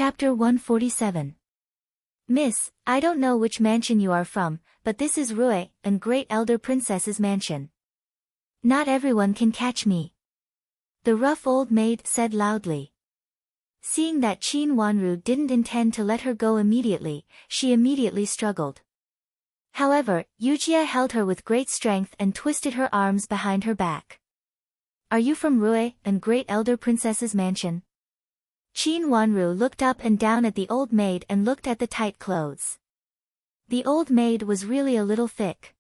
Chapter 147. Miss, I don't know which mansion you are from, but this is Rui, and Great Elder Princess's mansion. Not everyone can catch me. The rough old maid said loudly. Seeing that Qin Wanru didn't intend to let her go immediately, she immediately struggled. However, Yujia held her with great strength and twisted her arms behind her back. Are you from Rui, and Great Elder Princess's mansion? Qin Wanru looked up and down at the old maid and looked at the tight clothes. The old maid was really a little thick.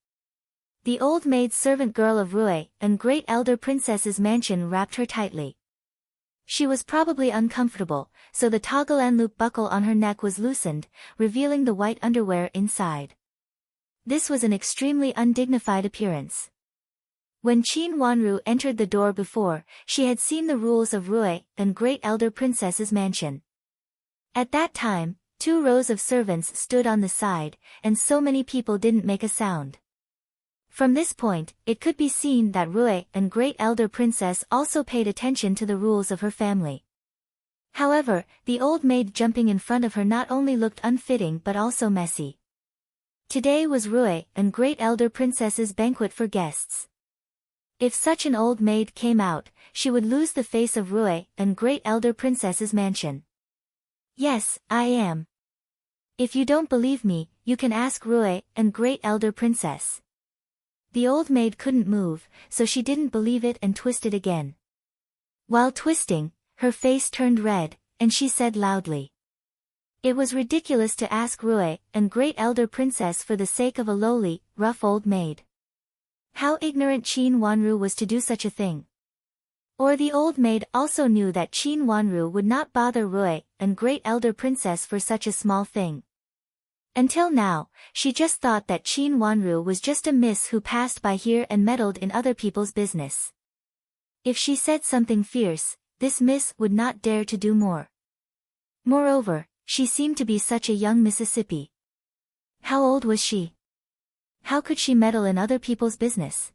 The old maid servant girl of Rui, and Great Elder Princess's mansion wrapped her tightly. She was probably uncomfortable, so the toggle and loop buckle on her neck was loosened, revealing the white underwear inside. This was an extremely undignified appearance. When Qin Wanru entered the door before, she had seen the rules of Rui, and Great Elder Princess's mansion. At that time, 2 rows of servants stood on the side, and so many people didn't make a sound. From this point, it could be seen that Rui and Great Elder Princess also paid attention to the rules of her family. However, the old maid jumping in front of her not only looked unfitting but also messy. Today was Rui and Great Elder Princess's banquet for guests. If such an old maid came out, she would lose the face of Rui and Great Elder Princess's mansion. Yes, I am. If you don't believe me, you can ask Rui and Great Elder Princess. The old maid couldn't move, so she didn't believe it and twisted again. While twisting, her face turned red, and she said loudly. It was ridiculous to ask Rui and Great Elder Princess for the sake of a lowly, rough old maid. How ignorant Qin Wanru was to do such a thing. Or the old maid also knew that Qin Wanru would not bother Rui and Great Elder Princess for such a small thing. Until now, she just thought that Qin Wanru was just a miss who passed by here and meddled in other people's business. If she said something fierce, this miss would not dare to do more. Moreover, she seemed to be such a young Mississippi. How old was she? How could she meddle in other people's business?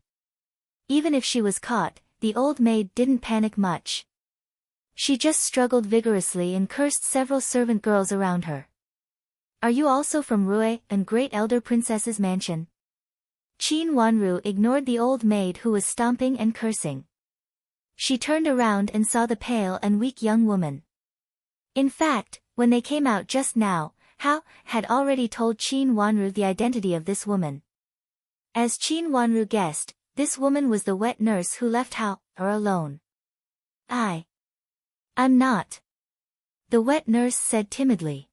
Even if she was caught, the old maid didn't panic much. She just struggled vigorously and cursed several servant girls around her. Are you also from Rui and Great Elder Princess's mansion? Qin Wanru ignored the old maid who was stomping and cursing. She turned around and saw the pale and weak young woman. In fact, when they came out just now, Hao had already told Qin Wanru the identity of this woman. As Qin Wanru guessed, this woman was the wet nurse who left Hao alone. I'm not. The wet nurse said timidly.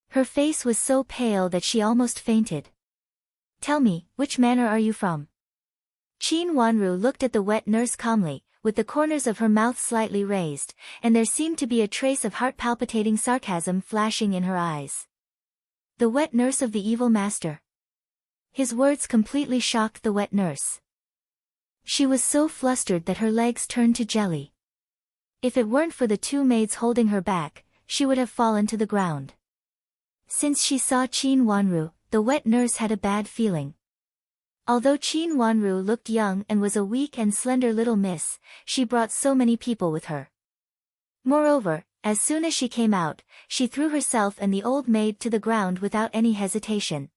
Her face was so pale that she almost fainted. Tell me, which manor are you from? Qin Wanru looked at the wet nurse calmly, with the corners of her mouth slightly raised, and there seemed to be a trace of heart-palpitating sarcasm flashing in her eyes. The wet nurse of the evil master. His words completely shocked the wet nurse. She was so flustered that her legs turned to jelly. If it weren't for the 2 maids holding her back, she would have fallen to the ground. Since she saw Qin Wanru, the wet nurse had a bad feeling. Although Qin Wanru looked young and was a weak and slender little miss, she brought so many people with her. Moreover, as soon as she came out, she threw herself and the old maid to the ground without any hesitation.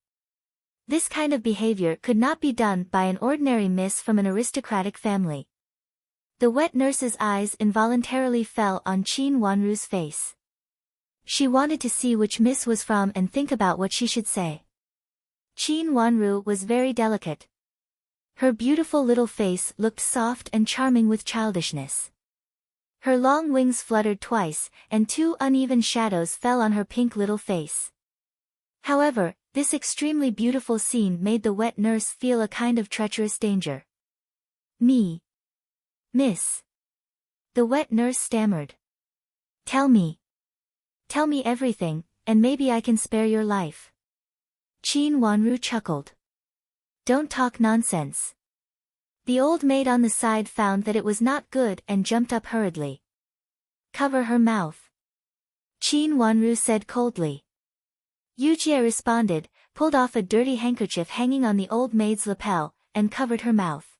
This kind of behavior could not be done by an ordinary miss from an aristocratic family. The wet nurse's eyes involuntarily fell on Qin Wanru's face. She wanted to see which miss was from and think about what she should say. Qin Wanru was very delicate. Her beautiful little face looked soft and charming with childishness. Her long wings fluttered twice, and 2 uneven shadows fell on her pink little face. However, this extremely beautiful scene made the wet nurse feel a kind of treacherous danger. Me. Miss. The wet nurse stammered. Tell me. Tell me everything, and maybe I can spare your life. Qin Wanru chuckled. Don't talk nonsense. The old maid on the side found that it was not good and jumped up hurriedly. Cover her mouth. Qin Wanru said coldly. Yujia responded, pulled off a dirty handkerchief hanging on the old maid's lapel, and covered her mouth.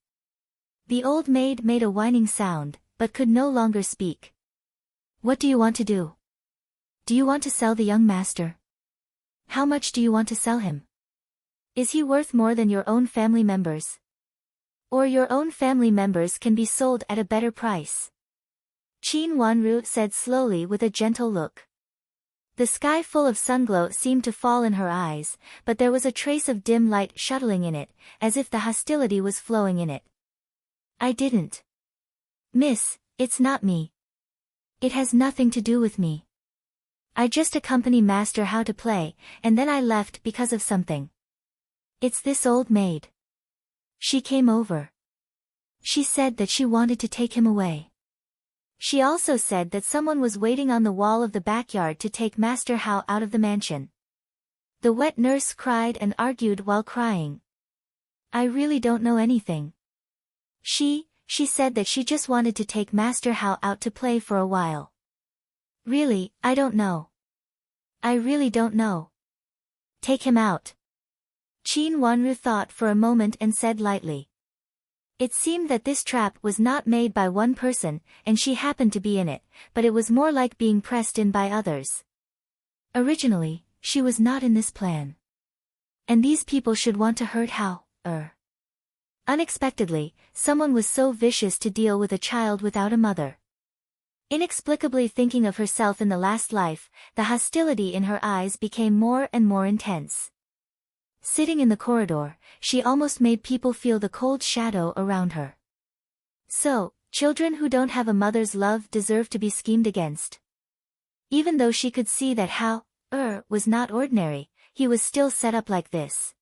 The old maid made a whining sound, but could no longer speak. What do you want to do? Do you want to sell the young master? How much do you want to sell him? Is he worth more than your own family members? Or your own family members can be sold at a better price? Qin Wanru said slowly with a gentle look. The sky full of sunglow seemed to fall in her eyes, but there was a trace of dim light shuttling in it, as if the hostility was flowing in it. I didn't. Miss, it's not me. It has nothing to do with me. I just accompany master how to play, and then I left because of something. It's this old maid. She came over. She said that she wanted to take him away. She also said that someone was waiting on the wall of the backyard to take Master Hao out of the mansion. The wet nurse cried and argued while crying. I really don't know anything. She said that she just wanted to take Master Hao out to play for a while. Really, I don't know. I really don't know. Take him out. Qin Wanru thought for a moment and said lightly. It seemed that this trap was not made by one person, and she happened to be in it, but it was more like being pressed in by others. Originally, she was not in this plan. And these people should want to hurt Hao. Unexpectedly, someone was so vicious to deal with a child without a mother. Inexplicably thinking of herself in the last life, the hostility in her eyes became more and more intense. Sitting in the corridor, she almost made people feel the cold shadow around her. So, children who don't have a mother's love deserve to be schemed against. Even though she could see that Hao was not ordinary, he was still set up like this.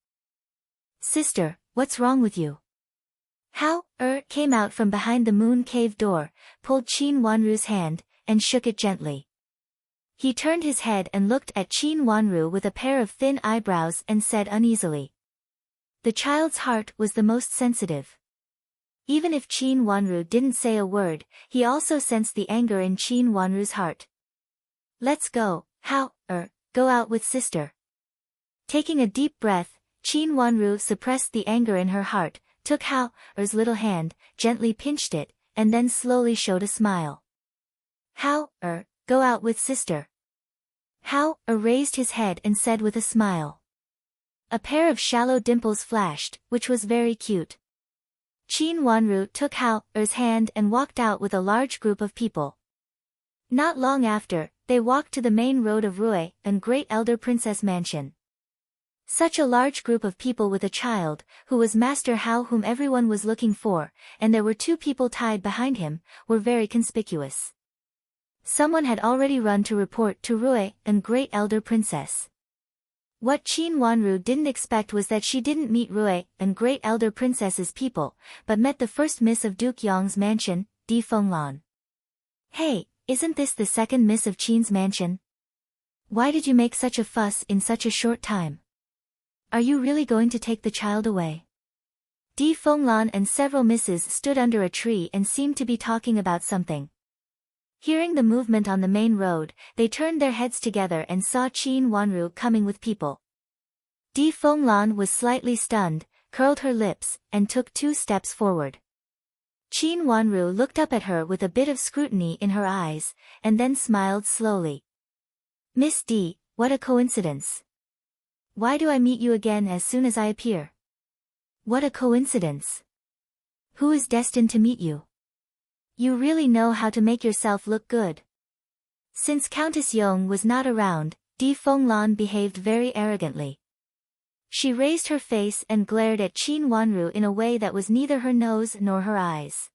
Sister, what's wrong with you? Hao came out from behind the moon cave door, pulled Qin Wanru's hand, and shook it gently. He turned his head and looked at Qin Wanru with a pair of thin eyebrows and said uneasily. The child's heart was the most sensitive. Even if Qin Wanru didn't say a word, he also sensed the anger in Qin Wanru's heart. Let's go, Hao, go out with sister. Taking a deep breath, Qin Wanru suppressed the anger in her heart, took Hao's little hand, gently pinched it, and then slowly showed a smile. Hao, go out with sister. Hao raised his head and said with a smile. A pair of shallow dimples flashed, which was very cute. Qin Wanru took Hao's hand and walked out with a large group of people. Not long after, they walked to the main road of Rui and Great Elder Princess Mansion. Such a large group of people with a child, who was Master Hao whom everyone was looking for, and there were two people tied behind him, were very conspicuous. Someone had already run to report to Rui and Great Elder Princess. What Qin Wanru didn't expect was that she didn't meet Rui and Great Elder Princess's people, but met the first miss of Duke Yong's mansion, Di Fenglan. Hey, isn't this the second miss of Qin's mansion? Why did you make such a fuss in such a short time? Are you really going to take the child away? Di Fenglan and several misses stood under a tree and seemed to be talking about something. Hearing the movement on the main road, they turned their heads together and saw Qin Wanru coming with people. Di Fenglan was slightly stunned, curled her lips, and took 2 steps forward. Qin Wanru looked up at her with a bit of scrutiny in her eyes, and then smiled slowly. Miss Di, what a coincidence. Why do I meet you again as soon as I appear? What a coincidence. Who is destined to meet you? You really know how to make yourself look good. Since Countess Yong was not around, Di Fenglan behaved very arrogantly. She raised her face and glared at Qin Wanru in a way that was neither her nose nor her eyes.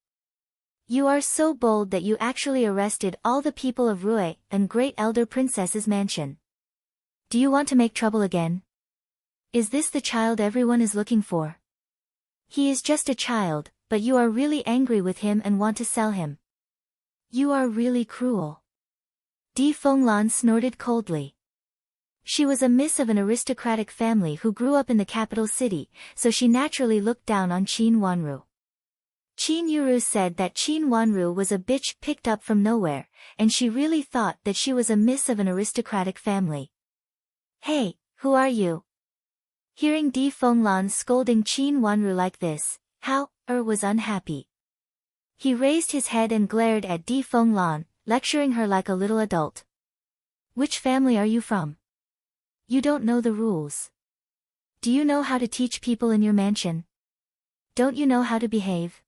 You are so bold that you actually arrested all the people of Rui and Great Elder Princess's mansion. Do you want to make trouble again? Is this the child everyone is looking for? He is just a child, but you are really angry with him and want to sell him. You are really cruel. Di Fenglan snorted coldly. She was a miss of an aristocratic family who grew up in the capital city, so she naturally looked down on Qin Wanru. Qin Yuru said that Qin Wanru was a bitch picked up from nowhere, and she really thought that she was a miss of an aristocratic family. Hey, who are you? Hearing Di Fenglan scolding Qin Wanru like this, Hao was unhappy. He raised his head and glared at Di Fenglan, lecturing her like a little adult. Which family are you from? You don't know the rules. Do you know how to teach people in your mansion? Don't you know how to behave?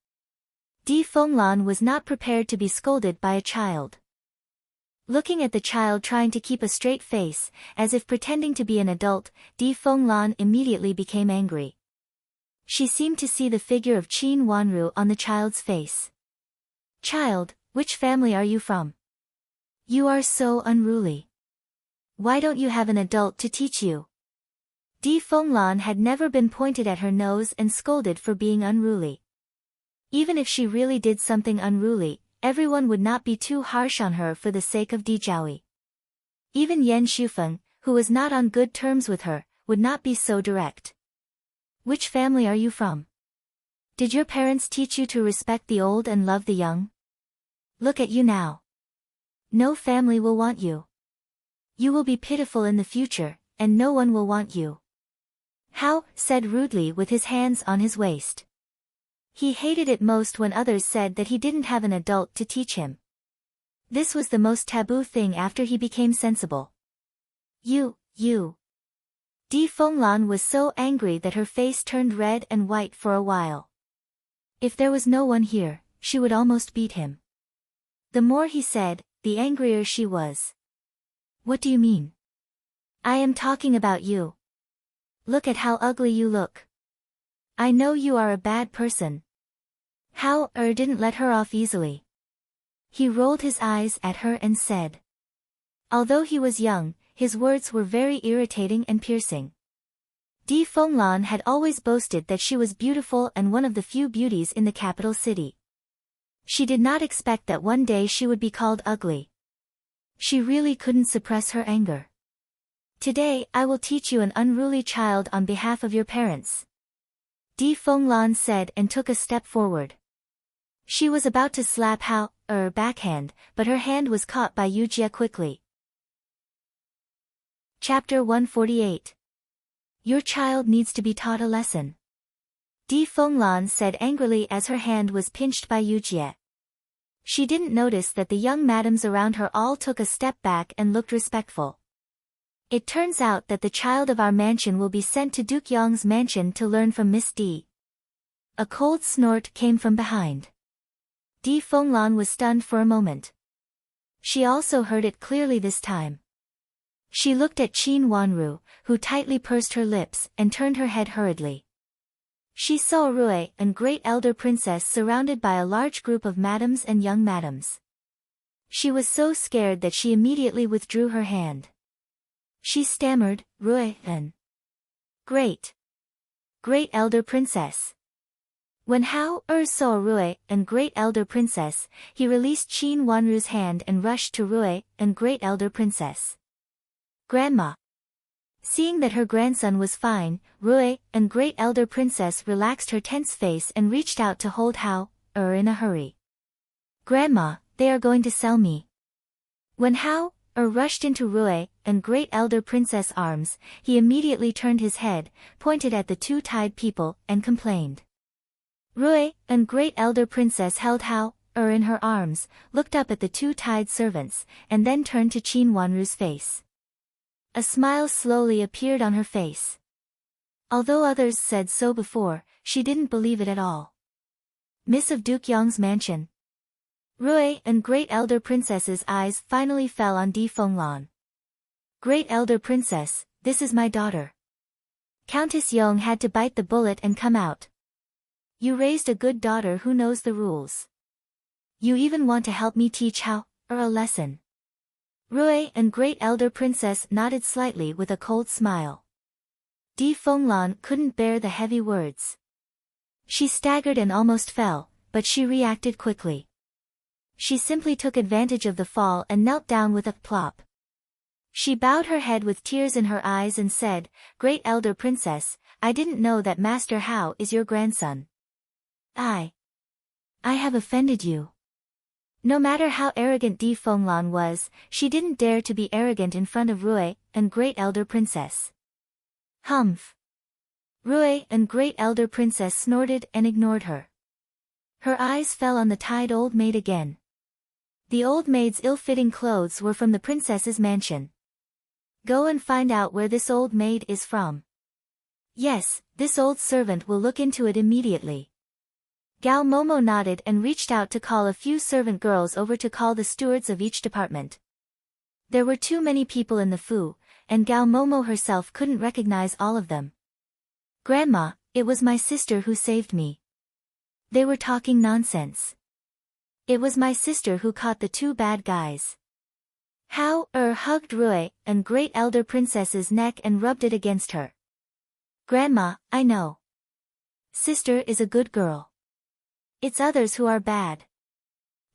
Di Fenglan was not prepared to be scolded by a child. Looking at the child trying to keep a straight face, as if pretending to be an adult, Di Fenglan immediately became angry. She seemed to see the figure of Qin Wanru on the child's face. Child, which family are you from? You are so unruly. Why don't you have an adult to teach you? Di Fenglan had never been pointed at her nose and scolded for being unruly. Even if she really did something unruly, everyone would not be too harsh on her for the sake of Di Jiaoyi. Even Yan Shufeng, who was not on good terms with her, would not be so direct. Which family are you from? Did your parents teach you to respect the old and love the young? Look at you now. No family will want you. You will be pitiful in the future, and no one will want you. Hao said rudely with his hands on his waist. He hated it most when others said that he didn't have an adult to teach him. This was the most taboo thing after he became sensible. You. Di Fenglan was so angry that her face turned red and white for a while. If there was no one here, she would almost beat him. The more he said, the angrier she was. What do you mean? I am talking about you. Look at how ugly you look. I know you are a bad person. Hao didn't let her off easily. He rolled his eyes at her and said. Although he was young, his words were very irritating and piercing. Di Fenglan had always boasted that she was beautiful and one of the few beauties in the capital city. She did not expect that one day she would be called ugly. She really couldn't suppress her anger. Today I will teach you an unruly child on behalf of your parents. Di Fenglan said and took a step forward. She was about to slap Hao backhand, but her hand was caught by Yu Jie quickly. Chapter 148. Your child needs to be taught a lesson. Di Fenglan said angrily as her hand was pinched by Yu Jie. She didn't notice that the young madams around her all took a step back and looked respectful. It turns out that the child of our mansion will be sent to Duke Yang's mansion to learn from Miss Di. A cold snort came from behind. Di Fenglan was stunned for a moment. She also heard it clearly this time. She looked at Qin Wanru, who tightly pursed her lips and turned her head hurriedly. She saw Rui, a great elder princess, surrounded by a large group of madams and young madams. She was so scared that she immediately withdrew her hand. She stammered, Rui, an great elder princess. When Hao saw Rui, a great elder princess, he released Qin Wanru's hand and rushed to Rui, a great elder princess. Grandma. Seeing that her grandson was fine, Rui, a great elder princess, relaxed her tense face and reached out to hold Hao in a hurry. Grandma, they are going to sell me. When Hao rushed into Rui, a great elder princess' arms, he immediately turned his head, pointed at the two tied people, and complained. Rui, a great elder princess, held Hao in her arms, looked up at the two tied servants, and then turned to Qin Wanru's face. A smile slowly appeared on her face. Although others said so before, she didn't believe it at all. Miss of Duke Yang's mansion. Rui, a great elder princess's eyes finally fell on Di Fenglan. Great elder princess, this is my daughter. Countess Yong had to bite the bullet and come out. You raised a good daughter who knows the rules. You even want to help me teach Hao a lesson. Rui, a great elder princess, nodded slightly with a cold smile. Di Fenglan couldn't bear the heavy words. She staggered and almost fell, but she reacted quickly. She simply took advantage of the fall and knelt down with a plop. She bowed her head with tears in her eyes and said, Great elder princess, I didn't know that Master Hao is your grandson. I have offended you. No matter how arrogant Di Fenglan was, she didn't dare to be arrogant in front of Rui, a great elder princess. Humph. Rui, a great elder princess, snorted and ignored her. Her eyes fell on the tied old maid again. The old maid's ill-fitting clothes were from the princess's mansion. Go and find out where this old maid is from. Yes, this old servant will look into it immediately. Gao Momo nodded and reached out to call a few servant girls over to call the stewards of each department. There were too many people in the Fu, and Gao Momo herself couldn't recognize all of them. Grandma, it was my sister who saved me. They were talking nonsense. It was my sister who caught the two bad guys. Hao hugged Rui and Great Elder Princess's neck and rubbed it against her. Grandma, I know. Sister is a good girl. It's others who are bad.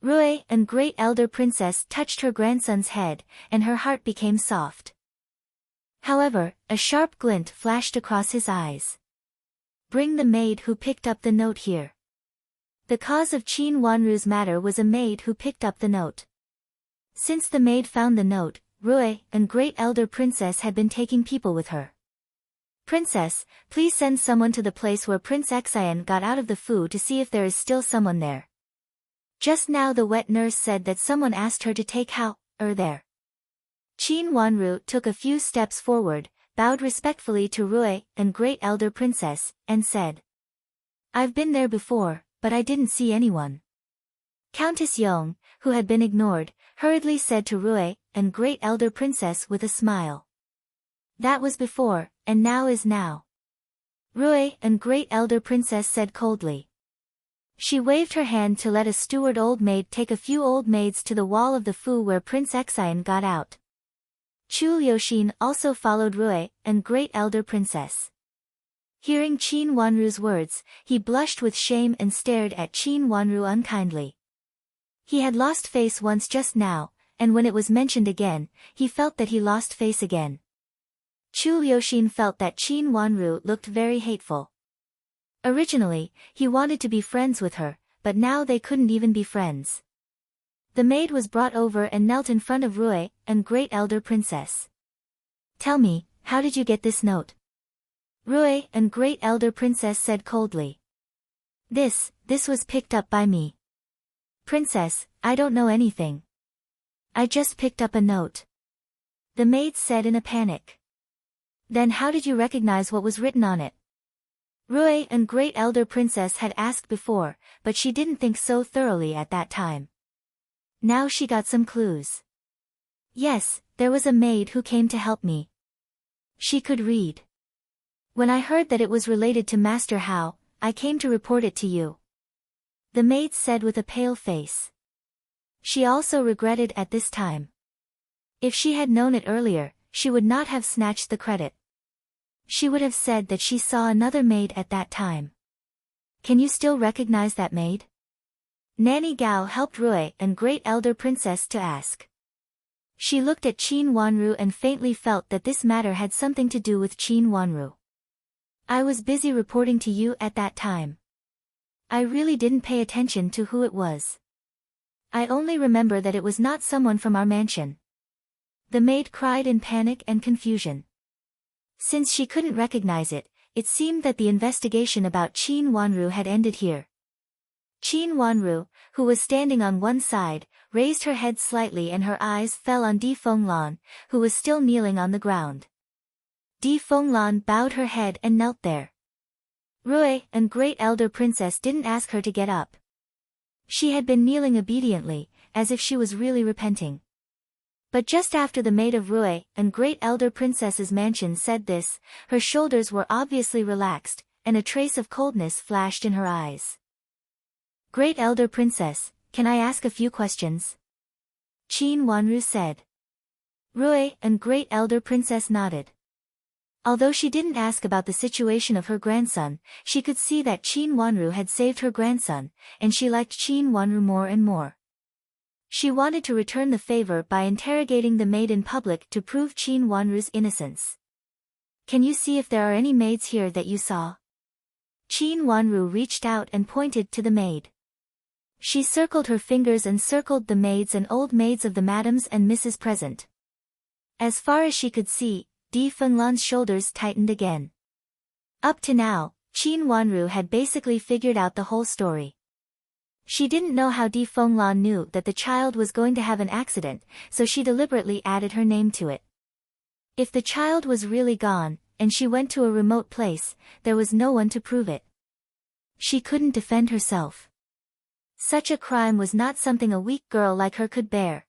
Rui and Great Elder Princess touched her grandson's head, and her heart became soft. However, a sharp glint flashed across his eyes. Bring the maid who picked up the note here. The cause of Qin Wanru's matter was a maid who picked up the note. Since the maid found the note, Rui and Great Elder Princess had been taking people with her. Princess, please send someone to the place where Prince Xian got out of the Fu to see if there is still someone there. Just now the wet nurse said that someone asked her to take Hao there. Qin Wanru took a few steps forward, bowed respectfully to Rui and Great Elder Princess, and said. I've been there before, but I didn't see anyone. Countess Yong, who had been ignored, hurriedly said to Rui and Great Elder Princess with a smile. That was before, and now is now. Rui and Great Elder Princess said coldly. She waved her hand to let a steward old maid take a few old maids to the wall of the Fu where Prince Xian got out. Chu Liuxin also followed Rui and Great Elder Princess. Hearing Qin Wanru's words, he blushed with shame and stared at Qin Wanru unkindly. He had lost face once just now, and when it was mentioned again, he felt that he lost face again. Chu Liuxin felt that Qin Wanru looked very hateful. Originally, he wanted to be friends with her, but now they couldn't even be friends. The maid was brought over and knelt in front of Rui and Great Elder Princess. Tell me, how did you get this note? Rui and Great Elder Princess said coldly. This was picked up by me. Princess, I don't know anything. I just picked up a note. The maid said in a panic. Then how did you recognize what was written on it? Rui and Great Elder Princess had asked before, but she didn't think so thoroughly at that time. Now she got some clues. Yes, there was a maid who came to help me. She could read. When I heard that it was related to Master Hao, I came to report it to you. The maid said with a pale face. She also regretted at this time. If she had known it earlier, she would not have snatched the credit. She would have said that she saw another maid at that time. Can you still recognize that maid? Nanny Gao helped Rui and Great Elder Princess to ask. She looked at Qin Wanru and faintly felt that this matter had something to do with Qin Wanru. I was busy reporting to you at that time. I really didn't pay attention to who it was. I only remember that it was not someone from our mansion. The maid cried in panic and confusion. Since she couldn't recognize it, it seemed that the investigation about Qin Wanru had ended here. Qin Wanru, who was standing on one side, raised her head slightly and her eyes fell on Di Fenglan, who was still kneeling on the ground. Di Fenglan bowed her head and knelt there. Rui and Great Elder Princess didn't ask her to get up. She had been kneeling obediently, as if she was really repenting. But just after the maid of Rui and Great Elder Princess's mansion said this, her shoulders were obviously relaxed, and a trace of coldness flashed in her eyes. Great Elder Princess, can I ask a few questions? Qin Wanru said. Rui and Great Elder Princess nodded. Although she didn't ask about the situation of her grandson, she could see that Qin Wanru had saved her grandson, and she liked Qin Wanru more and more. She wanted to return the favor by interrogating the maid in public to prove Qin Wanru's innocence. Can you see if there are any maids here that you saw? Qin Wanru reached out and pointed to the maid. She circled her fingers and circled the maids and old maids of the madams and misses present. As far as she could see, Di Fenglan's shoulders tightened again. Up to now, Qin Wanru had basically figured out the whole story. She didn't know how Di Fenglan knew that the child was going to have an accident, so she deliberately added her name to it. If the child was really gone, and she went to a remote place, there was no one to prove it. She couldn't defend herself. Such a crime was not something a weak girl like her could bear.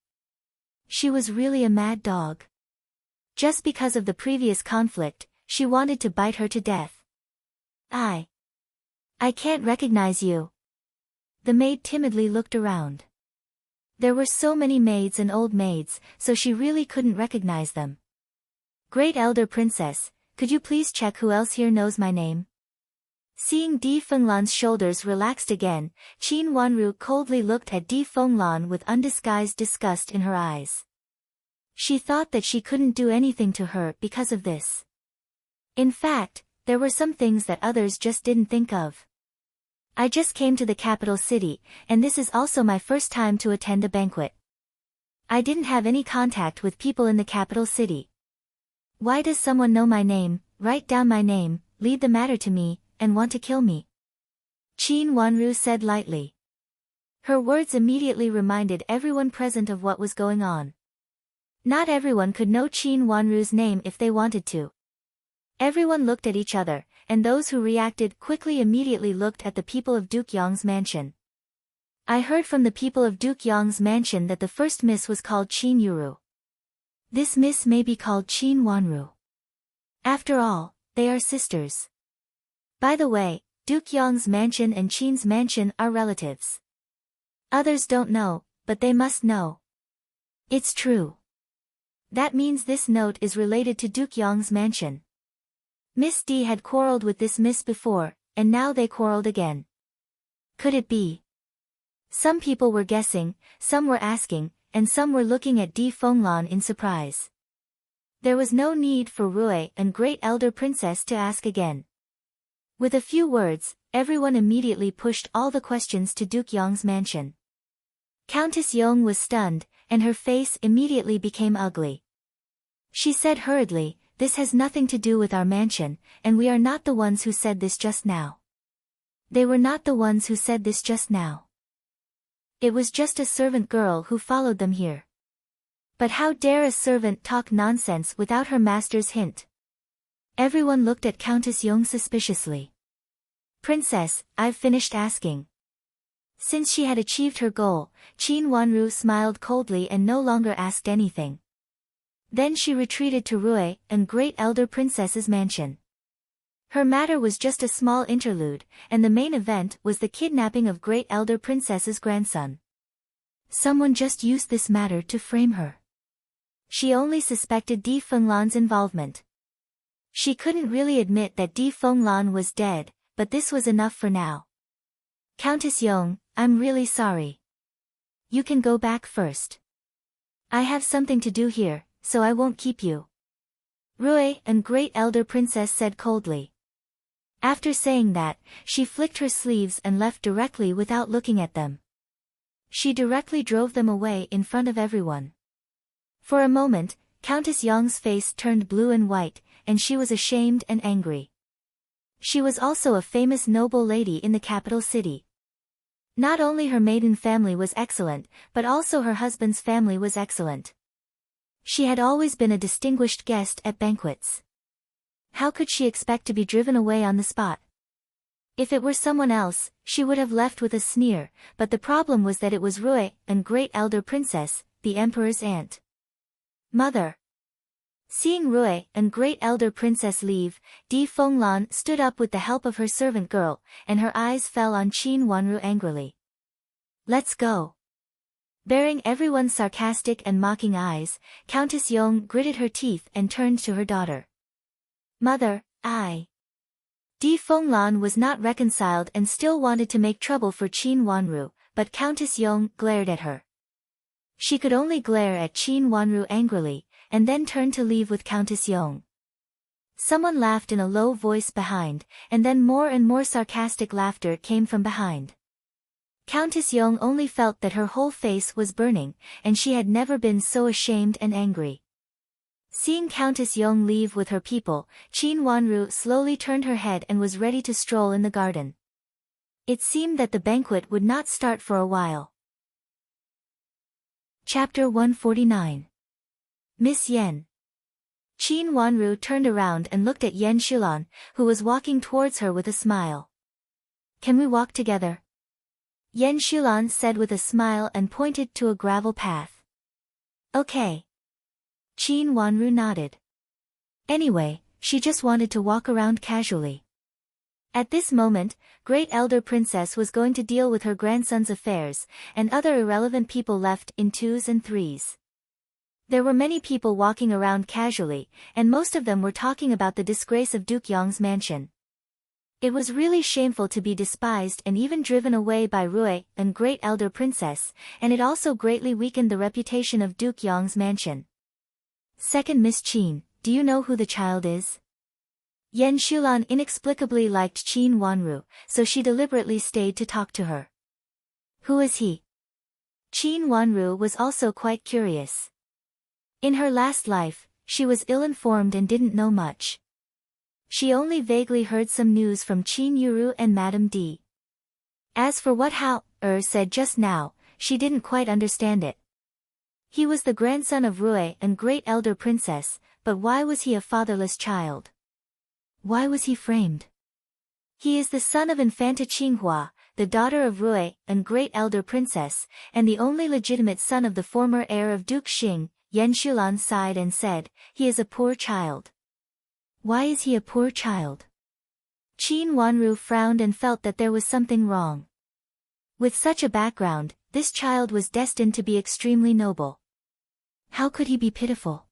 She was really a mad dog. Just because of the previous conflict, she wanted to bite her to death. I can't recognize you. The maid timidly looked around. There were so many maids and old maids, so she really couldn't recognize them. Great Elder Princess, could you please check who else here knows my name? Seeing Di Fenglan's shoulders relaxed again, Qin Wanru coldly looked at Di Fenglan with undisguised disgust in her eyes. She thought that she couldn't do anything to her because of this. In fact, there were some things that others just didn't think of. I just came to the capital city, and this is also my first time to attend a banquet. I didn't have any contact with people in the capital city. Why does someone know my name, write down my name, lead the matter to me, and want to kill me? Qin Wanru said lightly. Her words immediately reminded everyone present of what was going on. Not everyone could know Qin Wanru's name if they wanted to. Everyone looked at each other, and those who reacted quickly immediately looked at the people of Duke Yong's mansion. I heard from the people of Duke Yong's mansion that the first miss was called Qin Yuru. This miss may be called Qin Wanru. After all, they are sisters. By the way, Duke Yong's mansion and Qin's mansion are relatives. Others don't know, but they must know. It's true. That means this note is related to Duke Yong's mansion. Miss D had quarreled with this miss before, and now they quarreled again. Could it be? Some people were guessing, some were asking, and some were looking at Di Fenglan in surprise. There was no need for Rui and Great Elder Princess to ask again. With a few words, everyone immediately pushed all the questions to Duke Yong's mansion. Countess Yong was stunned, and her face immediately became ugly. She said hurriedly, "This has nothing to do with our mansion, and we are not the ones who said this just now." They were not the ones who said this just now. It was just a servant girl who followed them here. But how dare a servant talk nonsense without her master's hint? Everyone looked at Countess Yong suspiciously. "Princess, I've finished asking." Since she had achieved her goal, Qin Wanru smiled coldly and no longer asked anything. Then she retreated to Rui and Great Elder Princess's mansion. Her matter was just a small interlude, and the main event was the kidnapping of Great Elder Princess's grandson. Someone just used this matter to frame her. She only suspected Di Fenglan's involvement. She couldn't really admit that Di Fenglan was dead, but this was enough for now. "Countess Yong, I'm really sorry. You can go back first. I have something to do here, so I won't keep you," Rui and Great Elder Princess said coldly. After saying that, she flicked her sleeves and left directly without looking at them. She directly drove them away in front of everyone. For a moment, Countess Yong's face turned blue and white, and she was ashamed and angry. She was also a famous noble lady in the capital city. Not only her maiden family was excellent, but also her husband's family was excellent. She had always been a distinguished guest at banquets. How could she expect to be driven away on the spot? If it were someone else, she would have left with a sneer, but the problem was that it was Rui and Great Elder Princess, the Emperor's aunt. "Mother." Seeing Rui and Great Elder Princess leave, Di Fenglan stood up with the help of her servant girl, and her eyes fell on Qin Wanru angrily. "Let's go." Bearing everyone's sarcastic and mocking eyes, Countess Yong gritted her teeth and turned to her daughter. "Mother, Di Fenglan was not reconciled and still wanted to make trouble for Qin Wanru, but Countess Yong glared at her. She could only glare at Qin Wanru angrily, and then turned to leave with Countess Yong. Someone laughed in a low voice behind, and then more and more sarcastic laughter came from behind. Countess Yong only felt that her whole face was burning, and she had never been so ashamed and angry. Seeing Countess Yong leave with her people, Qin Wanru slowly turned her head and was ready to stroll in the garden. It seemed that the banquet would not start for a while. Chapter 149. Miss Yen. Qin Wanru turned around and looked at Yan Shulan, who was walking towards her with a smile. Can we walk together? Yan Shulan said with a smile and pointed to a gravel path. Okay. Qin Wanru nodded. Anyway, she just wanted to walk around casually. At this moment, Great Elder Princess was going to deal with her grandson's affairs, and other irrelevant people left in twos and threes. There were many people walking around casually, and most of them were talking about the disgrace of Duke Yong's mansion. It was really shameful to be despised and even driven away by Rui and Great Elder Princess, and it also greatly weakened the reputation of Duke Yong's mansion. Second Miss Qin, do you know who the child is? Yan Shulan inexplicably liked Qin Wanru, so she deliberately stayed to talk to her. Who is he? Qin Wanru was also quite curious. In her last life, she was ill-informed and didn't know much. She only vaguely heard some news from Qin Yuru and Madame D. As for what said just now, she didn't quite understand it. He was the grandson of Rui and Great Elder Princess, but why was he a fatherless child? Why was he framed? He is the son of Infanta Qinghua, the daughter of Rui and Great Elder Princess, and the only legitimate son of the former heir of Duke Xing. Yan Shulan sighed and said, he is a poor child. Why is he a poor child? Qin Wanru frowned and felt that there was something wrong. With such a background, this child was destined to be extremely noble. How could he be pitiful?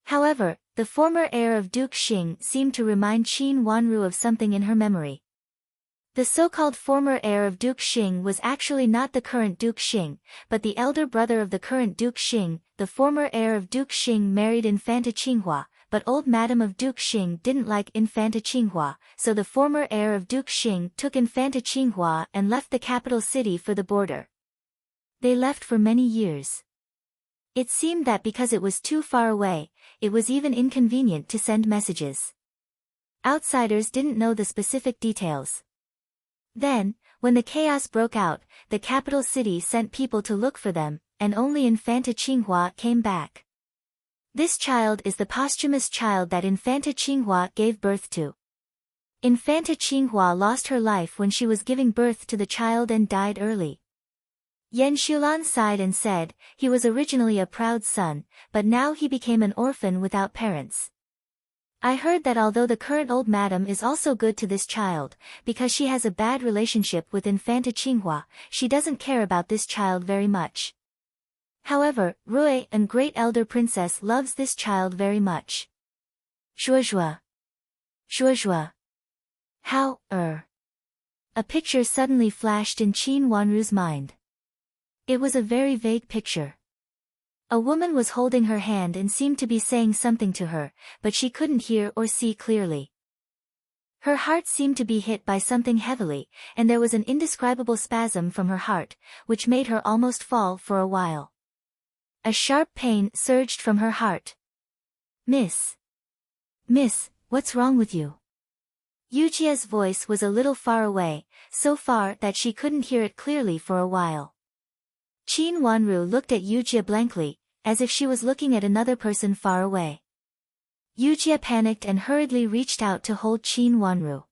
However, the former heir of Duke Xing seemed to remind Qin Wanru of something in her memory. The so-called former heir of Duke Xing was actually not the current Duke Xing, but the elder brother of the current Duke Xing. The former heir of Duke Xing married Infanta Qinghua, but old Madam of Duke Xing didn't like Infanta Qinghua, so the former heir of Duke Xing took Infanta Qinghua and left the capital city for the border. They left for many years. It seemed that because it was too far away, it was even inconvenient to send messages. Outsiders didn't know the specific details. Then, when the chaos broke out, the capital city sent people to look for them, and only Infanta Qinghua came back. This child is the posthumous child that Infanta Qinghua gave birth to. Infanta Qinghua lost her life when she was giving birth to the child and died early. Yan Shulan sighed and said, he was originally a proud son, but now he became an orphan without parents. I heard that although the current old madam is also good to this child, because she has a bad relationship with Infanta Qinghua, she doesn't care about this child very much. However, Rui and Great Elder Princess loves this child very much. Zhuozhuo. Zhuozhuo. How, A picture suddenly flashed in Qin Wanru's mind. It was a very vague picture. A woman was holding her hand and seemed to be saying something to her, but she couldn't hear or see clearly. Her heart seemed to be hit by something heavily, and there was an indescribable spasm from her heart, which made her almost fall for a while. A sharp pain surged from her heart. Miss, what's wrong with you? Yujia's voice was a little far away, so far that she couldn't hear it clearly for a while. Qin Wanru looked at Yujia blankly, as if she was looking at another person far away. Yujia panicked and hurriedly reached out to hold Qin Wanru.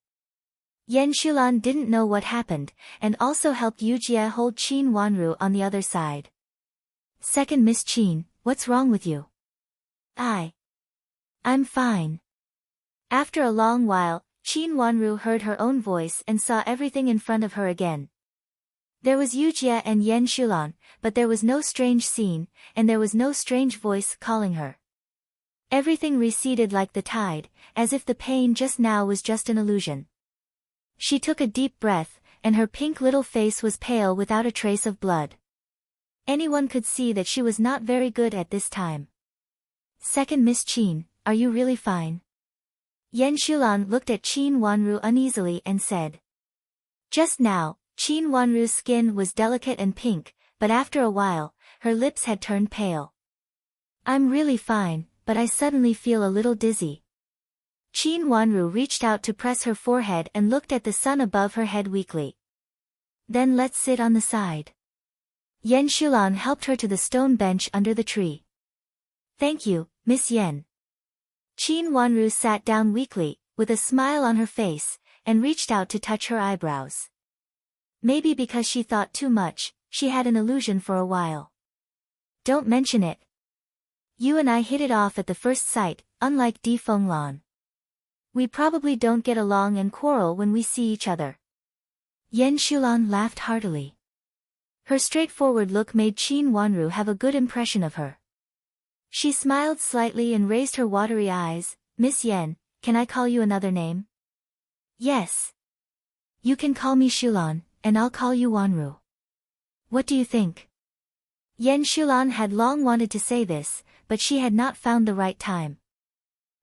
Yan Shulan didn't know what happened, and also helped Yujia hold Qin Wanru on the other side. Second Miss Qin, what's wrong with you? I'm fine. After a long while, Qin Wanru heard her own voice and saw everything in front of her again. There was Yujia and Yan Shulan, but there was no strange scene, and there was no strange voice calling her. Everything receded like the tide, as if the pain just now was just an illusion. She took a deep breath, and her pink little face was pale without a trace of blood. Anyone could see that she was not very good at this time. Second Miss Qin, are you really fine? Yan Shulan looked at Qin Wanru uneasily and said. Just now, Qin Wanru's skin was delicate and pink, but after a while, her lips had turned pale. I'm really fine, but I suddenly feel a little dizzy. Qin Wanru reached out to press her forehead and looked at the sun above her head weakly. Then let's sit on the side. Yan Shulan helped her to the stone bench under the tree. Thank you, Miss Yan. Qin Wanru sat down weakly, with a smile on her face, and reached out to touch her eyebrows. Maybe because she thought too much, she had an illusion for a while. Don't mention it. You and I hit it off at the first sight, unlike Di Fenglan. We probably don't get along and quarrel when we see each other. Yan Shulan laughed heartily. Her straightforward look made Qin Wanru have a good impression of her. She smiled slightly and raised her watery eyes. Miss Yan, can I call you another name? Yes. You can call me Shulan, and I'll call you Wanru. What do you think? Yan Shulan had long wanted to say this, but she had not found the right time.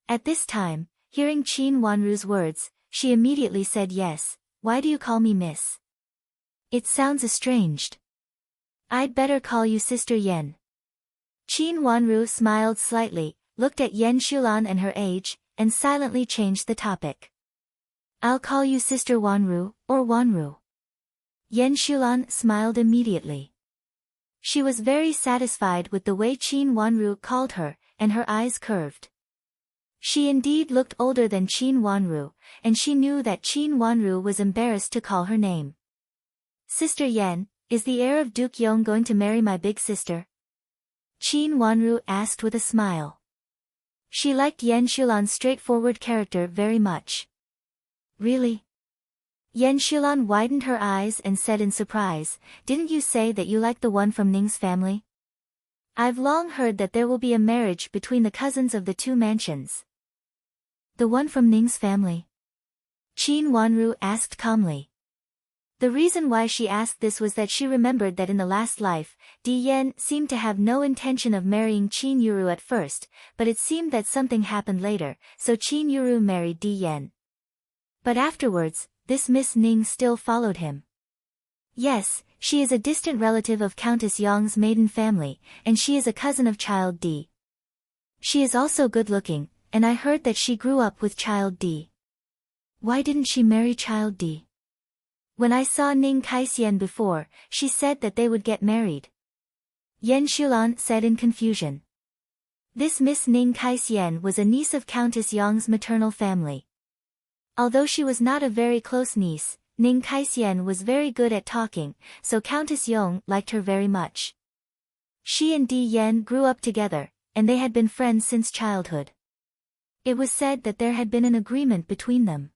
At this time, hearing Qin Wanru's words, she immediately said yes. Why do you call me Miss? It sounds estranged. I'd better call you Sister Yan. Qin Wanru smiled slightly, looked at Yan Shulan and her age, and silently changed the topic. I'll call you Sister Wanru, or Wanru. Yan Shulan smiled immediately. She was very satisfied with the way Qin Wanru called her, and her eyes curved. She indeed looked older than Qin Wanru, and she knew that Qin Wanru was embarrassed to call her name. Sister Yan, is the heir of Duke Yong going to marry my big sister? Qin Wanru asked with a smile. She liked Yan Shulan's straightforward character very much. Really? Yan Shulan widened her eyes and said in surprise, didn't you say that you like the one from Ning's family? I've long heard that there will be a marriage between the cousins of the two mansions. The one from Ning's family? Qin Wanru asked calmly. The reason why she asked this was that she remembered that in the last life, Di Yan seemed to have no intention of marrying Qin Yuru at first, but it seemed that something happened later, so Qin Yuru married Di Yan. But afterwards, this Miss Ning still followed him. Yes, she is a distant relative of Countess Yong's maiden family, and she is a cousin of Child Di. She is also good-looking, and I heard that she grew up with Child Di. Why didn't she marry Child Di? When I saw Ning Kaisian before, she said that they would get married. Yan Shulan said in confusion. This Miss Ning Kaisian was a niece of Countess Yong's maternal family. Although she was not a very close niece, Ning Kaisian was very good at talking, so Countess Yong liked her very much. She and Di Yan grew up together, and they had been friends since childhood. It was said that there had been an agreement between them.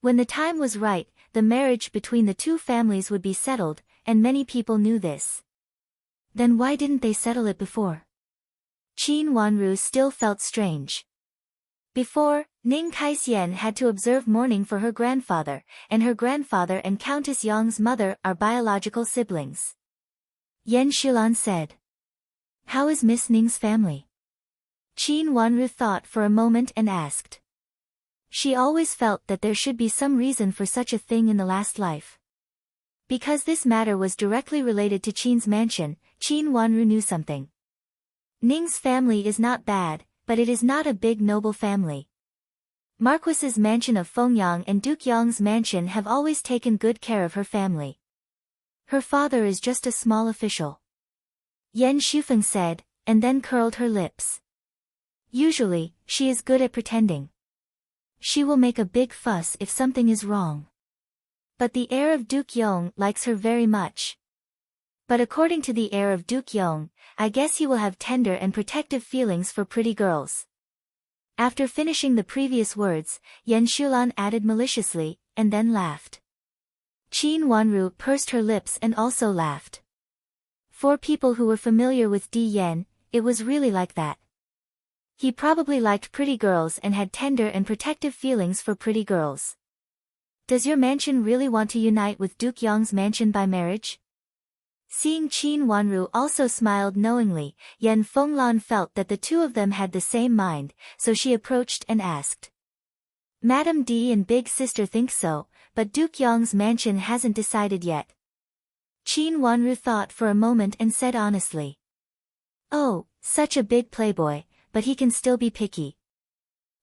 When the time was right, the marriage between the two families would be settled, and many people knew this. Then why didn't they settle it before? Qin Wanru still felt strange. Before, Ning Kaisian had to observe mourning for her grandfather, and her grandfather and Countess Yong's mother are biological siblings. Yan Shulan said. How is Miss Ning's family? Qin Wanru thought for a moment and asked. She always felt that there should be some reason for such a thing in the last life. Because this matter was directly related to Qin's mansion, Qin Wanru knew something. Ning's family is not bad, but it is not a big noble family. Marquis's mansion of Fengyang and Duke Yong's mansion have always taken good care of her family. Her father is just a small official. Yan Shufeng said, and then curled her lips. Usually, she is good at pretending. She will make a big fuss if something is wrong. But the heir of Duke Yong likes her very much. But according to the heir of Duke Yong, I guess he will have tender and protective feelings for pretty girls. After finishing the previous words, Yan Shulan added maliciously, and then laughed. Qin Wanru pursed her lips and also laughed. For people who were familiar with Di Yan, it was really like that. He probably liked pretty girls and had tender and protective feelings for pretty girls. Does your mansion really want to unite with Duke Yong's mansion by marriage? Seeing Qin Wanru also smiled knowingly, Yan Fenglan felt that the two of them had the same mind, so she approached and asked. Madam Di and big sister think so, but Duke Yong's mansion hasn't decided yet. Qin Wanru thought for a moment and said honestly. Oh, such a big playboy, but he can still be picky.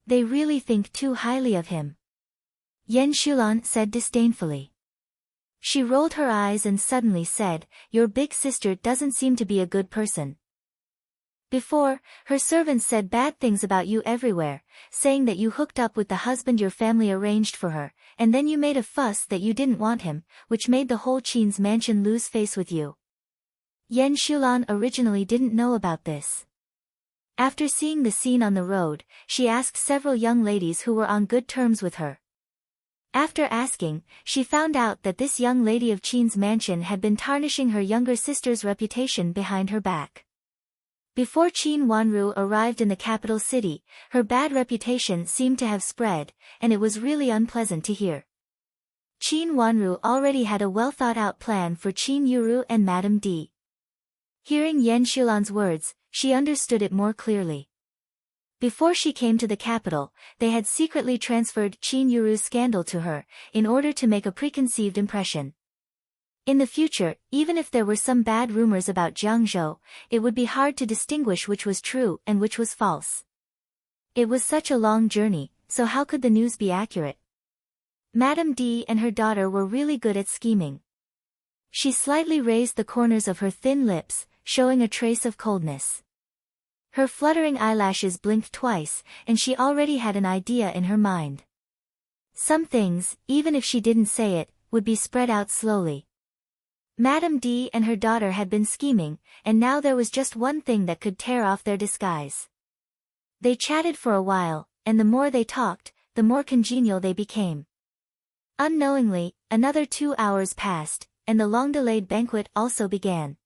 They really think too highly of him. Yan Shulan said disdainfully. She rolled her eyes and suddenly said, your big sister doesn't seem to be a good person. Before, her servants said bad things about you everywhere, saying that you hooked up with the husband your family arranged for her, and then you made a fuss that you didn't want him, which made the whole Qin's mansion lose face with you. Yan Shulan originally didn't know about this. After seeing the scene on the road, she asked several young ladies who were on good terms with her. After asking, she found out that this young lady of Qin's mansion had been tarnishing her younger sister's reputation behind her back. Before Qin Wanru arrived in the capital city, her bad reputation seemed to have spread, and it was really unpleasant to hear. Qin Wanru already had a well-thought-out plan for Qin Yuru and Madame D. Hearing Yan Shulan's words, she understood it more clearly. Before she came to the capital, they had secretly transferred Qin Yuru's scandal to her, in order to make a preconceived impression. In the future, even if there were some bad rumors about Jiangzhou, it would be hard to distinguish which was true and which was false. It was such a long journey, so how could the news be accurate? Madame D and her daughter were really good at scheming. She slightly raised the corners of her thin lips, showing a trace of coldness. Her fluttering eyelashes blinked twice, and she already had an idea in her mind. Some things, even if she didn't say it, would be spread out slowly. Madame D and her daughter had been scheming, and now there was just one thing that could tear off their disguise. They chatted for a while, and the more they talked, the more congenial they became. Unknowingly, another 2 hours passed, and the long-delayed banquet also began.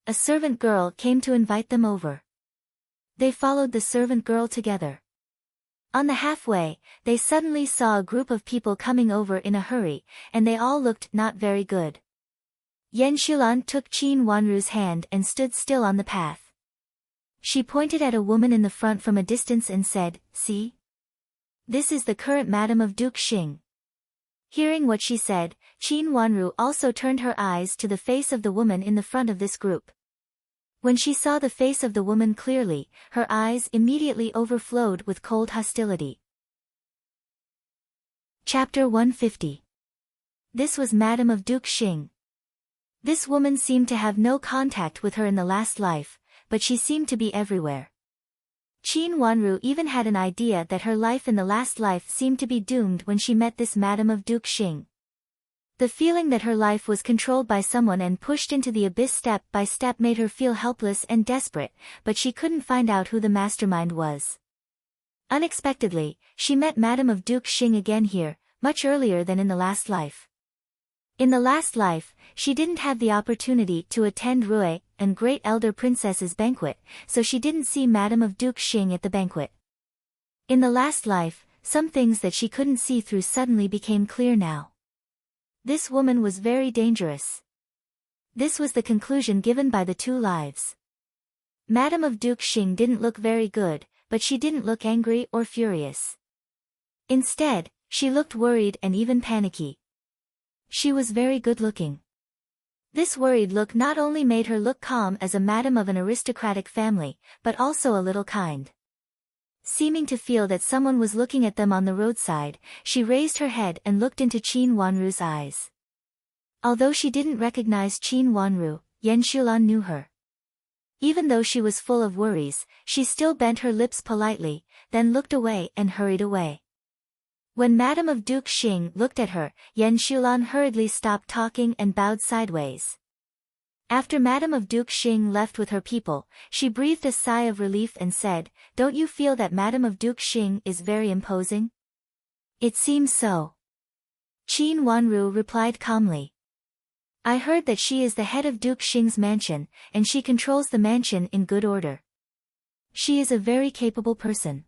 A servant girl came to invite them over. They followed the servant girl together. On the halfway, they suddenly saw a group of people coming over in a hurry, and they all looked not very good. Yan Shulan took Qin Wanru's hand and stood still on the path. She pointed at a woman in the front from a distance and said, "See? This is the current Madam of Duke Xing." Hearing what she said, Qin Wanru also turned her eyes to the face of the woman in the front of this group. When she saw the face of the woman clearly, her eyes immediately overflowed with cold hostility. Chapter 150. This was Madam of Duke Xing. This woman seemed to have no contact with her in the last life, but she seemed to be everywhere. Qin Wanru even had an idea that her life in the last life seemed to be doomed when she met this Madam of Duke Xing. The feeling that her life was controlled by someone and pushed into the abyss step by step made her feel helpless and desperate, but she couldn't find out who the mastermind was. Unexpectedly, she met Madam of Duke Xing again here, much earlier than in the last life. In the last life, she didn't have the opportunity to attend Rui and Great Elder Princess's banquet, so she didn't see Madam of Duke Xing at the banquet. In the last life, some things that she couldn't see through suddenly became clear now. This woman was very dangerous. This was the conclusion given by the 2 lives. Madam of Duke Xing didn't look very good, but she didn't look angry or furious. Instead, she looked worried and even panicky. She was very good-looking. This worried look not only made her look calm as a madam of an aristocratic family, but also a little kind. Seeming to feel that someone was looking at them on the roadside, she raised her head and looked into Qin Wanru's eyes. Although she didn't recognize Qin Wanru, Yan Shulan knew her. Even though she was full of worries, she still bent her lips politely, then looked away and hurried away. When Madam of Duke Xing looked at her, Yan Shulan hurriedly stopped talking and bowed sideways. After Madam of Duke Xing left with her people, she breathed a sigh of relief and said, "Don't you feel that Madam of Duke Xing is very imposing?" "It seems so." Qin Wanru replied calmly. "I heard that she is the head of Duke Xing's mansion, and she controls the mansion in good order. She is a very capable person.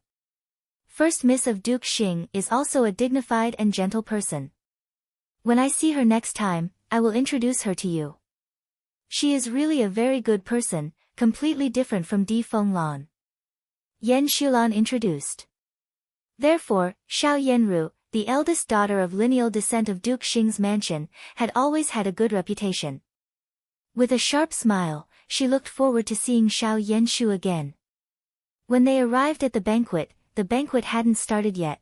First Miss of Duke Xing is also a dignified and gentle person. When I see her next time, I will introduce her to you. She is really a very good person, completely different from Di Fenglan." Yan Shulan introduced. Therefore, Xiao Yanru, the eldest daughter of lineal descent of Duke Xing's mansion, had always had a good reputation. With a sharp smile, she looked forward to seeing Xiao Yanshu again. When they arrived at the banquet hadn't started yet.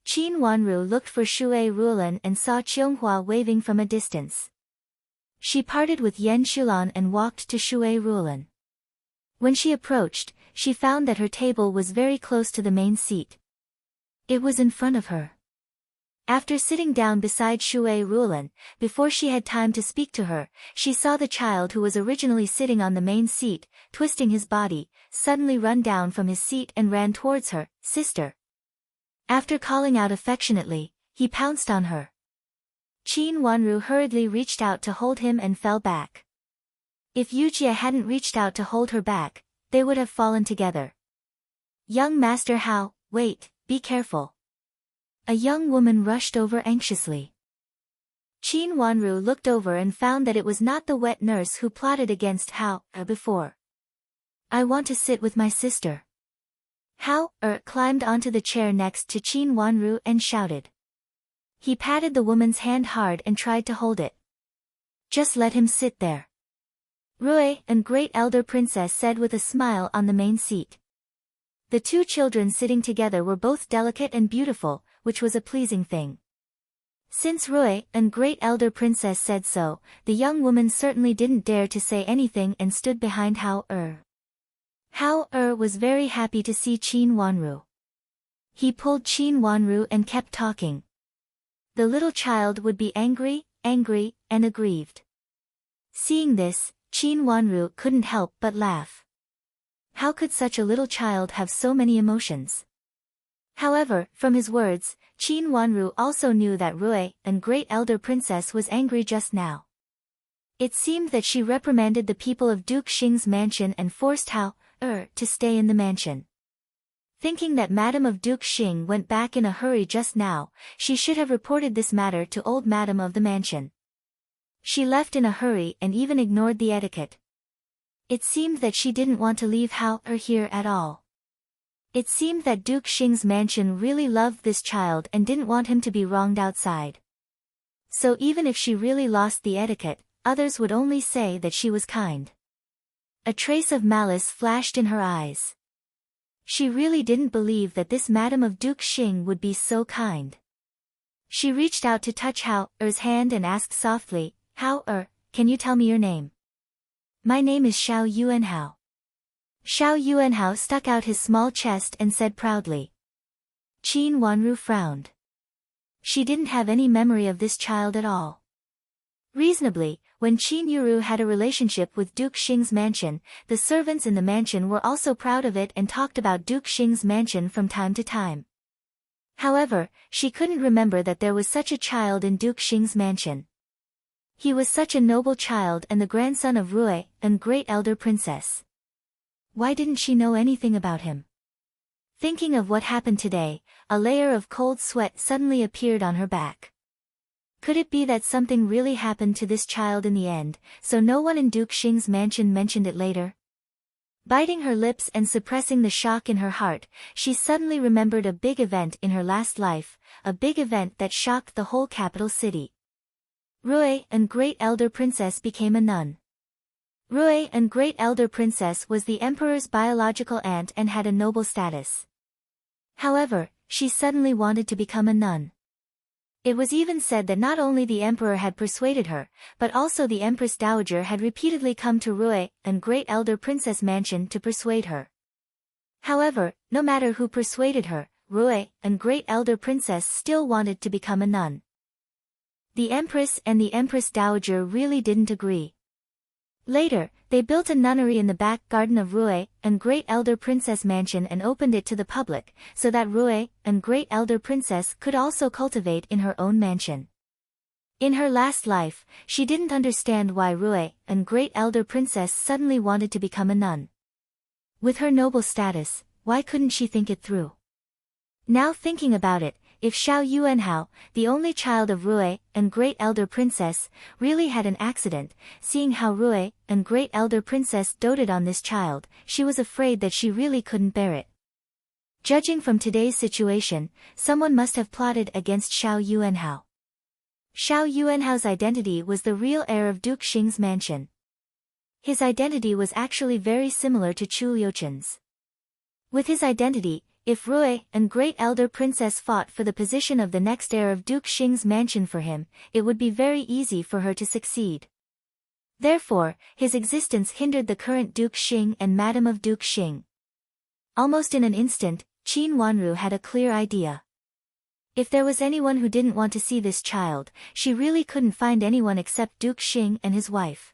Qin Wanru looked for Shui Rulan and saw Qianghua waving from a distance. She parted with Yan Shulan and walked to Shui Rulan. When she approached, she found that her table was very close to the main seat. It was in front of her. After sitting down beside Shui Rulan, before she had time to speak to her, she saw the child who was originally sitting on the main seat, twisting his body, suddenly run down from his seat and ran towards her. "Sister." After calling out affectionately, he pounced on her. Qin Wanru hurriedly reached out to hold him and fell back. If Yujia hadn't reached out to hold her back, they would have fallen together. "Young Master Hao, wait, be careful." A young woman rushed over anxiously. Qin Wanru looked over and found that it was not the wet nurse who plotted against Hao before. "I want to sit with my sister." Hao climbed onto the chair next to Qin Wanru and shouted. He patted the woman's hand hard and tried to hold it. "Just let him sit there," Rui and Great Elder Princess said with a smile on the main seat. The two children sitting together were both delicate and beautiful, which was a pleasing thing. Since Rui and Great Elder Princess said so, the young woman certainly didn't dare to say anything and stood behind Hao. Hao was very happy to see Qin Wanru. He pulled Qin Wanru and kept talking. The little child would be angry, and aggrieved. Seeing this, Qin Wanru couldn't help but laugh. How could such a little child have so many emotions? However, from his words, Qin Wanru also knew that Rui and Great Elder Princess was angry just now. It seemed that she reprimanded the people of Duke Xing's mansion and forced Hao to stay in the mansion. Thinking that Madam of Duke Xing went back in a hurry just now, she should have reported this matter to old Madam of the mansion. She left in a hurry and even ignored the etiquette. It seemed that she didn't want to leave Hao here at all. It seemed that Duke Xing's mansion really loved this child and didn't want him to be wronged outside. So even if she really lost the etiquette, others would only say that she was kind. A trace of malice flashed in her eyes. She really didn't believe that this Madam of Duke Xing would be so kind. She reached out to touch Hao's hand and asked softly, "Hao, can you tell me your name?" "My name is Xiao Yuanhao." Xiao Yuanhao stuck out his small chest and said proudly. Qin Wanru frowned. She didn't have any memory of this child at all. Reasonably, when Qin Yuru had a relationship with Duke Xing's mansion, the servants in the mansion were also proud of it and talked about Duke Xing's mansion from time to time. However, she couldn't remember that there was such a child in Duke Xing's mansion. He was such a noble child and the grandson of Rui and Great Elder Princess. Why didn't she know anything about him? Thinking of what happened today, a layer of cold sweat suddenly appeared on her back. Could it be that something really happened to this child in the end, so no one in Duke Xing's mansion mentioned it later? Biting her lips and suppressing the shock in her heart, she suddenly remembered a big event in her last life, a big event that shocked the whole capital city. Rui and Great Elder Princess became a nun. Rui and Great Elder Princess was the emperor's biological aunt and had a noble status. However, she suddenly wanted to become a nun. It was even said that not only the emperor had persuaded her, but also the Empress Dowager had repeatedly come to Rui and Great Elder Princess mansion to persuade her. However, no matter who persuaded her, Rui and Great Elder Princess still wanted to become a nun. The Empress and the Empress Dowager really didn't agree. Later, they built a nunnery in the back garden of Rui and Great Elder Princess mansion and opened it to the public, so that Rui and Great Elder Princess could also cultivate in her own mansion. In her last life, she didn't understand why Rui and Great Elder Princess suddenly wanted to become a nun. With her noble status, why couldn't she think it through? Now thinking about it, if Xiao Yuanhao, the only child of Rui and Great Elder Princess, really had an accident, seeing how Rui and Great Elder Princess doted on this child, she was afraid that she really couldn't bear it. Judging from today's situation, someone must have plotted against Xiao Yuanhao. Xiao Yuanhao's identity was the real heir of Duke Xing's mansion. His identity was actually very similar to Chu Liuchen's. With his identity, if Rui and Great Elder Princess fought for the position of the next heir of Duke Xing's mansion for him, it would be very easy for her to succeed. Therefore, his existence hindered the current Duke Xing and Madam of Duke Xing. Almost in an instant, Qin Wanru had a clear idea. If there was anyone who didn't want to see this child, she really couldn't find anyone except Duke Xing and his wife.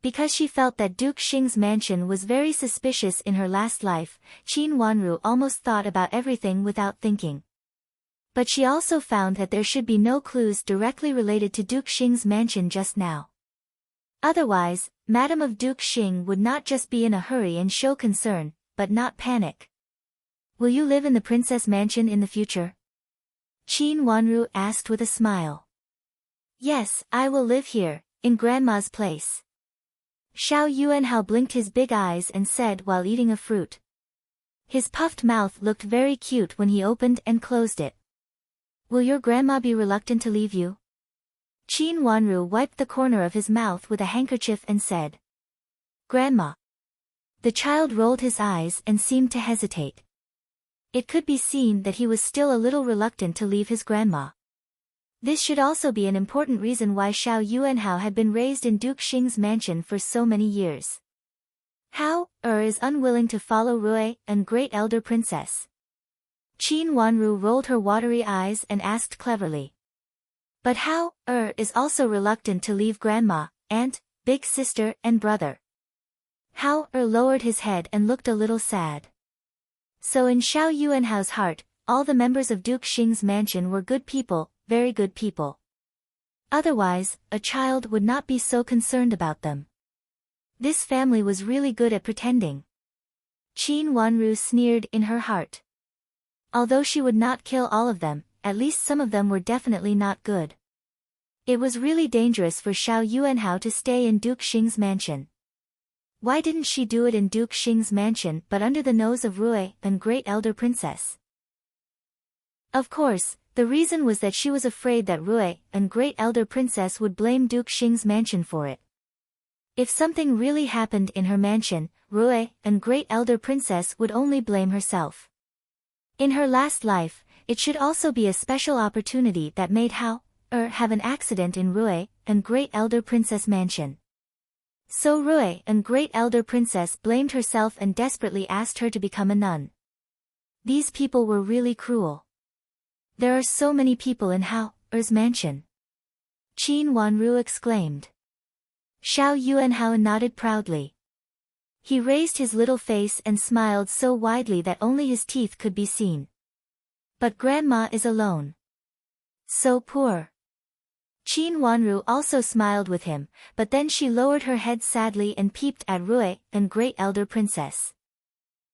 Because she felt that Duke Xing's mansion was very suspicious in her last life, Qin Wanru almost thought about everything without thinking. But she also found that there should be no clues directly related to Duke Xing's mansion just now. Otherwise, Madam of Duke Xing would not just be in a hurry and show concern, but not panic. Will you live in the princess mansion in the future? Qin Wanru asked with a smile. Yes, I will live here, in Grandma's place. Xiao Yuanhao blinked his big eyes and said while eating a fruit. His puffed mouth looked very cute when he opened and closed it. Will your grandma be reluctant to leave you? Qin Wanru wiped the corner of his mouth with a handkerchief and said. Grandma. The child rolled his eyes and seemed to hesitate. It could be seen that he was still a little reluctant to leave his grandma. This should also be an important reason why Xiao Yuanhao had been raised in Duke Xing's mansion for so many years. How is unwilling to follow Rui and Great Elder Princess? Qin Wanru rolled her watery eyes and asked cleverly. But how is also reluctant to leave grandma, aunt, big sister and brother. How lowered his head and looked a little sad. So in Xiao Yuanhao's heart, all the members of Duke Xing's mansion were good people, very good people. Otherwise, a child would not be so concerned about them. This family was really good at pretending. Qin Wanru sneered in her heart. Although she would not kill all of them, at least some of them were definitely not good. It was really dangerous for Xiao Yuanhao to stay in Duke Xing's mansion. Why didn't she do it in Duke Xing's mansion but under the nose of Rui and Great Elder Princess? Of course, the reason was that she was afraid that Rui and Great Elder Princess would blame Duke Xing's mansion for it. If something really happened in her mansion, Rui and Great Elder Princess would only blame herself. In her last life, it should also be a special opportunity that made Hao have an accident in Rui and Great Elder Princess mansion. So Rui and Great Elder Princess blamed herself and desperately asked her to become a nun. These people were really cruel. There are so many people in Hao's mansion. Qin Wanru exclaimed. Xiao Yuanhao nodded proudly. He raised his little face and smiled so widely that only his teeth could be seen. But grandma is alone. So poor. Qin Wanru also smiled with him, but then she lowered her head sadly and peeped at Rui and Great Elder Princess.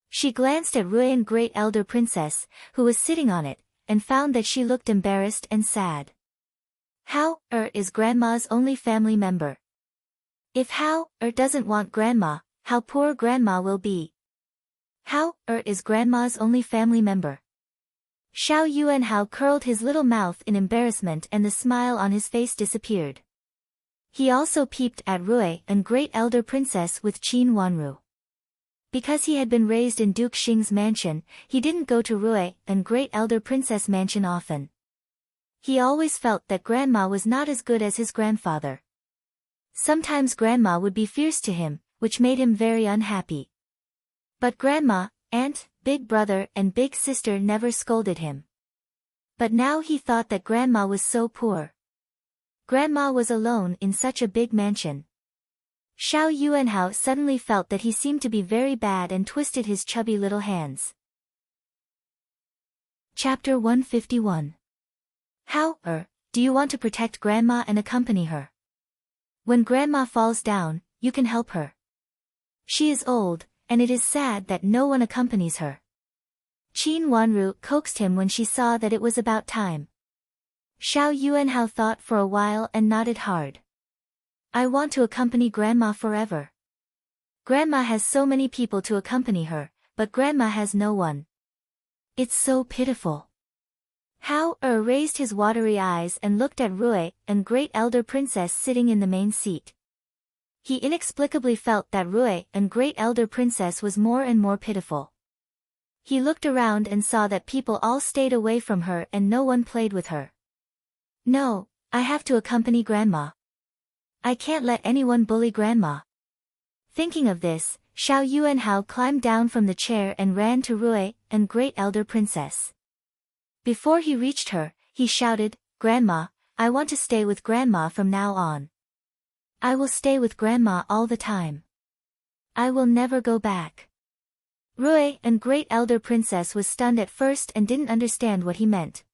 She glanced at Rui and Great Elder Princess, who was sitting on it, and found that she looked embarrassed and sad. Hao is grandma's only family member. If Hao doesn't want grandma, how poor grandma will be. Hao is grandma's only family member. Xiao Yuanhao curled his little mouth in embarrassment and the smile on his face disappeared. He also peeped at Rui and Great Elder Princess with Qin Wanru. Because he had been raised in Duke Xing's mansion, he didn't go to Rui and Great Elder Princess mansion often. He always felt that grandma was not as good as his grandfather. Sometimes grandma would be fierce to him, which made him very unhappy. But grandma, aunt, big brother and big sister never scolded him. But now he thought that grandma was so poor. Grandma was alone in such a big mansion. Xiao Yuanhao suddenly felt that he seemed to be very bad and twisted his chubby little hands. Chapter 151. How do you want to protect grandma and accompany her? When grandma falls down, you can help her. She is old, and it is sad that no one accompanies her. Qin Wanru coaxed him when she saw that it was about time. Xiao Yuanhao thought for a while and nodded hard. I want to accompany grandma forever. Grandma has so many people to accompany her, but grandma has no one. It's so pitiful. Hao raised his watery eyes and looked at Rui and Great Elder Princess sitting in the main seat. He inexplicably felt that Rui and Great Elder Princess was more and more pitiful. He looked around and saw that people all stayed away from her and no one played with her. No, I have to accompany grandma. I can't let anyone bully Grandma. Thinking of this, Xiao Yuanhao climbed down from the chair and ran to Rui and Great Elder Princess. Before he reached her, he shouted, "Grandma, I want to stay with Grandma from now on. I will stay with Grandma all the time. I will never go back." Rui and Great Elder Princess was stunned at first and didn't understand what he meant.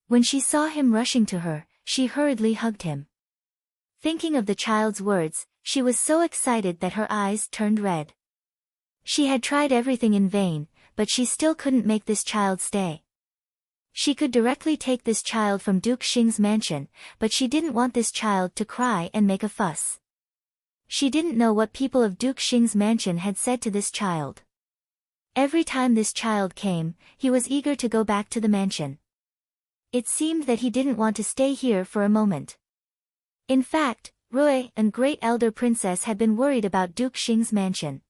When she saw him rushing to her, she hurriedly hugged him. Thinking of the child's words, she was so excited that her eyes turned red. She had tried everything in vain, but she still couldn't make this child stay. She could directly take this child from Duke Xing's mansion, but she didn't want this child to cry and make a fuss. She didn't know what people of Duke Xing's mansion had said to this child. Every time this child came, he was eager to go back to the mansion. It seemed that he didn't want to stay here for a moment. In fact, Rui and Great Elder Princess had been worried about Duke Xing's mansion.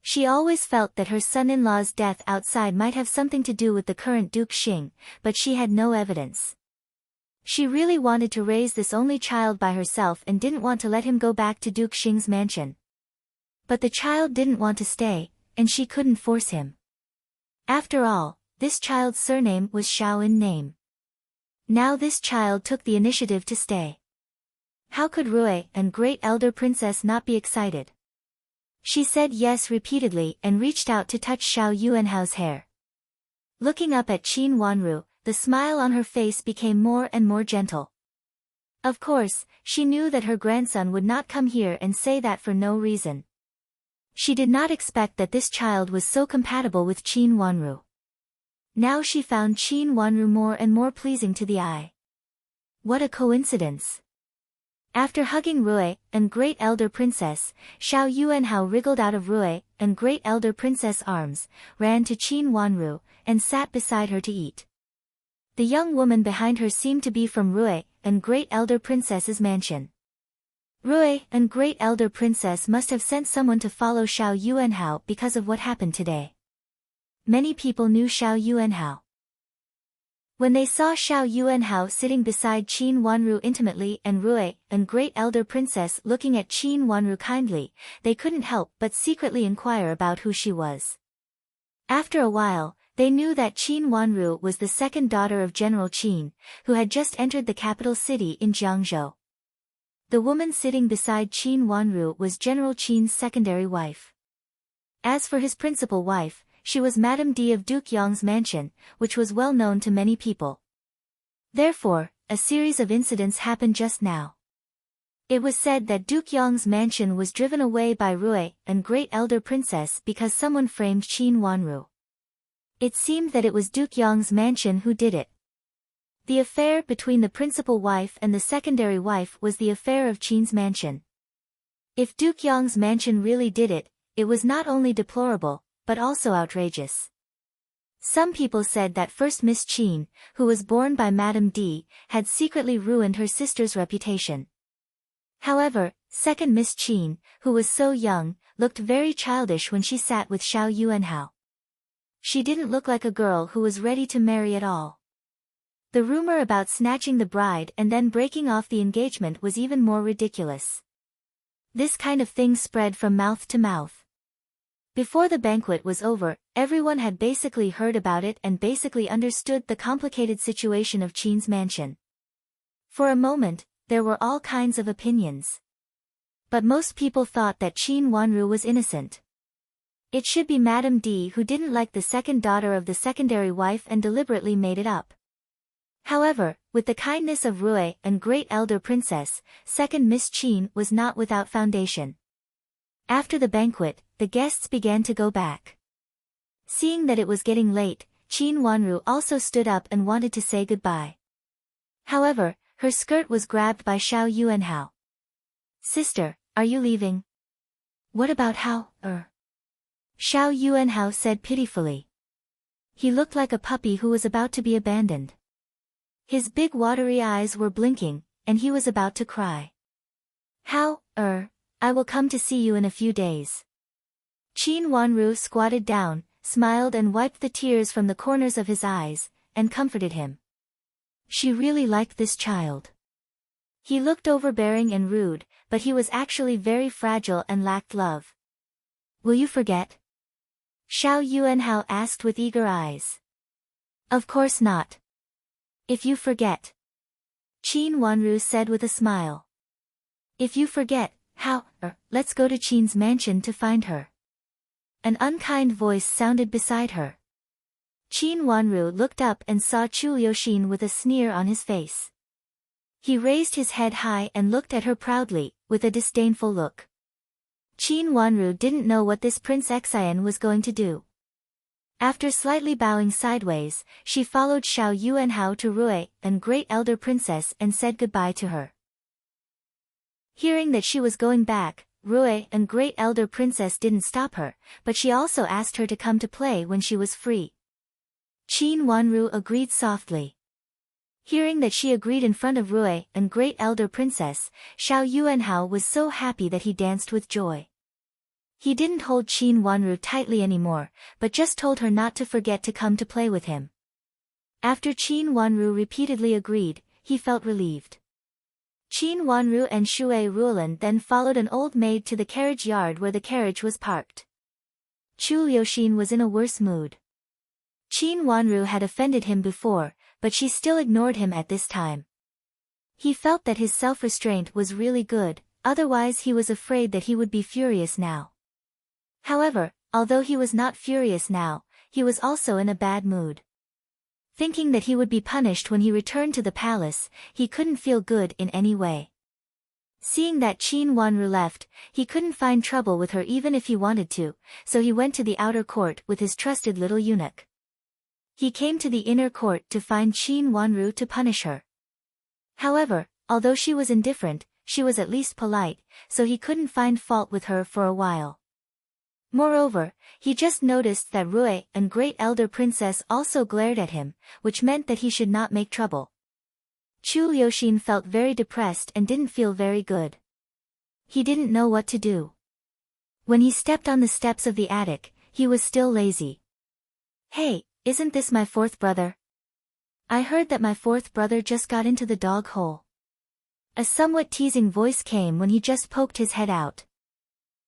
She always felt that her son-in-law's death outside might have something to do with the current Duke Xing, but she had no evidence. She really wanted to raise this only child by herself and didn't want to let him go back to Duke Xing's mansion. But the child didn't want to stay, and she couldn't force him. After all, this child's surname was Xiao in name. Now this child took the initiative to stay. How could Rui and Great Elder Princess not be excited? She said yes repeatedly and reached out to touch Xiao Yuanhao's hair. Looking up at Qin Wanru, the smile on her face became more and more gentle. Of course, she knew that her grandson would not come here and say that for no reason. She did not expect that this child was so compatible with Qin Wanru. Now she found Qin Wanru more and more pleasing to the eye. What a coincidence! After hugging Rui and Great Elder Princess, Xiao Yuanhao wriggled out of Rui and Great Elder Princess' arms, ran to Qin Wanru, and sat beside her to eat. The young woman behind her seemed to be from Rui and Great Elder Princess's mansion. Rui and Great Elder Princess must have sent someone to follow Xiao Yuanhao because of what happened today. Many people knew Xiao Yuanhao. When they saw Xiao Yuanhao sitting beside Qin Wanru intimately and Rui and Great Elder Princess looking at Qin Wanru kindly, they couldn't help but secretly inquire about who she was. After a while, they knew that Qin Wanru was the second daughter of General Qin, who had just entered the capital city in Jiangzhou. The woman sitting beside Qin Wanru was General Qin's secondary wife. As for his principal wife, she was Madame D of Duke Yong's mansion, which was well known to many people. Therefore, a series of incidents happened just now. It was said that Duke Yong's mansion was driven away by Rui and Great Elder Princess because someone framed Qin Wanru. It seemed that it was Duke Yong's mansion who did it. The affair between the principal wife and the secondary wife was the affair of Qin's mansion. If Duke Yong's mansion really did it, it was not only deplorable, but also outrageous. Some people said that first Miss Qin, who was born by Madame D, had secretly ruined her sister's reputation. However, second Miss Qin, who was so young, looked very childish when she sat with Xiao Yuanhao. She didn't look like a girl who was ready to marry at all. The rumor about snatching the bride and then breaking off the engagement was even more ridiculous. This kind of thing spread from mouth to mouth. Before the banquet was over, everyone had basically heard about it and basically understood the complicated situation of Qin's mansion. For a moment, there were all kinds of opinions. But most people thought that Qin Wanru was innocent. It should be Madame D who didn't like the second daughter of the secondary wife and deliberately made it up. However, with the kindness of Rui and Great Elder Princess, second Miss Qin was not without foundation. After the banquet, the guests began to go back. Seeing that it was getting late, Qin Wanru also stood up and wanted to say goodbye. However, her skirt was grabbed by Xiao Yuanhao. "Sister, are you leaving?" "What about Hao, Xiao Yuanhao said pitifully. He looked like a puppy who was about to be abandoned. His big watery eyes were blinking, and he was about to cry. "Hao, I will come to see you in a few days." Qin Wanru squatted down, smiled and wiped the tears from the corners of his eyes, and comforted him. She really liked this child. He looked overbearing and rude, but he was actually very fragile and lacked love. Will you forget? Xiao Yuanhao asked with eager eyes. Of course not. If you forget. Qin Wanru said with a smile. If you forget, how? Let's go to Qin's mansion to find her. An unkind voice sounded beside her. Qin Wanru looked up and saw Chu Liuxin with a sneer on his face. He raised his head high and looked at her proudly, with a disdainful look. Qin Wanru didn't know what this Prince Xian was going to do. After slightly bowing sideways, she followed Xiao Yuanhao to Rui, and great elder princess, and said goodbye to her. Hearing that she was going back, Rui and great elder princess didn't stop her, but she also asked her to come to play when she was free. Qin Wanru agreed softly. Hearing that she agreed in front of Rui and great elder princess, Xiao Yuanhao was so happy that he danced with joy. He didn't hold Qin Wanru tightly anymore, but just told her not to forget to come to play with him. After Qin Wanru repeatedly agreed, he felt relieved. Qin Wanru and Shui Ruolan then followed an old maid to the carriage yard where the carriage was parked. Chu Liuxin was in a worse mood. Qin Wanru had offended him before, but she still ignored him at this time. He felt that his self-restraint was really good, otherwise he was afraid that he would be furious now. However, although he was not furious now, he was also in a bad mood. Thinking that he would be punished when he returned to the palace, he couldn't feel good in any way. Seeing that Qin Wanru left, he couldn't find trouble with her even if he wanted to, so he went to the outer court with his trusted little eunuch. He came to the inner court to find Qin Wanru to punish her. However, although she was indifferent, she was at least polite, so he couldn't find fault with her for a while. Moreover, he just noticed that Rui and great elder princess also glared at him, which meant that he should not make trouble. Chu Liuxin felt very depressed and didn't feel very good. He didn't know what to do. When he stepped on the steps of the attic, he was still lazy. Hey, isn't this my fourth brother? I heard that my fourth brother just got into the dog hole. A somewhat teasing voice came when he just poked his head out.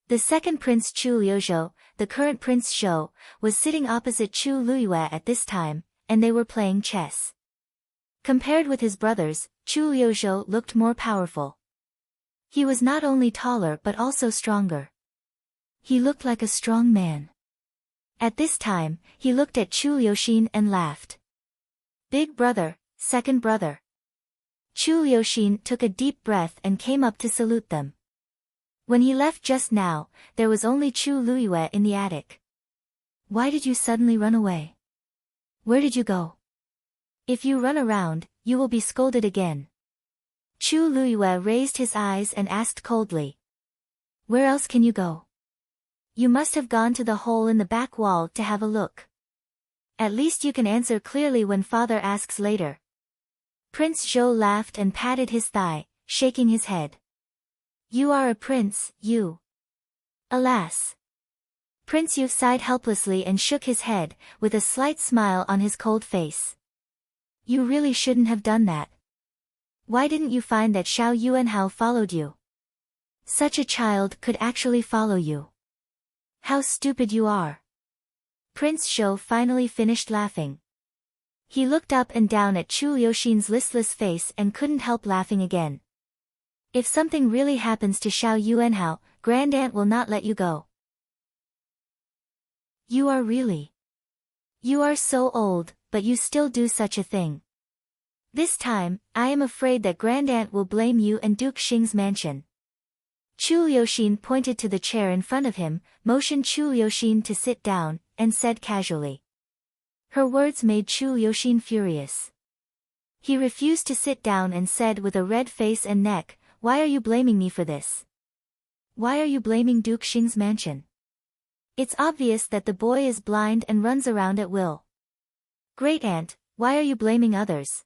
The second Prince Chu Liuzhou, the current Prince Zhou, was sitting opposite Chu Luyue at this time, and they were playing chess. Compared with his brothers, Chu Liuzhou looked more powerful. He was not only taller but also stronger. He looked like a strong man. At this time, he looked at Chu Liuxin and laughed. Big brother, second brother. Chu Liuxin took a deep breath and came up to salute them. When he left just now, there was only Chu Luyue in the attic. Why did you suddenly run away? Where did you go? If you run around, you will be scolded again. Chu Luyue raised his eyes and asked coldly. Where else can you go? You must have gone to the hole in the back wall to have a look. At least you can answer clearly when father asks later. Prince Zhou laughed and patted his thigh, shaking his head. You are a prince, you. Alas. Prince Yu sighed helplessly and shook his head, with a slight smile on his cold face. You really shouldn't have done that. Why didn't you find that Xiao Yuanhao followed you? Such a child could actually follow you. How stupid you are. Prince Zhou finally finished laughing. He looked up and down at Chu Liuxin's listless face and couldn't help laughing again. If something really happens to Xiao Yuanhao, Grandaunt will not let you go. You are really. You are so old, but you still do such a thing. This time, I am afraid that Grandaunt will blame you and Duke Xing's mansion. Chu Liuxin pointed to the chair in front of him, motioned Chu Liuxin to sit down, and said casually. Her words made Chu Liuxin furious. He refused to sit down and said with a red face and neck, Why are you blaming me for this? Why are you blaming Duke Xing's mansion? It's obvious that the boy is blind and runs around at will. Great aunt, why are you blaming others?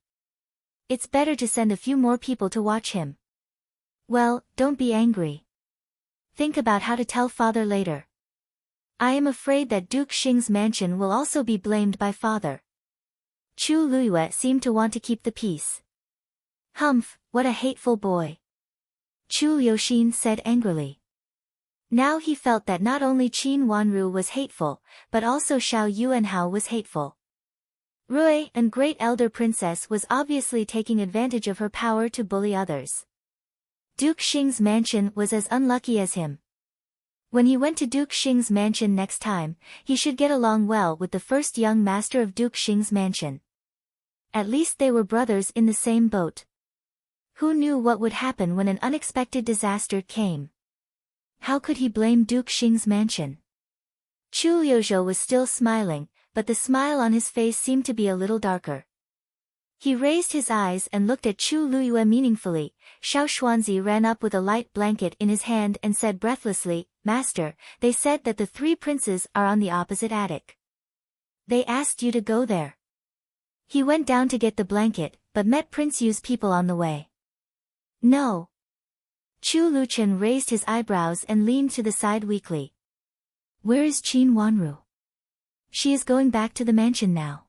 It's better to send a few more people to watch him. Well, don't be angry. Think about how to tell father later. I am afraid that Duke Xing's mansion will also be blamed by father. Chu Luyue seemed to want to keep the peace. Humph, what a hateful boy. Chu Liuxin said angrily. Now he felt that not only Qin Wanru was hateful, but also Xiao Yuanhao was hateful. Rui, a great elder princess, was obviously taking advantage of her power to bully others. Duke Xing's mansion was as unlucky as him. When he went to Duke Xing's mansion next time, he should get along well with the first young master of Duke Xing's mansion. At least they were brothers in the same boat. Who knew what would happen when an unexpected disaster came? How could he blame Duke Xing's mansion? Chu Liuzhou was still smiling, but the smile on his face seemed to be a little darker. He raised his eyes and looked at Chu Luyue meaningfully. Xiao Xuanzi ran up with a light blanket in his hand and said breathlessly, "Master, they said that the three princes are on the opposite attic. They asked you to go there." He went down to get the blanket, but met Prince Yu's people on the way. No. Chu Luchen raised his eyebrows and leaned to the side weakly. Where is Qin Wanru? She is going back to the mansion now.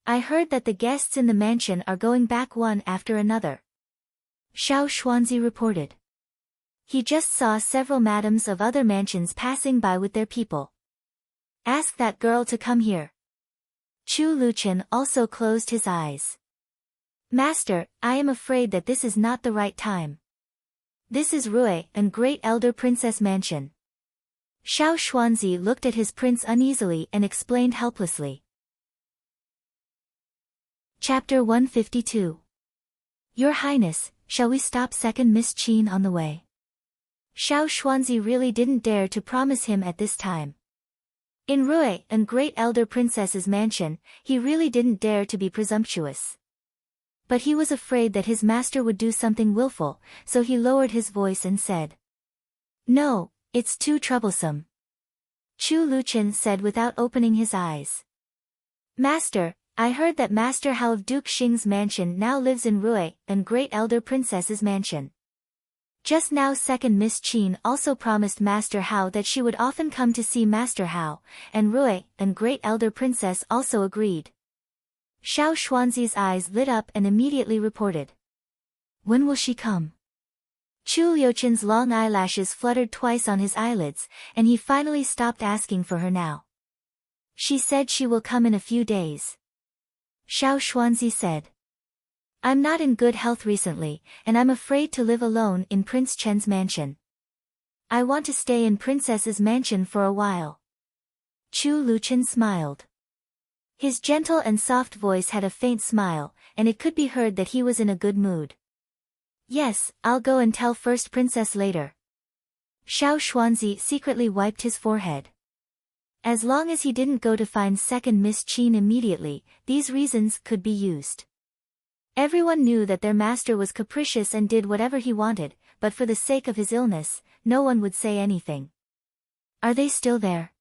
I heard that the guests in the mansion are going back one after another. Xiao Xuanzi reported. He just saw several madams of other mansions passing by with their people. Ask that girl to come here. Chu Luchen also closed his eyes. Master, I am afraid that this is not the right time. This is Rui, a great elder princess mansion. Xiao Xuanzi looked at his prince uneasily and explained helplessly. Chapter 152. Your Highness, shall we stop second Miss Qin on the way? Xiao Xuanzi really didn't dare to promise him at this time. In Rui, a great elder princess's mansion, he really didn't dare to be presumptuous. But he was afraid that his master would do something willful, so he lowered his voice and said. No, it's too troublesome. Chu Luchen said without opening his eyes. Master, I heard that Master Hao of Duke Xing's mansion now lives in Rui, a great elder princess's mansion. Just now second Miss Qin also promised Master Hao that she would often come to see Master Hao, and Rui, a great elder princess, also agreed. Xiao Xuanzi's eyes lit up and immediately reported. When will she come? Chu Liuchen's long eyelashes fluttered twice on his eyelids, and he finally stopped asking for her now. She said she will come in a few days. Xiao Xuanzi said. I'm not in good health recently, and I'm afraid to live alone in Prince Chen's mansion. I want to stay in Princess's mansion for a while. Chu Luchen smiled. His gentle and soft voice had a faint smile, and it could be heard that he was in a good mood. Yes, I'll go and tell First Princess later. Xiao Xuanzi secretly wiped his forehead. As long as he didn't go to find second Miss Qin immediately, these reasons could be used. Everyone knew that their master was capricious and did whatever he wanted, but for the sake of his illness, no one would say anything. Are they still there?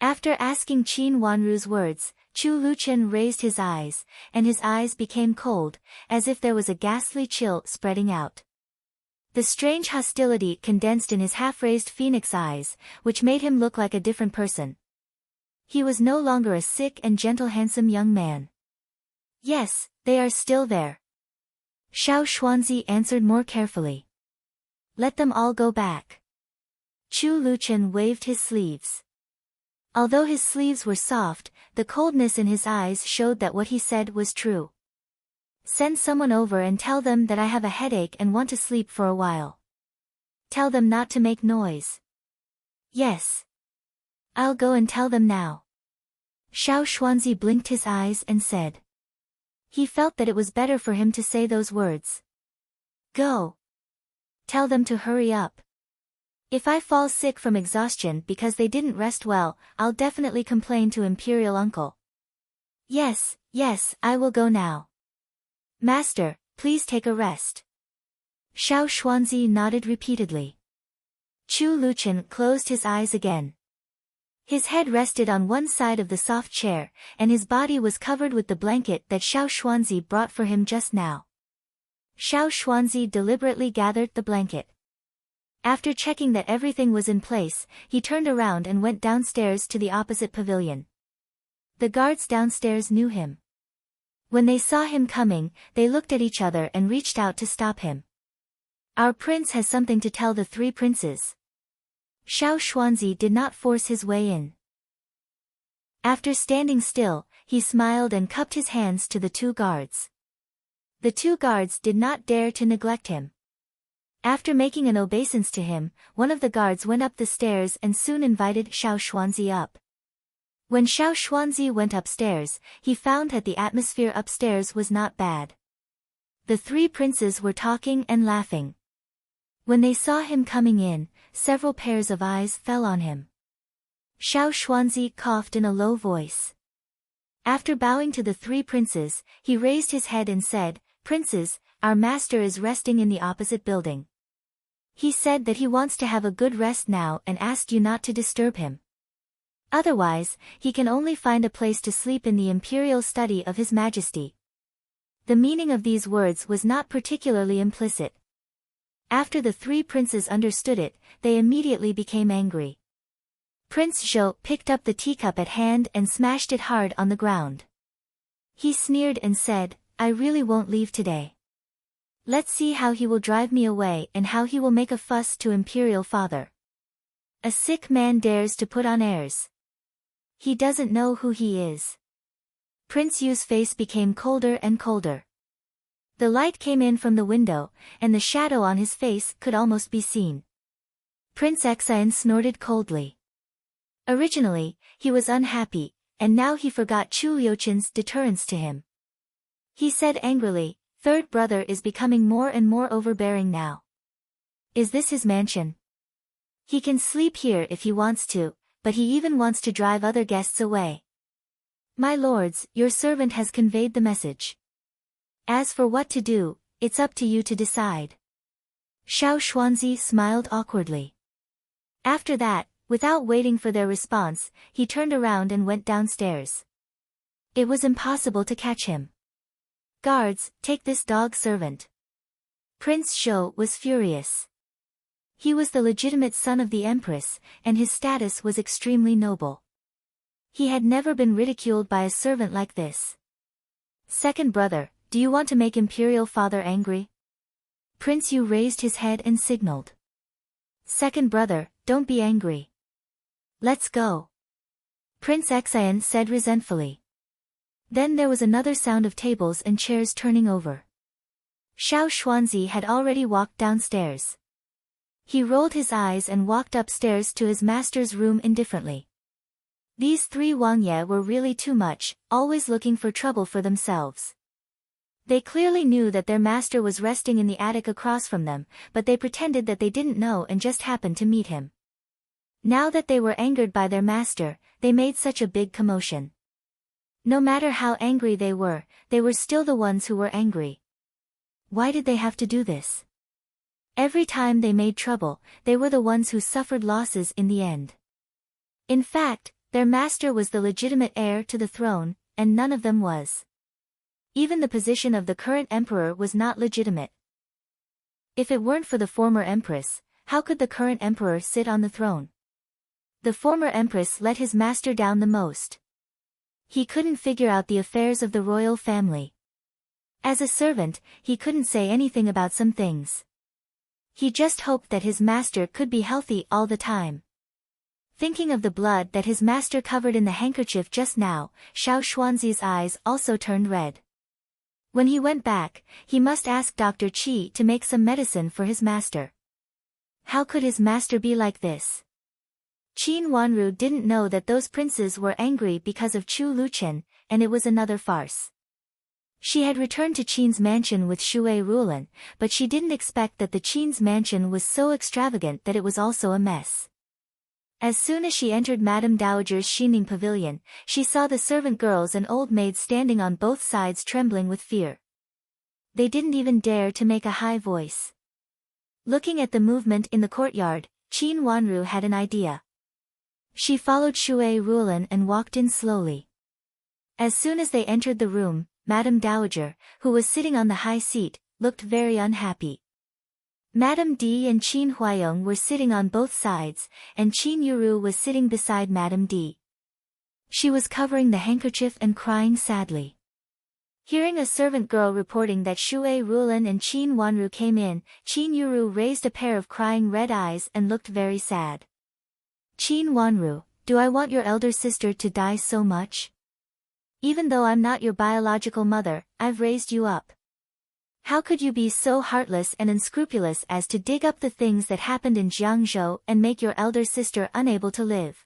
After asking Qin Wanru's words, Chu Luchen raised his eyes, and his eyes became cold, as if there was a ghastly chill spreading out. The strange hostility condensed in his half-raised phoenix eyes, which made him look like a different person. He was no longer a sick and gentle handsome young man. Yes, they are still there. Xiao Xuanzi answered more carefully. Let them all go back. Chu Luchen waved his sleeves. Although his sleeves were soft, the coldness in his eyes showed that what he said was true. Send someone over and tell them that I have a headache and want to sleep for a while. Tell them not to make noise. Yes. I'll go and tell them now. Xiao Xuanzi blinked his eyes and said. He felt that it was better for him to say those words. Go. Tell them to hurry up. If I fall sick from exhaustion because they didn't rest well, I'll definitely complain to Imperial Uncle. Yes, I will go now. Master, please take a rest. Xiao Xuanzi nodded repeatedly. Chu Luchen closed his eyes again. His head rested on one side of the soft chair, and his body was covered with the blanket that Xiao Xuanzi brought for him just now. Xiao Xuanzi deliberately gathered the blanket. After checking that everything was in place, he turned around and went downstairs to the opposite pavilion. The guards downstairs knew him. When they saw him coming, they looked at each other and reached out to stop him. Our prince has something to tell the three princes. Xiao Xuanzi did not force his way in. After standing still, he smiled and cupped his hands to the two guards. The two guards did not dare to neglect him. After making an obeisance to him, one of the guards went up the stairs and soon invited Xiao Xuanzi up. When Xiao Xuanzi went upstairs, he found that the atmosphere upstairs was not bad. The three princes were talking and laughing. When they saw him coming in, several pairs of eyes fell on him. Xiao Xuanzi coughed in a low voice. After bowing to the three princes, he raised his head and said, "Princes, our master is resting in the opposite building. He said that he wants to have a good rest now and asked you not to disturb him. Otherwise, he can only find a place to sleep in the imperial study of His Majesty." The meaning of these words was not particularly implicit. After the three princes understood it, they immediately became angry. Prince Zhou picked up the teacup at hand and smashed it hard on the ground. He sneered and said, "I really won't leave today. Let's see how he will drive me away and how he will make a fuss to Imperial Father. A sick man dares to put on airs. He doesn't know who he is." Prince Yu's face became colder and colder. The light came in from the window, and the shadow on his face could almost be seen. Prince Xian snorted coldly. Originally, he was unhappy, and now he forgot Chu Liuqin's deterrence to him. He said angrily, "Third brother is becoming more and more overbearing now. Is this his mansion? He can sleep here if he wants to, but he even wants to drive other guests away. My lords, your servant has conveyed the message. As for what to do, it's up to you to decide." Xiao Xuanzi smiled awkwardly. After that, without waiting for their response, he turned around and went downstairs. It was impossible to catch him. "Guards, take this dog servant." Prince Zhou was furious. He was the legitimate son of the Empress, and his status was extremely noble. He had never been ridiculed by a servant like this. "Second brother, do you want to make Imperial Father angry?" Prince Yu raised his head and signaled. "Second brother, don't be angry. Let's go," Prince Xian said resentfully. Then there was another sound of tables and chairs turning over. Xiao Xuanzi had already walked downstairs. He rolled his eyes and walked upstairs to his master's room indifferently. These three Wangye were really too much, always looking for trouble for themselves. They clearly knew that their master was resting in the attic across from them, but they pretended that they didn't know and just happened to meet him. Now that they were angered by their master, they made such a big commotion. No matter how angry they were still the ones who were angry. Why did they have to do this? Every time they made trouble, they were the ones who suffered losses in the end. In fact, their master was the legitimate heir to the throne, and none of them was. Even the position of the current emperor was not legitimate. If it weren't for the former empress, how could the current emperor sit on the throne? The former empress let his master down the most. He couldn't figure out the affairs of the royal family. As a servant, he couldn't say anything about some things. He just hoped that his master could be healthy all the time. Thinking of the blood that his master covered in the handkerchief just now, Xiao Xuanzi's eyes also turned red. When he went back, he must ask Dr. Qi to make some medicine for his master. How could his master be like this? Qin Wanru didn't know that those princes were angry because of Chu Luqian, and it was another farce. She had returned to Qin's mansion with Shui Rulan, but she didn't expect that the Qin's mansion was so extravagant that it was also a mess. As soon as she entered Madame Dowager's Xining pavilion, she saw the servant girls and old maids standing on both sides trembling with fear. They didn't even dare to make a high voice. Looking at the movement in the courtyard, Qin Wanru had an idea. She followed Shui Rulan and walked in slowly. As soon as they entered the room, Madame Dowager, who was sitting on the high seat, looked very unhappy. Madame D and Qin Huayong were sitting on both sides, and Qin Yuru was sitting beside Madame D. She was covering the handkerchief and crying sadly. Hearing a servant girl reporting that Shui Rulan and Qin Wanru came in, Qin Yuru raised a pair of crying red eyes and looked very sad. Qin Wanru, do I want your elder sister to die so much? Even though I'm not your biological mother, I've raised you up. How could you be so heartless and unscrupulous as to dig up the things that happened in Jiangzhou and make your elder sister unable to live?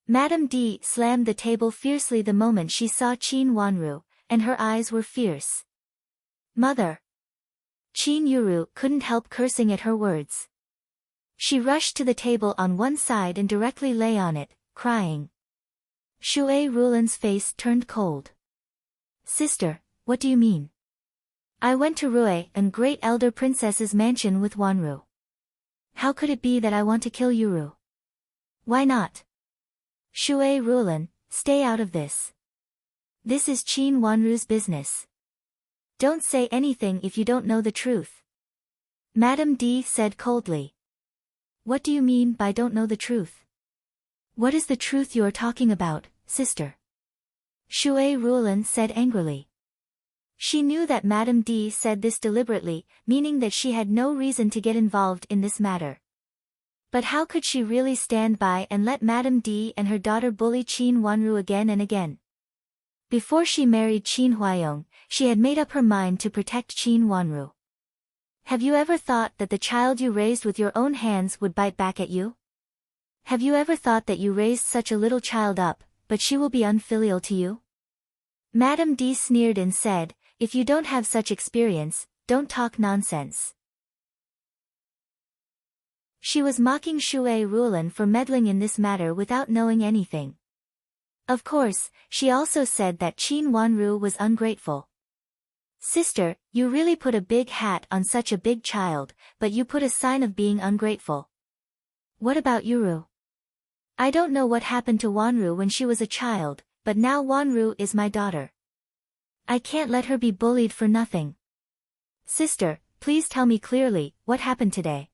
Madame D slammed the table fiercely the moment she saw Qin Wanru, and her eyes were fierce. Mother! Qin Yuru couldn't help cursing at her words. She rushed to the table on one side and directly lay on it, crying. Shui Rulan's face turned cold. Sister, what do you mean? I went to Rui and Great Elder Princess's mansion with Wanru. How could it be that I want to kill Yuru? Why not? Shui Rulan, stay out of this. This is Qin Wanru's business. Don't say anything if you don't know the truth. Madame D said coldly. What do you mean by don't know the truth? What is the truth you are talking about, sister? Shui Rulan said angrily. She knew that Madame D said this deliberately, meaning that she had no reason to get involved in this matter. But how could she really stand by and let Madame D and her daughter bully Qin Wanru again and again? Before she married Qin Huayong, she had made up her mind to protect Qin Wanru. Have you ever thought that the child you raised with your own hands would bite back at you? Have you ever thought that you raised such a little child up, but she will be unfilial to you? Madame D sneered and said, if you don't have such experience, don't talk nonsense. She was mocking Shui Rulan for meddling in this matter without knowing anything. Of course, she also said that Qin Wanru was ungrateful. Sister, you really put a big hat on such a big child, but you put a sign of being ungrateful. What about Yuru? I don't know what happened to Wanru when she was a child, but now Wanru is my daughter. I can't let her be bullied for nothing. Sister, please tell me clearly, what happened today?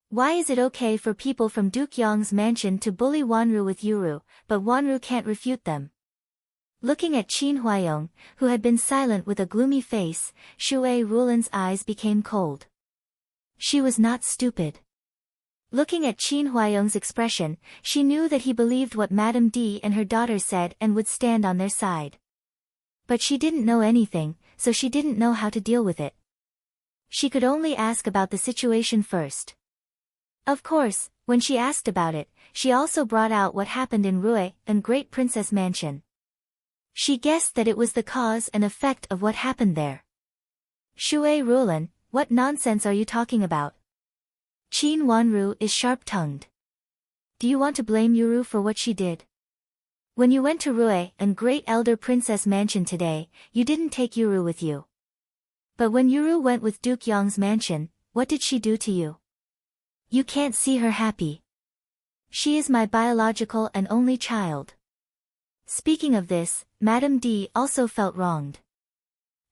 Why is it okay for people from Duke Yong's mansion to bully Wanru with Yuru, but Wanru can't refute them? Looking at Qin Huayong, who had been silent with a gloomy face, Shui Rulan's eyes became cold. She was not stupid. Looking at Qin Huayong's expression, she knew that he believed what Madame D and her daughter said and would stand on their side. But she didn't know anything, so she didn't know how to deal with it. She could only ask about the situation first. Of course, when she asked about it, she also brought out what happened in Rui and Great Princess Mansion. She guessed that it was the cause and effect of what happened there. Shui Rulan, what nonsense are you talking about? Qin Wanru is sharp-tongued. Do you want to blame Yuru for what she did? When you went to Rui and Great Elder Princess Mansion today, you didn't take Yuru with you. But when Yuru went with Duke Yong's mansion, what did she do to you? You can't see her happy. She is my biological and only child. Speaking of this, Madame D also felt wronged.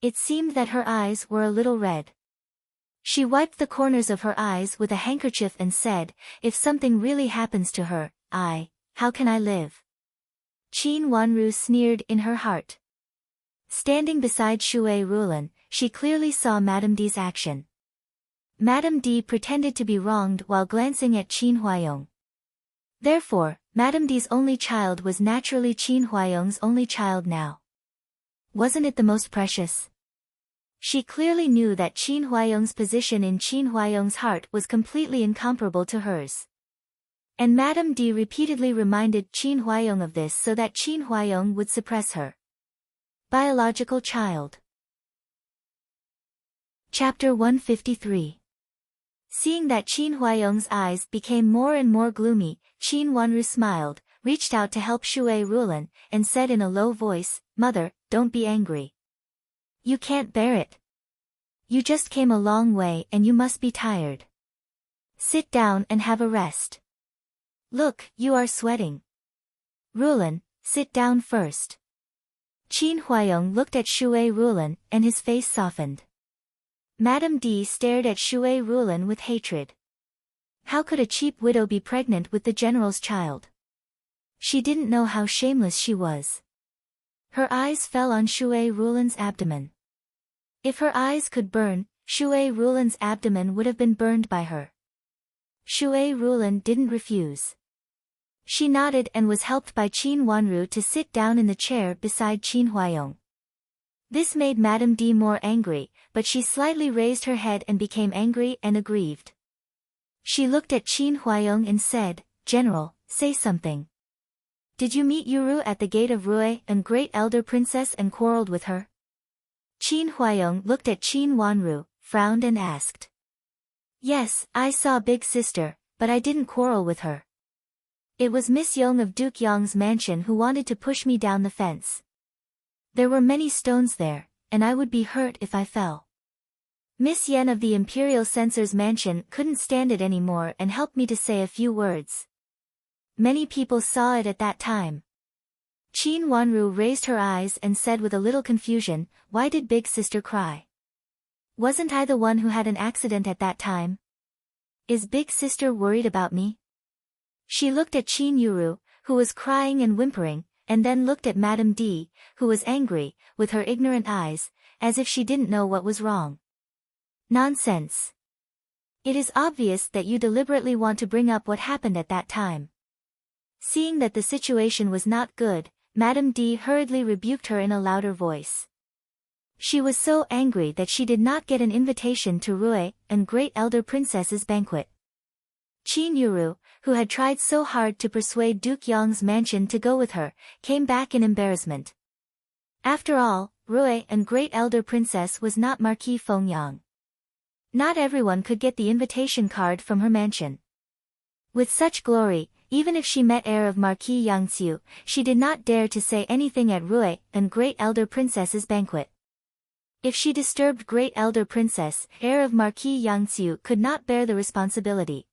It seemed that her eyes were a little red. She wiped the corners of her eyes with a handkerchief and said, if something really happens to her, how can I live? Qin Wanru sneered in her heart. Standing beside Shui Rulan, she clearly saw Madame D's action. Madame D pretended to be wronged while glancing at Qin Huayong. Therefore, Madame D's only child was naturally Qin Huayong's only child now. Wasn't it the most precious? She clearly knew that Qin Huayong's position in Qin Huayong's heart was completely incomparable to hers. And Madame D repeatedly reminded Qin Huayong of this so that Qin Huayong would suppress her biological child. Chapter 153. Seeing that Qin Huayong's eyes became more and more gloomy, Qin Wanru smiled, reached out to help Shui Rulan, and said in a low voice, Mother, don't be angry. You can't bear it. You just came a long way and you must be tired. Sit down and have a rest. Look, you are sweating. Rulan, sit down first. Qin Huayong looked at Shui Rulan, and his face softened. Madame D stared at Shui Rulan with hatred. How could a cheap widow be pregnant with the general's child? She didn't know how shameless she was. Her eyes fell on Shui Rulan's abdomen. If her eyes could burn, Shui Rulan's abdomen would have been burned by her. Shui Rulan didn't refuse. She nodded and was helped by Qin Wanru to sit down in the chair beside Qin Huayong. This made Madame D more angry, but she slightly raised her head and became angry and aggrieved. She looked at Qin Huayong and said, "General, say something. Did you meet Yuru at the gate of Rui and great elder princess and quarreled with her?" Qin Huayong looked at Qin Wanru, frowned and asked. "Yes, I saw big sister, but I didn't quarrel with her. It was Miss Yong of Duke Yong's mansion who wanted to push me down the fence. There were many stones there, and I would be hurt if I fell. Miss Yen of the Imperial Censor's mansion couldn't stand it anymore and helped me to say a few words. Many people saw it at that time." Qin Wanru raised her eyes and said with a little confusion, "Why did big sister cry? Wasn't I the one who had an accident at that time? Is big sister worried about me?" She looked at Qin Yuru, who was crying and whimpering, and then looked at Madame D, who was angry, with her ignorant eyes, as if she didn't know what was wrong. "Nonsense. It is obvious that you deliberately want to bring up what happened at that time." Seeing that the situation was not good, Madame D hurriedly rebuked her in a louder voice. She was so angry that she did not get an invitation to Rui and Great Elder Princess's banquet. Qin Yuru, who had tried so hard to persuade Duke Yong's mansion to go with her, came back in embarrassment. After all, Rui and Great Elder Princess was not Marquis Fengyang. Not everyone could get the invitation card from her mansion. With such glory, even if she met heir of Marquis Yangxiu, she did not dare to say anything at Rui and Great Elder Princess's banquet. If she disturbed Great Elder Princess, heir of Marquis Yangxiu could not bear the responsibility.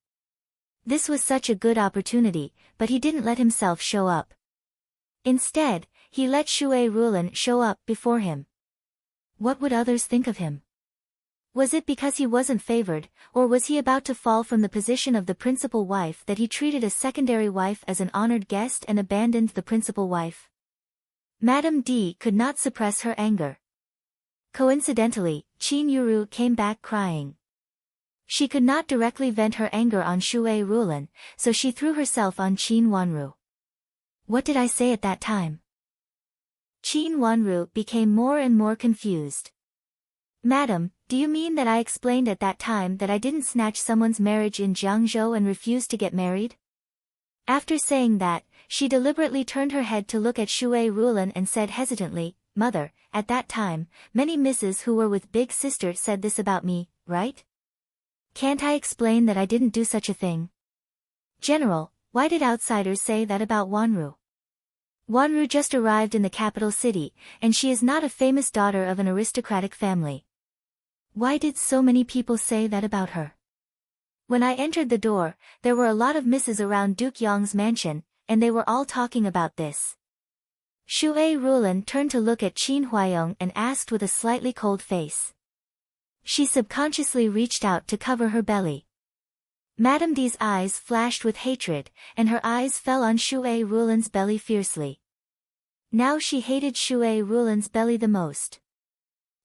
This was such a good opportunity, but he didn't let himself show up. Instead, he let Shui Rulan show up before him. What would others think of him? Was it because he wasn't favored, or was he about to fall from the position of the principal wife that he treated a secondary wife as an honored guest and abandoned the principal wife? Madame D could not suppress her anger. Coincidentally, Qin Yuru came back crying. She could not directly vent her anger on Shui Rulan, so she threw herself on Qin Wanru. "What did I say at that time?" Qin Wanru became more and more confused. "Madam, do you mean that I explained at that time that I didn't snatch someone's marriage in Jiangzhou and refused to get married?" After saying that, she deliberately turned her head to look at Shui Rulan and said hesitantly, "Mother, at that time, many misses who were with big sister said this about me, right? Can't I explain that I didn't do such a thing?" "General, why did outsiders say that about Wanru?" "Wanru just arrived in the capital city, and she is not a famous daughter of an aristocratic family. Why did so many people say that about her? When I entered the door, there were a lot of misses around Duke Yong's mansion, and they were all talking about this." Shui Rulan turned to look at Qin Huayong and asked with a slightly cold face. She subconsciously reached out to cover her belly. Madame D's eyes flashed with hatred, and her eyes fell on Shui Rulan's belly fiercely. Now she hated Shui Rulan's belly the most.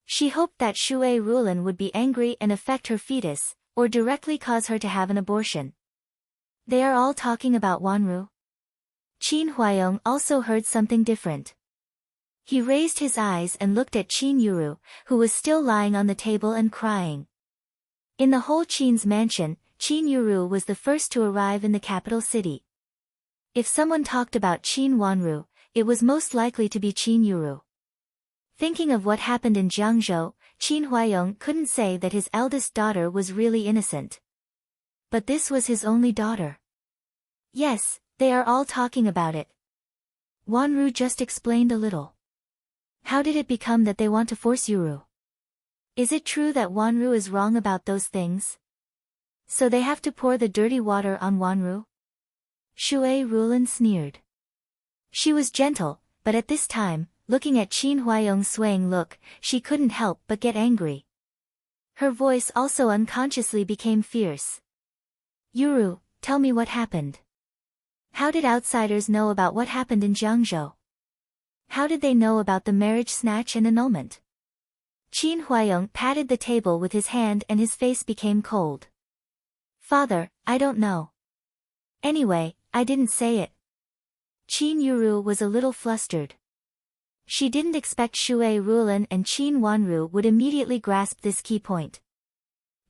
She hoped that Shui Rulan would be angry and affect her fetus, or directly cause her to have an abortion. They are all talking about Wanru. Qin Huayong also heard something different. He raised his eyes and looked at Qin Yuru, who was still lying on the table and crying. In the whole Qin's mansion, Qin Yuru was the first to arrive in the capital city. If someone talked about Qin Wanru, it was most likely to be Qin Yuru. Thinking of what happened in Jiangzhou, Qin Huayong couldn't say that his eldest daughter was really innocent. But this was his only daughter. Yes, they are all talking about it. Wanru just explained a little. How did it become that they want to force Yuru? Is it true that Wanru is wrong about those things? So they have to pour the dirty water on Wanru? Shui Rulan sneered. She was gentle, but at this time, looking at Qin Huayong's swaying look, she couldn't help but get angry. Her voice also unconsciously became fierce. "Yuru, tell me what happened. How did outsiders know about what happened in Jiangzhou?" How did they know about the marriage snatch and annulment? Qin Huayong patted the table with his hand and his face became cold. Father, I don't know. Anyway, I didn't say it. Qin Yuru was a little flustered. She didn't expect Shui Rulan and Qin Wanru would immediately grasp this key point.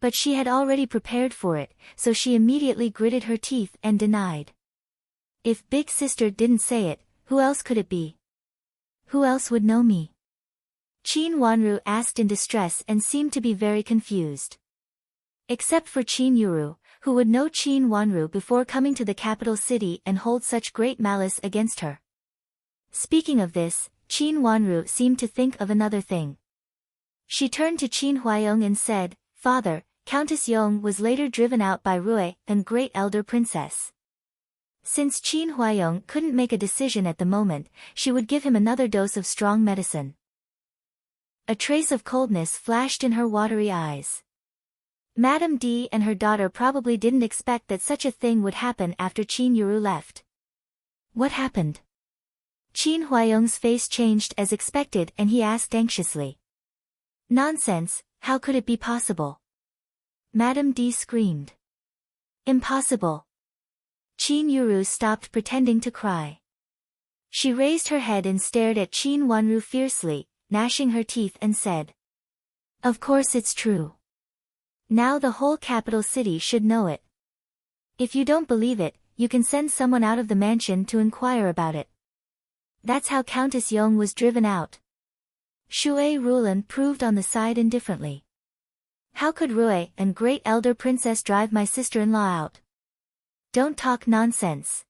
But she had already prepared for it, so she immediately gritted her teeth and denied. If big sister didn't say it, who else could it be? Who else would know me? Qin Wanru asked in distress and seemed to be very confused. Except for Qin Yuru, who would know Qin Wanru before coming to the capital city and hold such great malice against her. Speaking of this, Qin Wanru seemed to think of another thing. She turned to Qin Huayong and said, Father, Countess Yong was later driven out by Rui and great elder princess. Since Qin Huayong couldn't make a decision at the moment, she would give him another dose of strong medicine. A trace of coldness flashed in her watery eyes. Madame D and her daughter probably didn't expect that such a thing would happen after Qin Yuru left. What happened? Qin Huayong's face changed as expected and he asked anxiously. Nonsense, how could it be possible? Madame D screamed. Impossible. Qin Yuru stopped pretending to cry. She raised her head and stared at Qin Wanru fiercely, gnashing her teeth and said. Of course it's true. Now the whole capital city should know it. If you don't believe it, you can send someone out of the mansion to inquire about it. That's how Countess Yong was driven out. Shui Rulan proved on the side indifferently. How could Rui and great elder princess drive my sister-in-law out? Don't talk nonsense.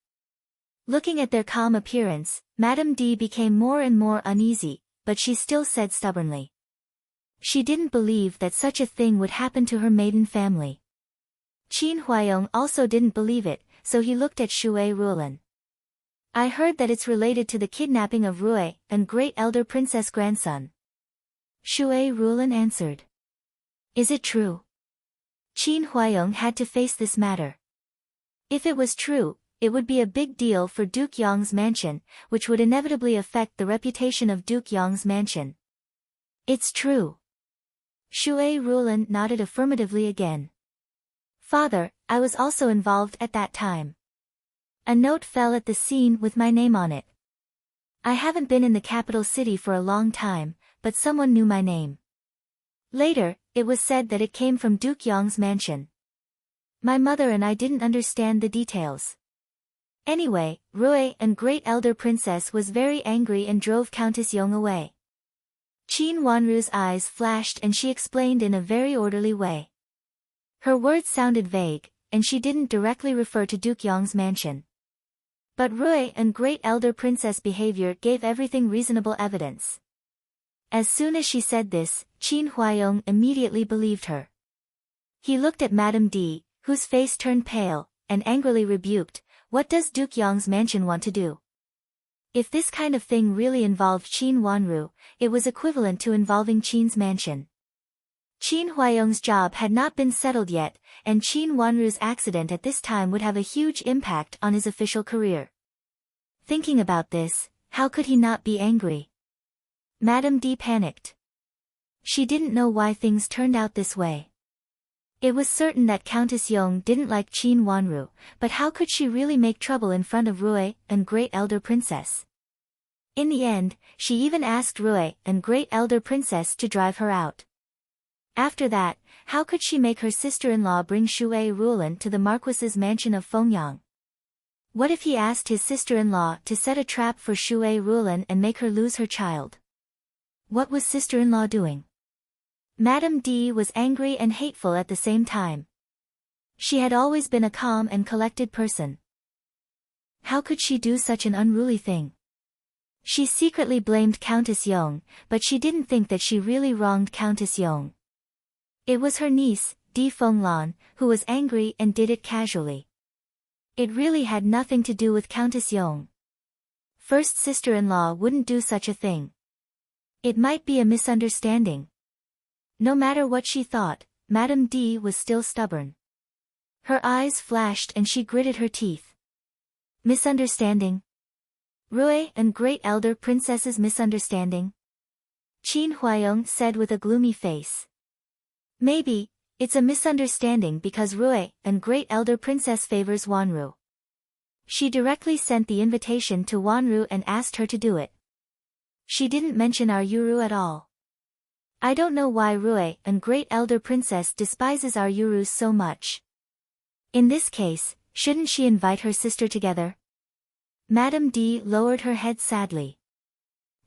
Looking at their calm appearance, Madame D became more and more uneasy, but she still said stubbornly. She didn't believe that such a thing would happen to her maiden family. Qin Huayong also didn't believe it, so he looked at Shui Rulan. I heard that it's related to the kidnapping of Rui and great elder princess grandson. Shui Rulan answered. Is it true? Qin Huayong had to face this matter. If it was true, it would be a big deal for Duke Yong's mansion, which would inevitably affect the reputation of Duke Yong's mansion. It's true. Shui Rulan nodded affirmatively again. Father, I was also involved at that time. A note fell at the scene with my name on it. I haven't been in the capital city for a long time, but someone knew my name. Later, it was said that it came from Duke Yong's mansion. My mother and I didn't understand the details. Anyway, Rui and great elder princess was very angry and drove Countess Yong away. Qin Wanru's eyes flashed and she explained in a very orderly way. Her words sounded vague, and she didn't directly refer to Duke Yong's mansion. But Rui and great elder princess behavior gave everything reasonable evidence. As soon as she said this, Qin Huayong immediately believed her. He looked at Madame D, whose face turned pale, and angrily rebuked, What does Duke Yong's mansion want to do? If this kind of thing really involved Qin Wanru, it was equivalent to involving Qin's mansion. Qin Huayong's job had not been settled yet, and Qin Wanru's accident at this time would have a huge impact on his official career. Thinking about this, how could he not be angry? Madame D panicked. She didn't know why things turned out this way. It was certain that Countess Yong didn't like Qin Wanru, but how could she really make trouble in front of Rui and great elder princess? In the end, she even asked Rui and great elder princess to drive her out. After that, how could she make her sister-in-law bring Shui Rulan to the Marquis's mansion of Fengyang? What if he asked his sister-in-law to set a trap for Shui Rulan and make her lose her child? What was sister-in-law doing? Madame D was angry and hateful at the same time. She had always been a calm and collected person. How could she do such an unruly thing? She secretly blamed Countess Yong, but she didn't think that she really wronged Countess Yong. It was her niece, Di Fenglan, who was angry and did it casually. It really had nothing to do with Countess Yong. First sister-in-law wouldn't do such a thing. It might be a misunderstanding. No matter what she thought, Madame D was still stubborn. Her eyes flashed and she gritted her teeth. Misunderstanding? Rui and Great Elder Princess's misunderstanding? Qin Huayong said with a gloomy face. Maybe, it's a misunderstanding because Rui and Great Elder Princess favors Wanru. She directly sent the invitation to Wanru and asked her to do it. She didn't mention our Yuru at all. I don't know why Rui and Great Elder Princess despises our Yurus so much. In this case, shouldn't she invite her sister together? Madame D lowered her head sadly.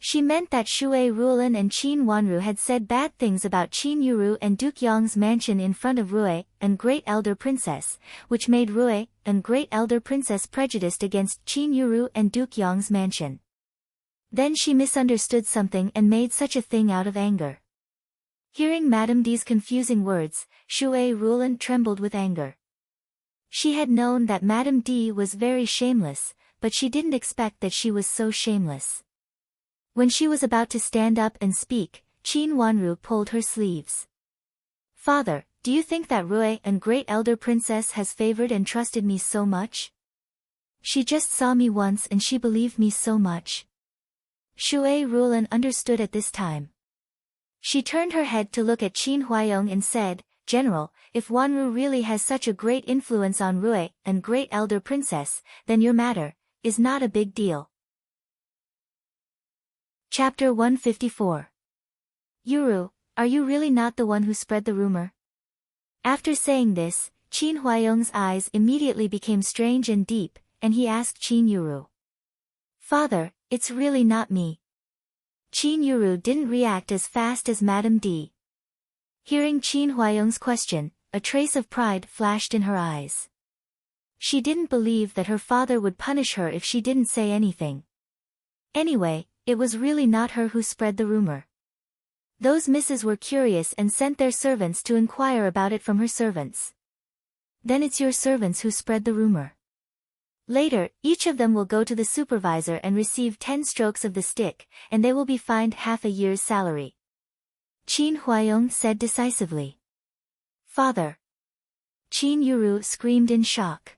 She meant that Shui Rulan and Qin Wanru had said bad things about Qin Yuru and Duke Yong's mansion in front of Rui and Great Elder Princess, which made Rui and Great Elder Princess prejudiced against Qin Yuru and Duke Yong's mansion. Then she misunderstood something and made such a thing out of anger. Hearing Madame D's confusing words, Shui Rulan trembled with anger. She had known that Madame D was very shameless, but she didn't expect that she was so shameless. When she was about to stand up and speak, Qin Wanru pulled her sleeves. Father, do you think that Rui and Great Elder Princess has favored and trusted me so much? She just saw me once and she believed me so much. Shui Rulan understood at this time. She turned her head to look at Qin Huayong and said, General, if Wanru really has such a great influence on Rui and Great Elder Princess, then your matter is not a big deal. Chapter 154. Yuru, are you really not the one who spread the rumor? After saying this, Qin Huayong's eyes immediately became strange and deep, and he asked Qin Yuru. Father, it's really not me. Qin Yuru didn't react as fast as Madame D. Hearing Qin Huayong's question, a trace of pride flashed in her eyes. She didn't believe that her father would punish her if she didn't say anything. Anyway, it was really not her who spread the rumor. Those misses were curious and sent their servants to inquire about it from her servants. Then it's your servants who spread the rumor. Later, each of them will go to the supervisor and receive 10 strokes of the stick, and they will be fined half a year's salary. Qin Huayong said decisively. Father! Qin Yuru screamed in shock.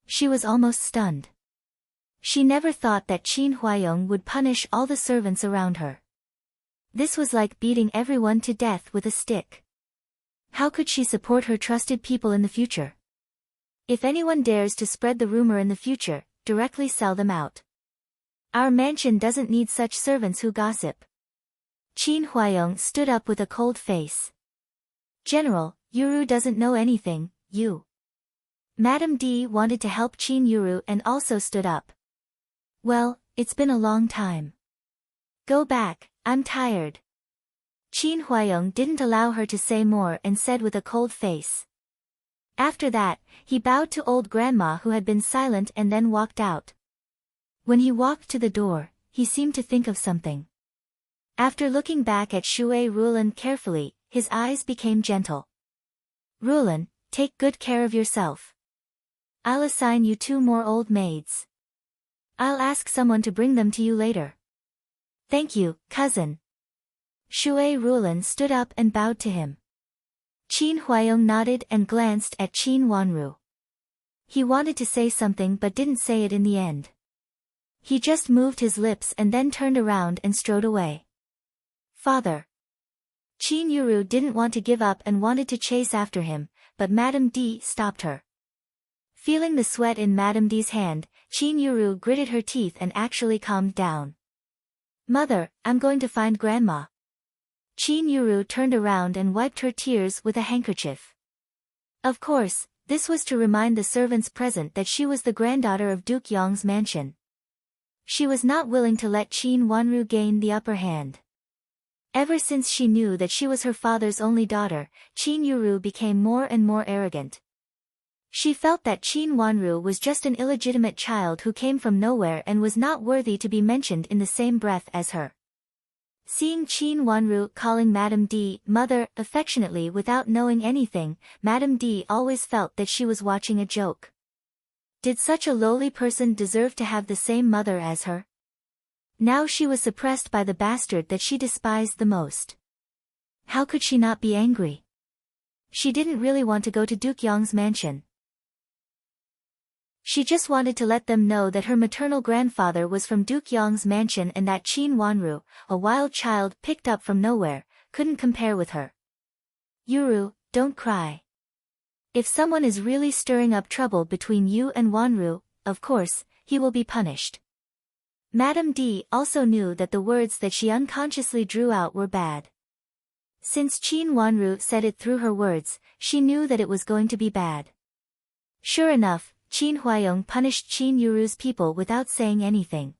She was almost stunned. She never thought that Qin Huayong would punish all the servants around her. This was like beating everyone to death with a stick. How could she support her trusted people in the future? If anyone dares to spread the rumor in the future, directly sell them out. Our mansion doesn't need such servants who gossip. Qin Huayong stood up with a cold face. General, Yuru doesn't know anything, you. Madame D wanted to help Qin Yuru and also stood up. Well, it's been a long time. Go back, I'm tired. Qin Huayong didn't allow her to say more and said with a cold face. After that, he bowed to old grandma who had been silent and then walked out. When he walked to the door, he seemed to think of something. After looking back at Shui Rulan carefully, his eyes became gentle. Rulan, take good care of yourself. I'll assign you 2 more old maids. I'll ask someone to bring them to you later. Thank you, cousin. Shui Rulan stood up and bowed to him. Qin Huayong nodded and glanced at Qin Wanru. He wanted to say something but didn't say it in the end. He just moved his lips and then turned around and strode away. Father. Qin Yuru didn't want to give up and wanted to chase after him, but Madame D stopped her. Feeling the sweat in Madame D's hand, Qin Yuru gritted her teeth and actually calmed down. Mother, I'm going to find Grandma. Qin Yuru turned around and wiped her tears with a handkerchief. Of course, this was to remind the servants present that she was the granddaughter of Duke Yong's mansion. She was not willing to let Qin Wanru gain the upper hand. Ever since she knew that she was her father's only daughter, Qin Yuru became more and more arrogant. She felt that Qin Wanru was just an illegitimate child who came from nowhere and was not worthy to be mentioned in the same breath as her. Seeing Qin Wanru calling Madame D mother affectionately without knowing anything, Madame D always felt that she was watching a joke. Did such a lowly person deserve to have the same mother as her? Now she was suppressed by the bastard that she despised the most. How could she not be angry? She didn't really want to go to Duke Yong's mansion. She just wanted to let them know that her maternal grandfather was from Duke Yong's mansion and that Qin Wanru, a wild child picked up from nowhere, couldn't compare with her. Yuru, don't cry. If someone is really stirring up trouble between you and Wanru, of course, he will be punished. Madame D also knew that the words that she unconsciously drew out were bad. Since Qin Wanru said it through her words, she knew that it was going to be bad. Sure enough, Qin Huayong punished Qin Yuru's people without saying anything.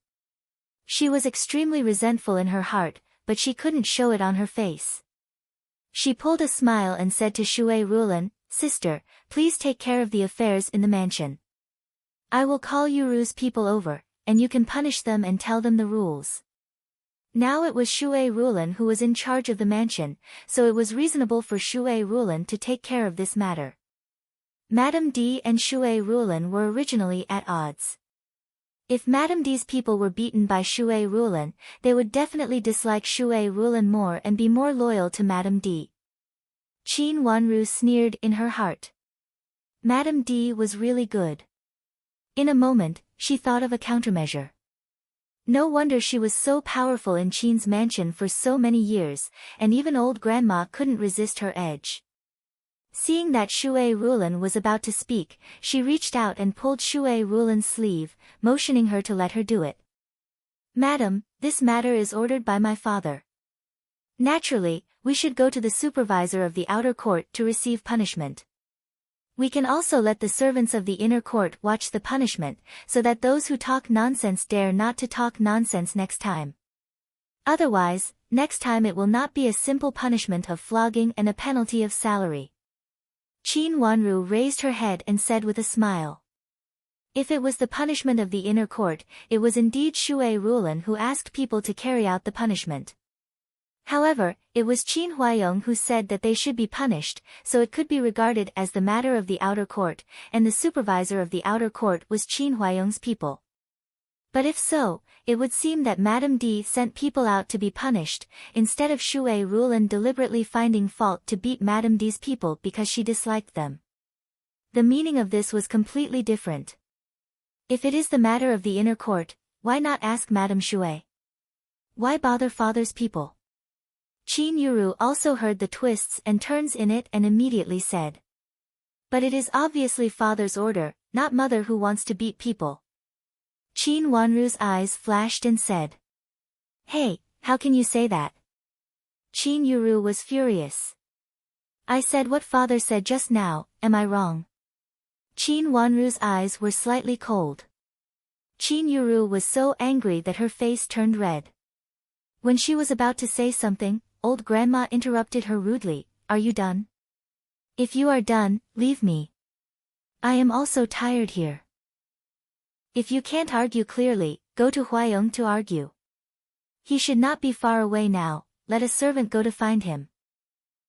She was extremely resentful in her heart, but she couldn't show it on her face. She pulled a smile and said to Shui Rulan, "Sister, please take care of the affairs in the mansion. I will call Yuru's people over, and you can punish them and tell them the rules." Now it was Shui Rulan who was in charge of the mansion, so it was reasonable for Shui Rulan to take care of this matter. Madame D and Shui Rulan were originally at odds. If Madame D's people were beaten by Shui Rulan, they would definitely dislike Shui Rulan more and be more loyal to Madame D. Qin Wanru sneered in her heart. Madame D was really good. In a moment, she thought of a countermeasure. No wonder she was so powerful in Qin's mansion for so many years, and even old grandma couldn't resist her edge. Seeing that Shui Rulan was about to speak, she reached out and pulled Shui Rulan's sleeve, motioning her to let her do it. "Madam, this matter is ordered by my father. Naturally, we should go to the supervisor of the outer court to receive punishment. We can also let the servants of the inner court watch the punishment, so that those who talk nonsense dare not to talk nonsense next time. Otherwise, next time it will not be a simple punishment of flogging and a penalty of salary." Qin Wanru raised her head and said with a smile. If it was the punishment of the inner court, it was indeed Shui Rulan who asked people to carry out the punishment. However, it was Qin Huayong who said that they should be punished, so it could be regarded as the matter of the outer court, and the supervisor of the outer court was Qin Huayong's people. But if so, it would seem that Madame D sent people out to be punished, instead of Shui Rulan deliberately finding fault to beat Madame D's people because she disliked them. The meaning of this was completely different. If it is the matter of the inner court, why not ask Madame Shui? Why bother father's people? Qin Yuru also heard the twists and turns in it and immediately said. But it is obviously father's order, not mother who wants to beat people. Qin Wanru's eyes flashed and said. Hey, how can you say that? Qin Yuru was furious. I said what father said just now, am I wrong? Qin Wanru's eyes were slightly cold. Qin Yuru was so angry that her face turned red. When she was about to say something, old grandma interrupted her rudely. Are you done? If you are done, leave me. I am also tired here. If you can't argue clearly, go to Huayong to argue. He should not be far away now, let a servant go to find him.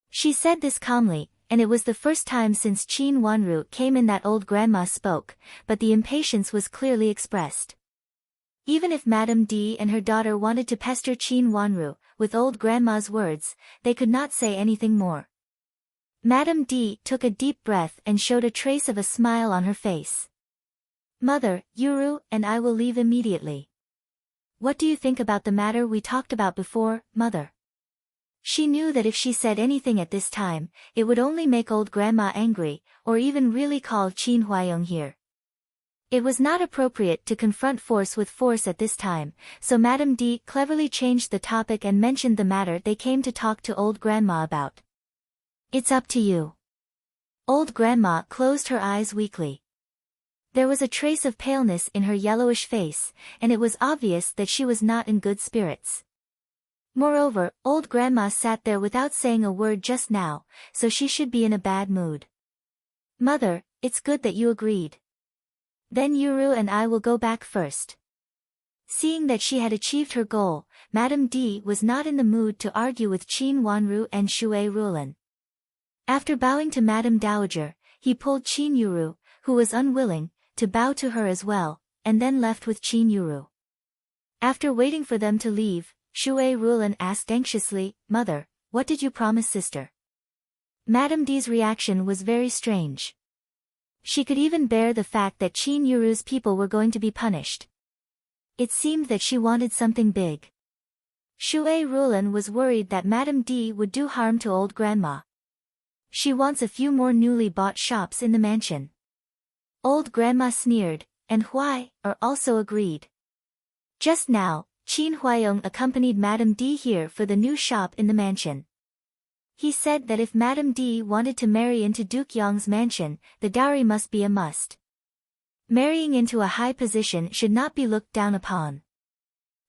She said this calmly, and it was the first time since Qin Wanru came in that old grandma spoke, but the impatience was clearly expressed. Even if Madame D and her daughter wanted to pester Qin Wanru, with old grandma's words, they could not say anything more. Madame D took a deep breath and showed a trace of a smile on her face. Mother, Yuru and I will leave immediately. What do you think about the matter we talked about before, mother? She knew that if she said anything at this time, it would only make old grandma angry, or even really call Qin Huayong here. It was not appropriate to confront force with force at this time, so Madame D cleverly changed the topic and mentioned the matter they came to talk to old grandma about. It's up to you. Old grandma closed her eyes weakly. There was a trace of paleness in her yellowish face, and it was obvious that she was not in good spirits. Moreover, old grandma sat there without saying a word just now, so she should be in a bad mood. Mother, it's good that you agreed. Then Yuru and I will go back first. Seeing that she had achieved her goal, Madame D was not in the mood to argue with Qin Wanru and Shui Rulan. After bowing to Madame Dowager, he pulled Qin Yuru, who was unwilling, to bow to her as well, and then left with Qin Yuru. After waiting for them to leave, Shui Rulan asked anxiously, Mother, what did you promise sister? Madame D's reaction was very strange. She could even bear the fact that Qin Yuru's people were going to be punished. It seemed that she wanted something big. Shui Rulan was worried that Madame D would do harm to old grandma. She wants a few more newly bought shops in the mansion. Old grandma sneered, and Huai also agreed. Just now, Qin Huayong accompanied Madame D here for the new shop in the mansion. He said that if Madame D wanted to marry into Duke Yong's mansion, the dowry must be a must. Marrying into a high position should not be looked down upon.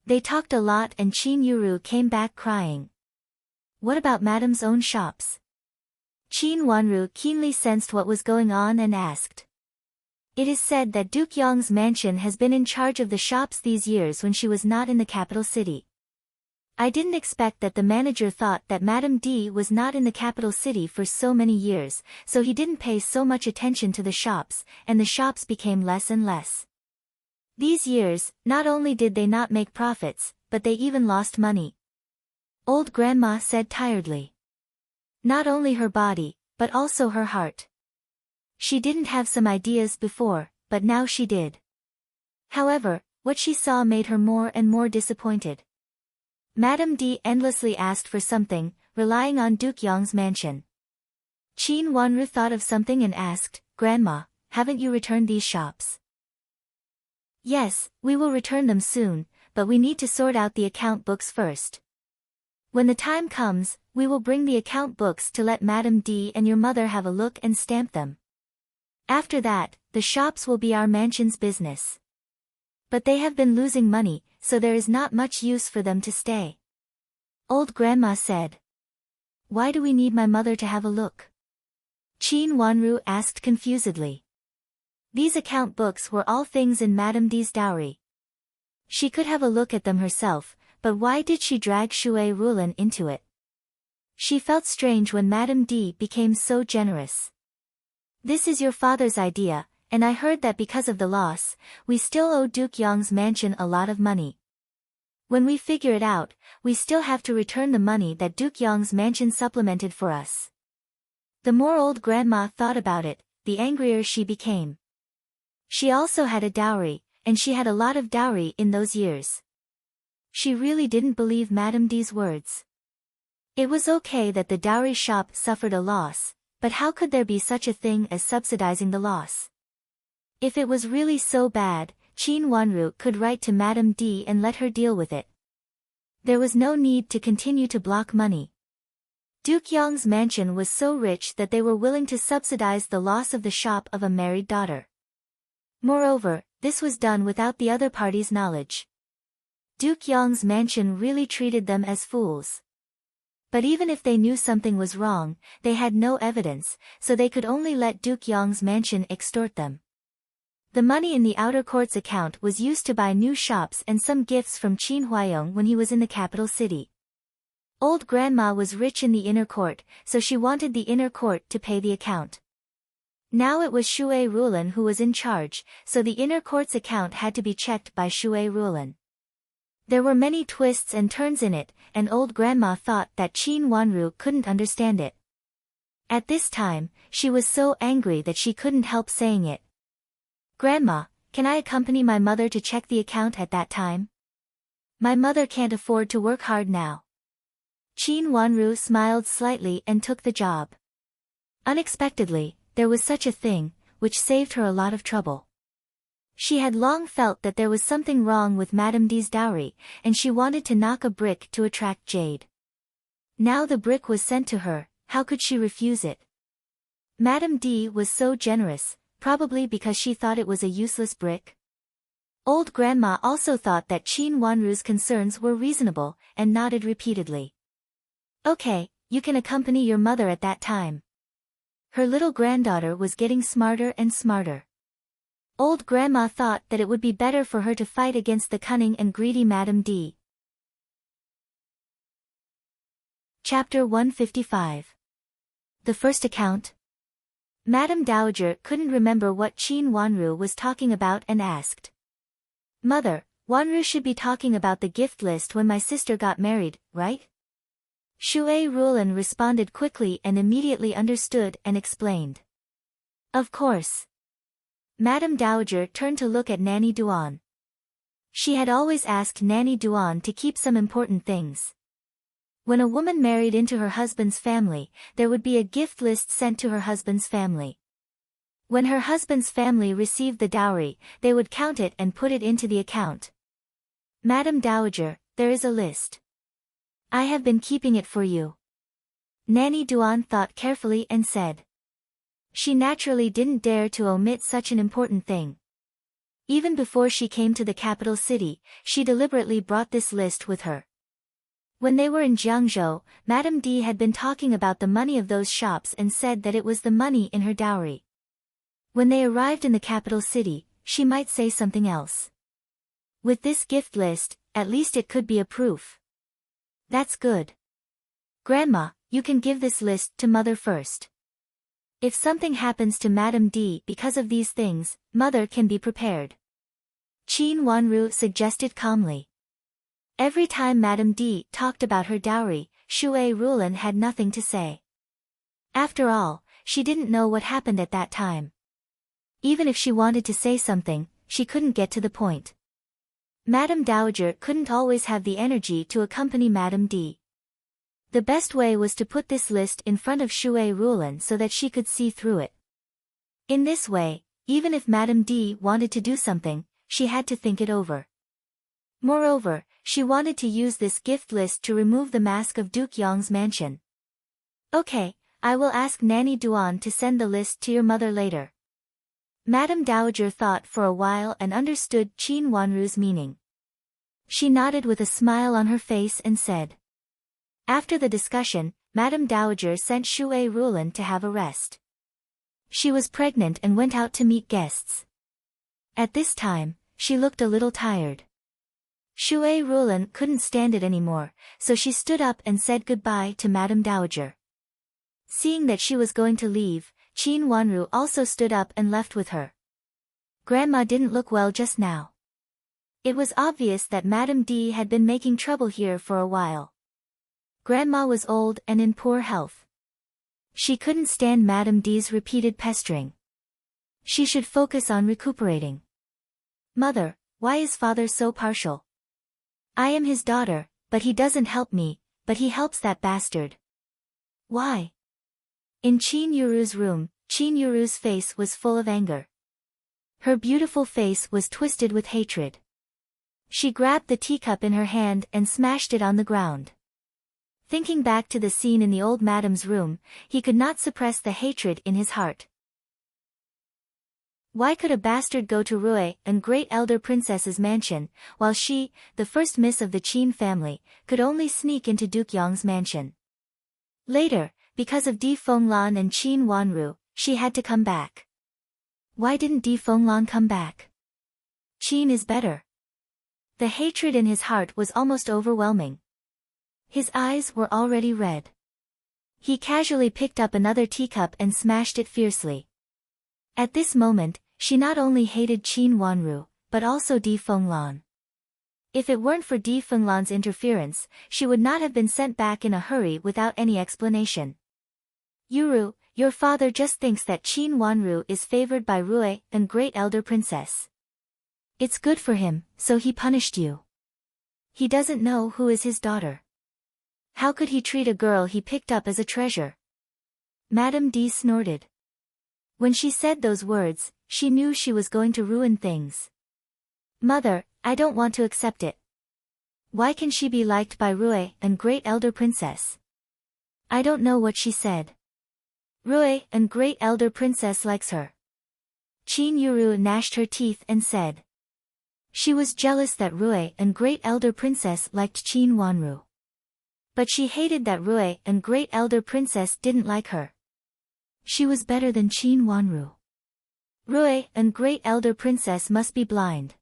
They talked a lot and Qin Yuru came back crying. What about Madame's own shops? Qin Wanru keenly sensed what was going on and asked. It is said that Duke Yong's mansion has been in charge of the shops these years when she was not in the capital city. I didn't expect that the manager thought that Madame D was not in the capital city for so many years, so he didn't pay so much attention to the shops, and the shops became less and less. These years, not only did they not make profits, but they even lost money. Old grandma said tiredly. Not only her body, but also her heart. She didn't have some ideas before, but now she did. However, what she saw made her more and more disappointed. Madame D endlessly asked for something, relying on Duke Yong's mansion. Qin Wanru thought of something and asked, Grandma, haven't you returned these shops? Yes, we will return them soon, but we need to sort out the account books first. When the time comes, we will bring the account books to let Madame D and your mother have a look and stamp them. After that, the shops will be our mansion's business. But they have been losing money, so there is not much use for them to stay. Old grandma said. Why do we need my mother to have a look? Qin Wanru asked confusedly. These account books were all things in Madame D's dowry. She could have a look at them herself, but why did she drag Shui Rulan into it? She felt strange when Madame D became so generous. This is your father's idea, and I heard that because of the loss, we still owe Duke Yong's mansion a lot of money. When we figure it out, we still have to return the money that Duke Yong's mansion supplemented for us. The more old grandma thought about it, the angrier she became. She also had a dowry, and she had a lot of dowry in those years. She really didn't believe Madame D's words. It was okay that the dowry shop suffered a loss, but how could there be such a thing as subsidizing the loss? If it was really so bad, Qin Wanru could write to Madame D and let her deal with it. There was no need to continue to block money. Duke Yong's mansion was so rich that they were willing to subsidize the loss of the shop of a married daughter. Moreover, this was done without the other party's knowledge. Duke Yong's mansion really treated them as fools. But even if they knew something was wrong, they had no evidence, so they could only let Duke Yong's mansion extort them. The money in the outer court's account was used to buy new shops and some gifts from Qin Huayong when he was in the capital city. Old grandma was rich in the inner court, so she wanted the inner court to pay the account. Now it was Shui Rulan who was in charge, so the inner court's account had to be checked by Shui Rulan. There were many twists and turns in it, and old grandma thought that Qin Wanru couldn't understand it. At this time, she was so angry that she couldn't help saying it. Grandma, can I accompany my mother to check the account at that time? My mother can't afford to work hard now. Qin Wanru smiled slightly and took the job. Unexpectedly, there was such a thing, which saved her a lot of trouble. She had long felt that there was something wrong with Madame D's dowry, and she wanted to knock a brick to attract jade. Now the brick was sent to her, how could she refuse it? Madame D was so generous, probably because she thought it was a useless brick. Old grandma also thought that Qin Wanru's concerns were reasonable, and nodded repeatedly. Okay, you can accompany your mother at that time. Her little granddaughter was getting smarter and smarter. Old grandma thought that it would be better for her to fight against the cunning and greedy Madame D. Chapter 155. The first account. Madame Dowager couldn't remember what Qin Wanru was talking about and asked. Mother, Wanru should be talking about the gift list when my sister got married, right? Shui Rulan responded quickly and immediately understood and explained. Of course. Madame Dowager turned to look at Nanny Duan. She had always asked Nanny Duan to keep some important things. When a woman married into her husband's family, there would be a gift list sent to her husband's family. When her husband's family received the dowry, they would count it and put it into the account. Madame Dowager, there is a list. I have been keeping it for you. Nanny Duan thought carefully and said. She naturally didn't dare to omit such an important thing. Even before she came to the capital city, she deliberately brought this list with her. When they were in Jiangzhou, Madame D had been talking about the money of those shops and said that it was the money in her dowry. When they arrived in the capital city, she might say something else. With this gift list, at least it could be a proof. That's good. Grandma, you can give this list to Mother first. If something happens to Madame D because of these things, Mother can be prepared. Qin Wanru suggested calmly. Every time Madame D talked about her dowry, Shui Rulan had nothing to say. After all, she didn't know what happened at that time. Even if she wanted to say something, she couldn't get to the point. Madame Dowager couldn't always have the energy to accompany Madame D. The best way was to put this list in front of Shui Rulan so that she could see through it. In this way, even if Madame D wanted to do something, she had to think it over. Moreover, she wanted to use this gift list to remove the mask of Duke Yong's mansion. Okay, I will ask Nanny Duan to send the list to your mother later. Madame Dowager thought for a while and understood Qin Wanru's meaning. She nodded with a smile on her face and said. After the discussion, Madame Dowager sent Shui Rulan to have a rest. She was pregnant and went out to meet guests. At this time, she looked a little tired. Shui Rulan couldn't stand it anymore, so she stood up and said goodbye to Madame Dowager. Seeing that she was going to leave, Qin Wanru also stood up and left with her. Grandma didn't look well just now. It was obvious that Madame D had been making trouble here for a while. Grandma was old and in poor health. She couldn't stand Madame D's repeated pestering. She should focus on recuperating. Mother, why is father so partial? I am his daughter, but he doesn't help me, but he helps that bastard. Why? In Qin Yuru's room, Qin Yuru's face was full of anger. Her beautiful face was twisted with hatred. She grabbed the teacup in her hand and smashed it on the ground. Thinking back to the scene in the old madame's room, he could not suppress the hatred in his heart. Why could a bastard go to Rui and great elder princess's mansion, while she, the first miss of the Qin family, could only sneak into Duke Yong's mansion? Later, because of Di Fenglan and Qin Wanru, she had to come back. Why didn't Di Fenglan come back? Qin is better. The hatred in his heart was almost overwhelming. His eyes were already red. He casually picked up another teacup and smashed it fiercely. At this moment, she not only hated Qin Wanru, but also Di Fenglan. If it weren't for Di Fenglan's interference, she would not have been sent back in a hurry without any explanation. Yuru, your father just thinks that Qin Wanru is favored by Rui and great elder princess. It's good for him, so he punished you. He doesn't know who is his daughter. How could he treat a girl he picked up as a treasure? Madame D snorted. When she said those words, she knew she was going to ruin things. Mother, I don't want to accept it. Why can she be liked by Rui and great elder princess? I don't know what she said. Rui and great elder princess likes her. Qin Yuru gnashed her teeth and said. She was jealous that Rui and great elder princess liked Qin Wanru. But she hated that Rui and great elder princess didn't like her. She was better than Qin Wanru. Rui and great elder princess must be blind.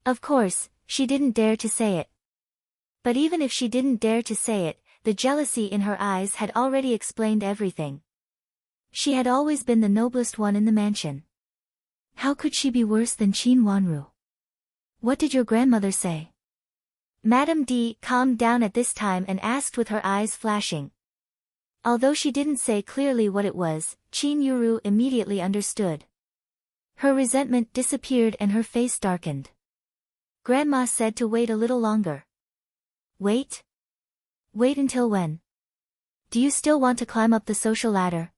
Of course, she didn't dare to say it. But even if she didn't dare to say it, the jealousy in her eyes had already explained everything. She had always been the noblest one in the mansion. How could she be worse than Qin Wanru? What did your grandmother say? Madame D calmed down at this time and asked with her eyes flashing. Although she didn't say clearly what it was, Qin Yuru immediately understood. Her resentment disappeared and her face darkened. Grandma said to wait a little longer. Wait? Wait until when? Do you still want to climb up the social ladder?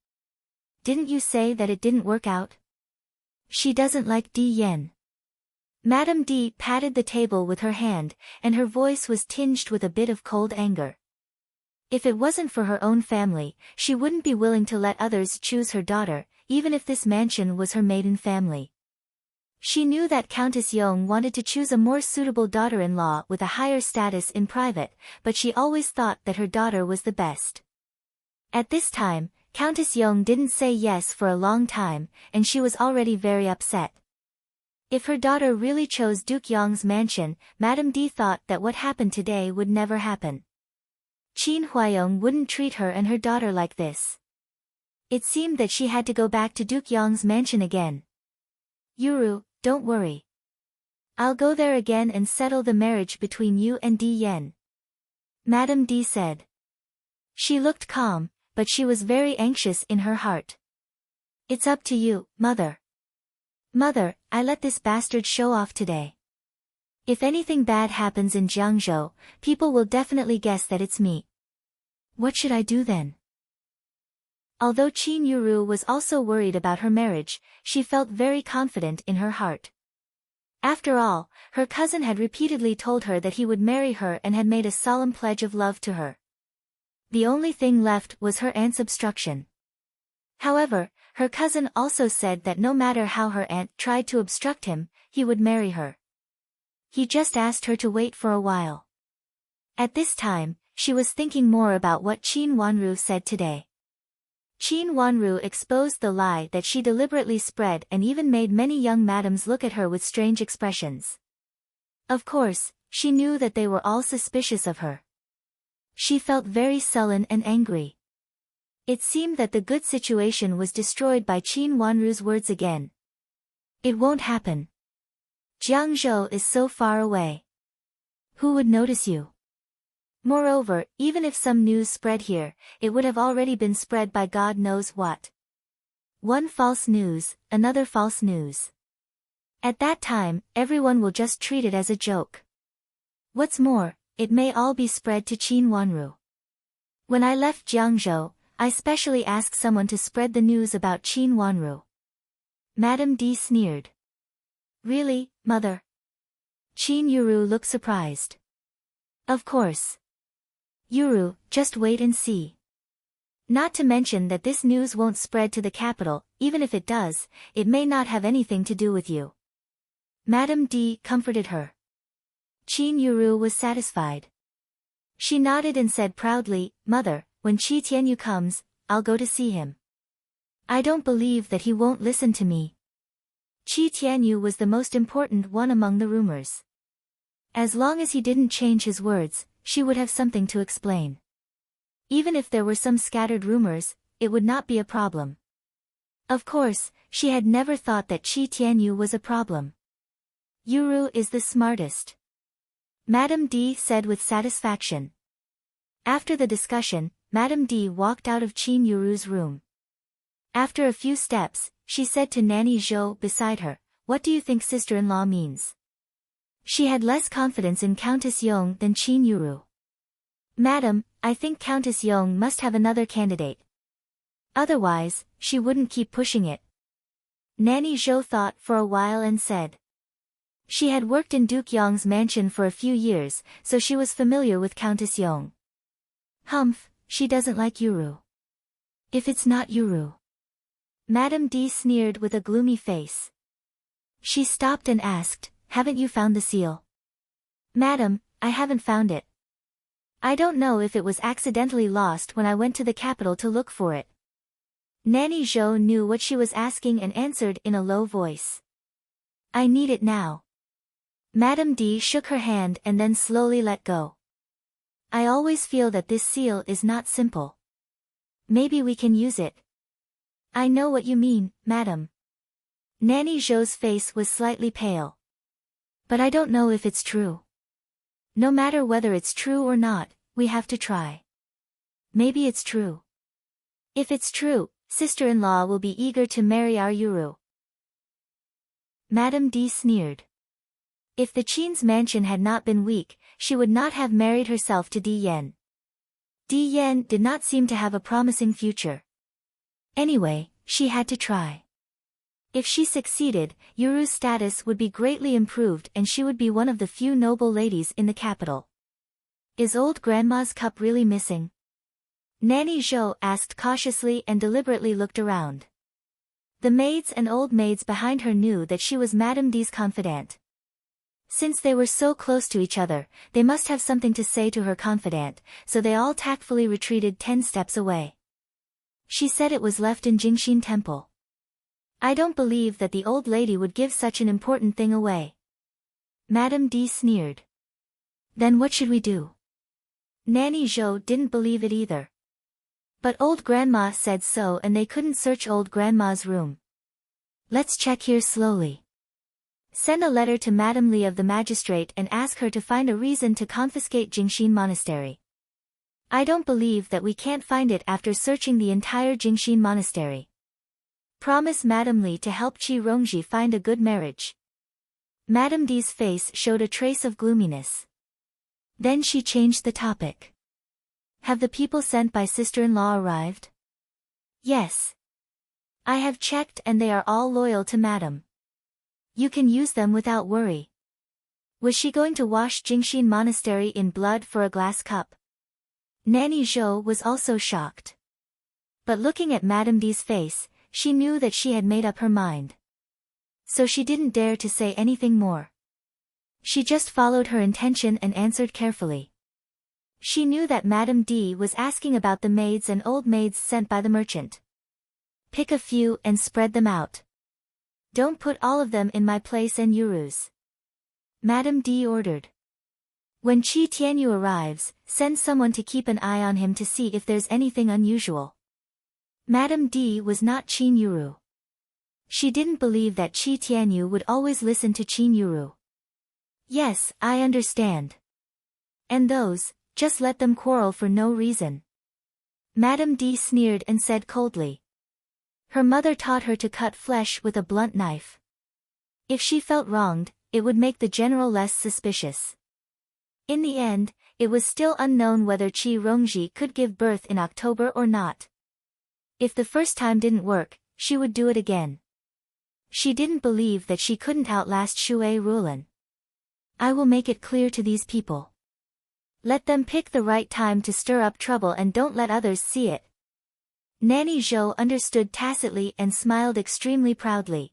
Didn't you say that it didn't work out? She doesn't like Di Yen. Madame D patted the table with her hand, and her voice was tinged with a bit of cold anger. If it wasn't for her own family, she wouldn't be willing to let others choose her daughter, even if this mansion was her maiden family. She knew that Countess Yong wanted to choose a more suitable daughter-in-law with a higher status in private, but she always thought that her daughter was the best. At this time, Countess Yong didn't say yes for a long time, and she was already very upset. If her daughter really chose Duke Yong's mansion, Madame D thought that what happened today would never happen. Qin Huayong wouldn't treat her and her daughter like this. It seemed that she had to go back to Duke Yong's mansion again. Yuru, don't worry. I'll go there again and settle the marriage between you and Di Yen. Madame D said. She looked calm, but she was very anxious in her heart. It's up to you, Mother. Mother, I let this bastard show off today. If anything bad happens in Jiangzhou, people will definitely guess that it's me. What should I do then? Although Qin Yuru was also worried about her marriage, she felt very confident in her heart. After all, her cousin had repeatedly told her that he would marry her and had made a solemn pledge of love to her. The only thing left was her aunt's obstruction. However, her cousin also said that no matter how her aunt tried to obstruct him, he would marry her. He just asked her to wait for a while. At this time, she was thinking more about what Qin Wanru said today. Qin Wanru exposed the lie that she deliberately spread and even made many young madams look at her with strange expressions. Of course, she knew that they were all suspicious of her. She felt very sullen and angry. It seemed that the good situation was destroyed by Qin Wanru's words again. It won't happen. Jiangzhou is so far away. Who would notice you? Moreover, even if some news spread here, it would have already been spread by God knows what. One false news, another false news. At that time, everyone will just treat it as a joke. What's more, it may all be spread to Qin Wanru. When I left Jiangzhou, I specially asked someone to spread the news about Qin Wanru. Madame D sneered. Really, Mother? Qin Yuru looked surprised. Of course. Yuru, just wait and see. Not to mention that this news won't spread to the capital, even if it does, it may not have anything to do with you. Madame D comforted her. Qin Yuru was satisfied. She nodded and said proudly, Mother, when Qi Tianyu comes, I'll go to see him. I don't believe that he won't listen to me. Qi Tianyu was the most important one among the rumors. As long as he didn't change his words, she would have something to explain. Even if there were some scattered rumors, it would not be a problem. Of course, she had never thought that Qi Tianyu was a problem. Yuru is the smartest. Madame D said with satisfaction. After the discussion, Madame D walked out of Qin Yuru's room. After a few steps, she said to Nanny Zhou beside her, What do you think sister-in-law means? She had less confidence in Countess Yong than Qin Yuru. Madam, I think Countess Yong must have another candidate. Otherwise, she wouldn't keep pushing it. Nanny Zhou thought for a while and said. She had worked in Duke Yong's mansion for a few years, so she was familiar with Countess Yong. Humph, she doesn't like Yuru. If it's not Yuru. Madame D sneered with a gloomy face. She stopped and asked, Haven't you found the seal? Madam, I haven't found it. I don't know if it was accidentally lost when I went to the capital to look for it. Nanny Zhou knew what she was asking and answered in a low voice. I need it now. Madame D shook her hand and then slowly let go. I always feel that this seal is not simple. Maybe we can use it. I know what you mean, madam. Nanny Zhou's face was slightly pale. But I don't know if it's true. No matter whether it's true or not, we have to try. Maybe it's true. If it's true, sister-in-law will be eager to marry our Yuru. Madame D sneered. If the Qin's mansion had not been weak, she would not have married herself to Di Yan. Di Yan did not seem to have a promising future. Anyway, she had to try. If she succeeded, Yuru's status would be greatly improved and she would be one of the few noble ladies in the capital. Is old grandma's cup really missing? Nanny Zhou asked cautiously and deliberately looked around. The maids and old maids behind her knew that she was Madame D's confidante. Since they were so close to each other, they must have something to say to her confidante, so they all tactfully retreated 10 steps away. She said it was left in Jingxin Temple. I don't believe that the old lady would give such an important thing away. Madame D sneered. Then what should we do? Nanny Zhou didn't believe it either. But old grandma said so and they couldn't search old grandma's room. Let's check here slowly. Send a letter to Madame Li of the magistrate and ask her to find a reason to confiscate Jingxin Monastery. I don't believe that we can't find it after searching the entire Jingxin Monastery. Promise Madame Li to help Qi Rongji find a good marriage. Madame D's face showed a trace of gloominess. Then she changed the topic. Have the people sent by sister-in-law arrived? Yes. I have checked and they are all loyal to Madame. You can use them without worry. Was she going to wash Jingxin Monastery in blood for a glass cup? Nanny Zhou was also shocked. But looking at Madame D's face, she knew that she had made up her mind. So she didn't dare to say anything more. She just followed her intention and answered carefully. She knew that Madame D was asking about the maids and old maids sent by the merchant. Pick a few and spread them out. Don't put all of them in my place and Yuru's. Madame D ordered. When Qi Tianyu arrives, send someone to keep an eye on him to see if there's anything unusual. Madame D was not Qin Yuru. She didn't believe that Qi Tianyu would always listen to Qin Yuru. Yes, I understand. And those, just let them quarrel for no reason. Madame D sneered and said coldly. Her mother taught her to cut flesh with a blunt knife. If she felt wronged, it would make the general less suspicious. In the end, it was still unknown whether Qi Rongji could give birth in October or not. If the first time didn't work, she would do it again. She didn't believe that she couldn't outlast Shui Rulan. I will make it clear to these people. Let them pick the right time to stir up trouble and don't let others see it. Nanny Zhou understood tacitly and smiled extremely proudly.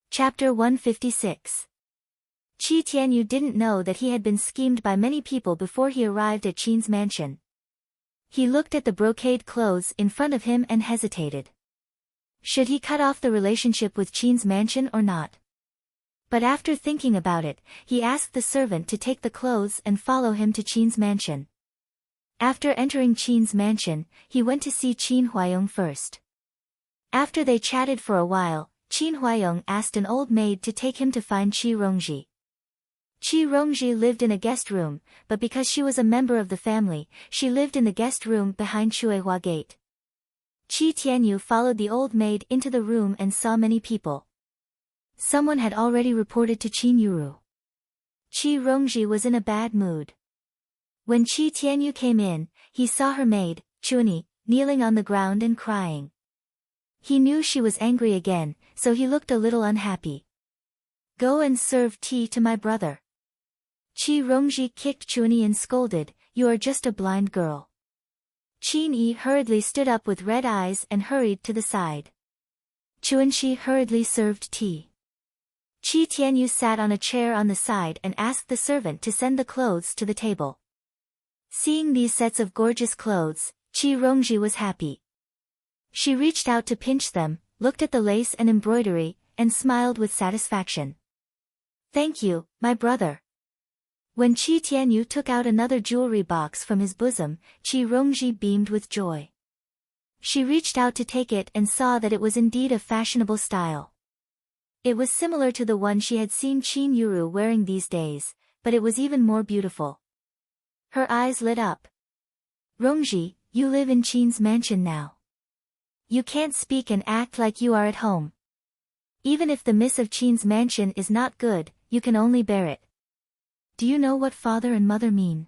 Chapter 156. Qi Tianyu didn't know that he had been schemed by many people before he arrived at Qin's mansion. He looked at the brocade clothes in front of him and hesitated. Should he cut off the relationship with Qin's mansion or not? But after thinking about it, he asked the servant to take the clothes and follow him to Qin's mansion. After entering Qin's mansion, he went to see Qin Huayong first. After they chatted for a while, Qin Huayong asked an old maid to take him to find Qi Rongji. Qi Rongji lived in a guest room, but because she was a member of the family, she lived in the guest room behind Shuihua Gate. Qi Tianyu followed the old maid into the room and saw many people. Someone had already reported to Qin Yuru. Qi Rongji was in a bad mood. When Qi Tianyu came in, he saw her maid, Chuni, kneeling on the ground and crying. He knew she was angry again, so he looked a little unhappy. Go and serve tea to my brother. Qi Rongji kicked Chuni and scolded, you are just a blind girl. Qin Yi hurriedly stood up with red eyes and hurried to the side. Chuanxi hurriedly served tea. Qi Tianyu sat on a chair on the side and asked the servant to send the clothes to the table. Seeing these sets of gorgeous clothes, Qi Rongji was happy. She reached out to pinch them, looked at the lace and embroidery, and smiled with satisfaction. Thank you, my brother. When Qi Tianyu took out another jewelry box from his bosom, Qi Rongji beamed with joy. She reached out to take it and saw that it was indeed a fashionable style. It was similar to the one she had seen Qin Yuru wearing these days, but it was even more beautiful. Her eyes lit up. Rongji, you live in Qin's mansion now. You can't speak and act like you are at home. Even if the miss of Qin's mansion is not good, you can only bear it. Do you know what father and mother mean?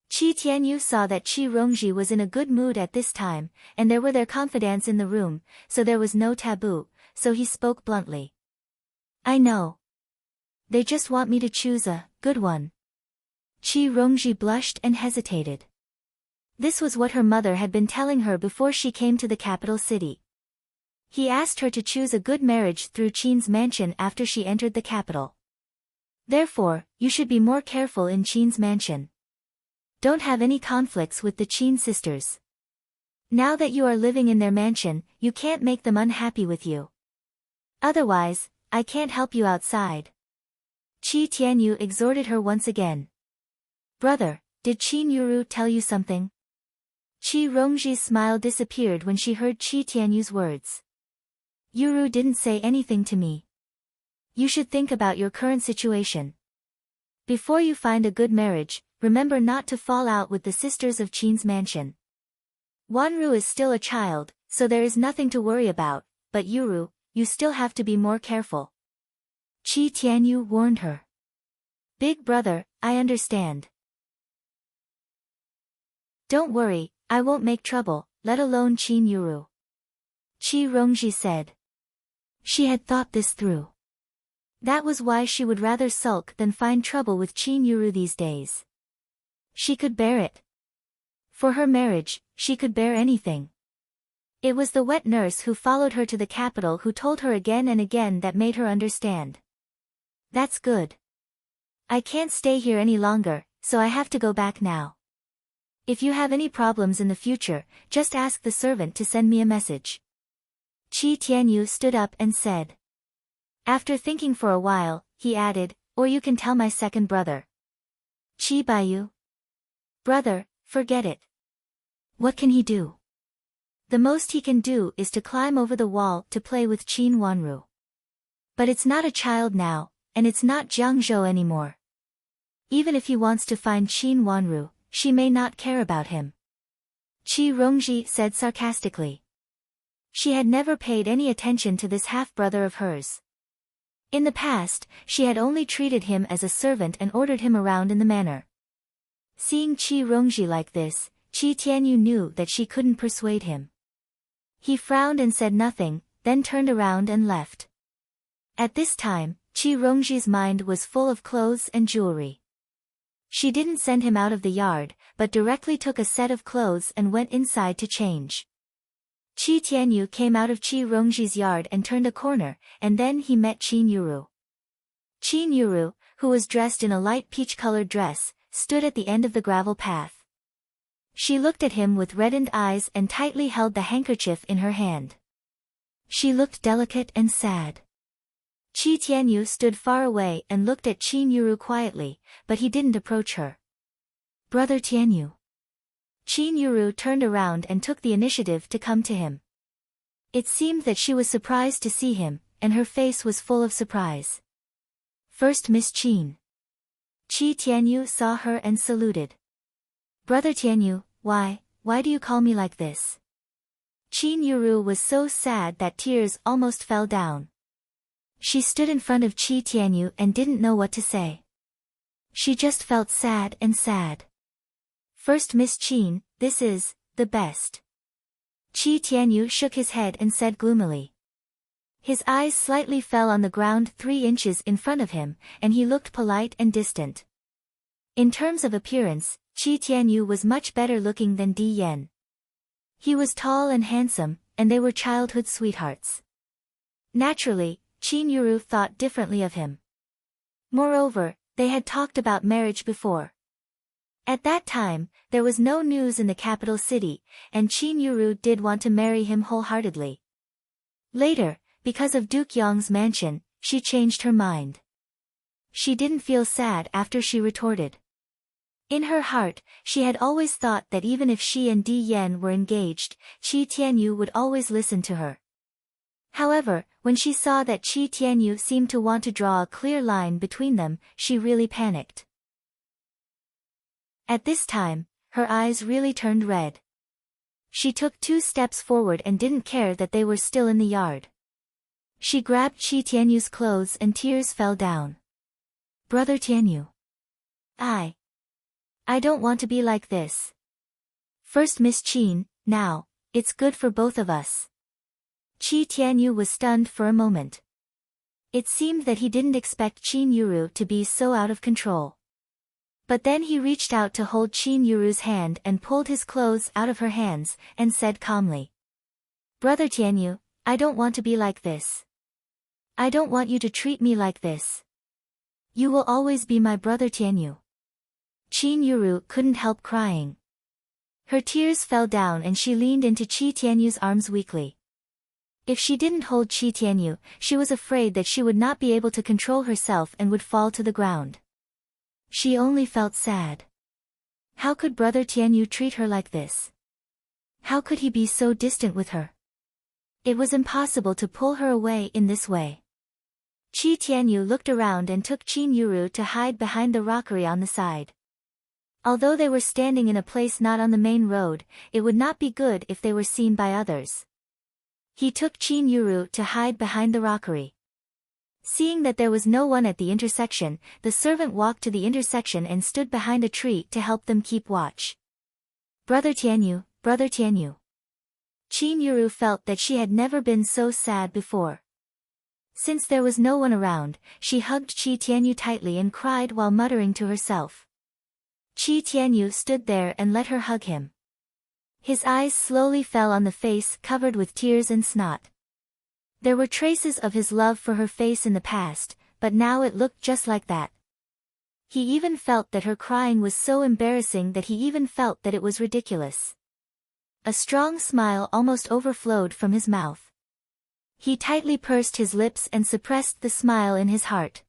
Qi Tianyu saw that Qi Rongji was in a good mood at this time, and there were their confidants in the room, so there was no taboo, so he spoke bluntly. I know. They just want me to choose a good one. Qi Rongji blushed and hesitated. This was what her mother had been telling her before she came to the capital city. He asked her to choose a good marriage through Qin's mansion after she entered the capital. Therefore, you should be more careful in Qin's mansion. Don't have any conflicts with the Qin sisters. Now that you are living in their mansion, you can't make them unhappy with you. Otherwise, I can't help you outside. Qi Tianyu exhorted her once again. Brother, did Qin Yuru tell you something? Qi Rongji's smile disappeared when she heard Qi Tianyu's words. Yuru didn't say anything to me. You should think about your current situation. Before you find a good marriage, remember not to fall out with the sisters of Qin's mansion. Wanru is still a child, so there is nothing to worry about, but Yuru, you still have to be more careful. Qi Tianyu warned her. Big brother, I understand. Don't worry, I won't make trouble, let alone Qin Yuru. Qi Rongji said. She had thought this through. That was why she would rather sulk than find trouble with Qin Yuru these days. She could bear it. For her marriage, she could bear anything. It was the wet nurse who followed her to the capital who told her again and again that made her understand. That's good. I can't stay here any longer, so I have to go back now. If you have any problems in the future, just ask the servant to send me a message. Qi Tianyu stood up and said. After thinking for a while, he added, or you can tell my second brother. Qi Baiyu. Brother, forget it. What can he do? The most he can do is to climb over the wall to play with Qin Wanru. But it's not a child now, and it's not Jiang Zhou anymore. Even if he wants to find Qin Wanru, she may not care about him. Qi Rongji said sarcastically. She had never paid any attention to this half-brother of hers. In the past, she had only treated him as a servant and ordered him around in the manor. Seeing Qi Rongji like this, Qi Tianyu knew that she couldn't persuade him. He frowned and said nothing, then turned around and left. At this time, Qi Rongji's mind was full of clothes and jewelry. She didn't send him out of the yard, but directly took a set of clothes and went inside to change. Qi Tianyu came out of Qi Rongji's yard and turned a corner, and then he met Qin Yuru. Qin Yuru, who was dressed in a light peach-colored dress, stood at the end of the gravel path. She looked at him with reddened eyes and tightly held the handkerchief in her hand. She looked delicate and sad. Qi Tianyu stood far away and looked at Qin Yuru quietly, but he didn't approach her. Brother Tianyu. Qin Yuru turned around and took the initiative to come to him. It seemed that she was surprised to see him, and her face was full of surprise. First Miss Qin. Qi Tianyu saw her and saluted. Brother Tianyu, why do you call me like this? Qin Yuru was so sad that tears almost fell down. She stood in front of Qi Tianyu and didn't know what to say. She just felt sad and sad. First Miss Qin, this is the best. Qi Tianyu shook his head and said gloomily. His eyes slightly fell on the ground 3 inches in front of him, and he looked polite and distant. In terms of appearance, Qi Tianyu was much better looking than Di Yan. He was tall and handsome, and they were childhood sweethearts. Naturally, Qin Yuru thought differently of him. Moreover, they had talked about marriage before. At that time, there was no news in the capital city, and Qin Yuru did want to marry him wholeheartedly. Later, because of Duke Yong's mansion, she changed her mind. She didn't feel sad after she retorted. In her heart, she had always thought that even if she and Di Yan were engaged, Qi Tianyu would always listen to her. However, when she saw that Qi Tianyu seemed to want to draw a clear line between them, she really panicked. At this time, her eyes really turned red. She took 2 steps forward and didn't care that they were still in the yard. She grabbed Qi Tianyu's clothes and tears fell down. Brother Tianyu. I don't want to be like this. First Miss Qin, now, it's good for both of us. Qi Tianyu was stunned for a moment. It seemed that he didn't expect Qin Yuru to be so out of control. But then he reached out to hold Qin Yuru's hand and pulled his clothes out of her hands, and said calmly. Brother Tianyu, I don't want to be like this. I don't want you to treat me like this. You will always be my brother Tianyu. Qin Yuru couldn't help crying. Her tears fell down and she leaned into Qi Tianyu's arms weakly. If she didn't hold Qi Tianyu, she was afraid that she would not be able to control herself and would fall to the ground. She only felt sad. How could Brother Tianyu treat her like this? How could he be so distant with her? It was impossible to pull her away in this way. Qi Tianyu looked around and took Qin Yuru to hide behind the rockery on the side. Although they were standing in a place not on the main road, it would not be good if they were seen by others. He took Qin Yuru to hide behind the rockery. Seeing that there was no one at the intersection, the servant walked to the intersection and stood behind a tree to help them keep watch. Brother Tianyu, Brother Tianyu. Qin Yuru felt that she had never been so sad before. Since there was no one around, she hugged Qi Tianyu tightly and cried while muttering to herself. Qi Tianyu stood there and let her hug him. His eyes slowly fell on the face covered with tears and snot. There were traces of his love for her face in the past, but now it looked just like that. He even felt that her crying was so embarrassing that he even felt that it was ridiculous. A strong smile almost overflowed from his mouth. He tightly pursed his lips and suppressed the smile in his heart.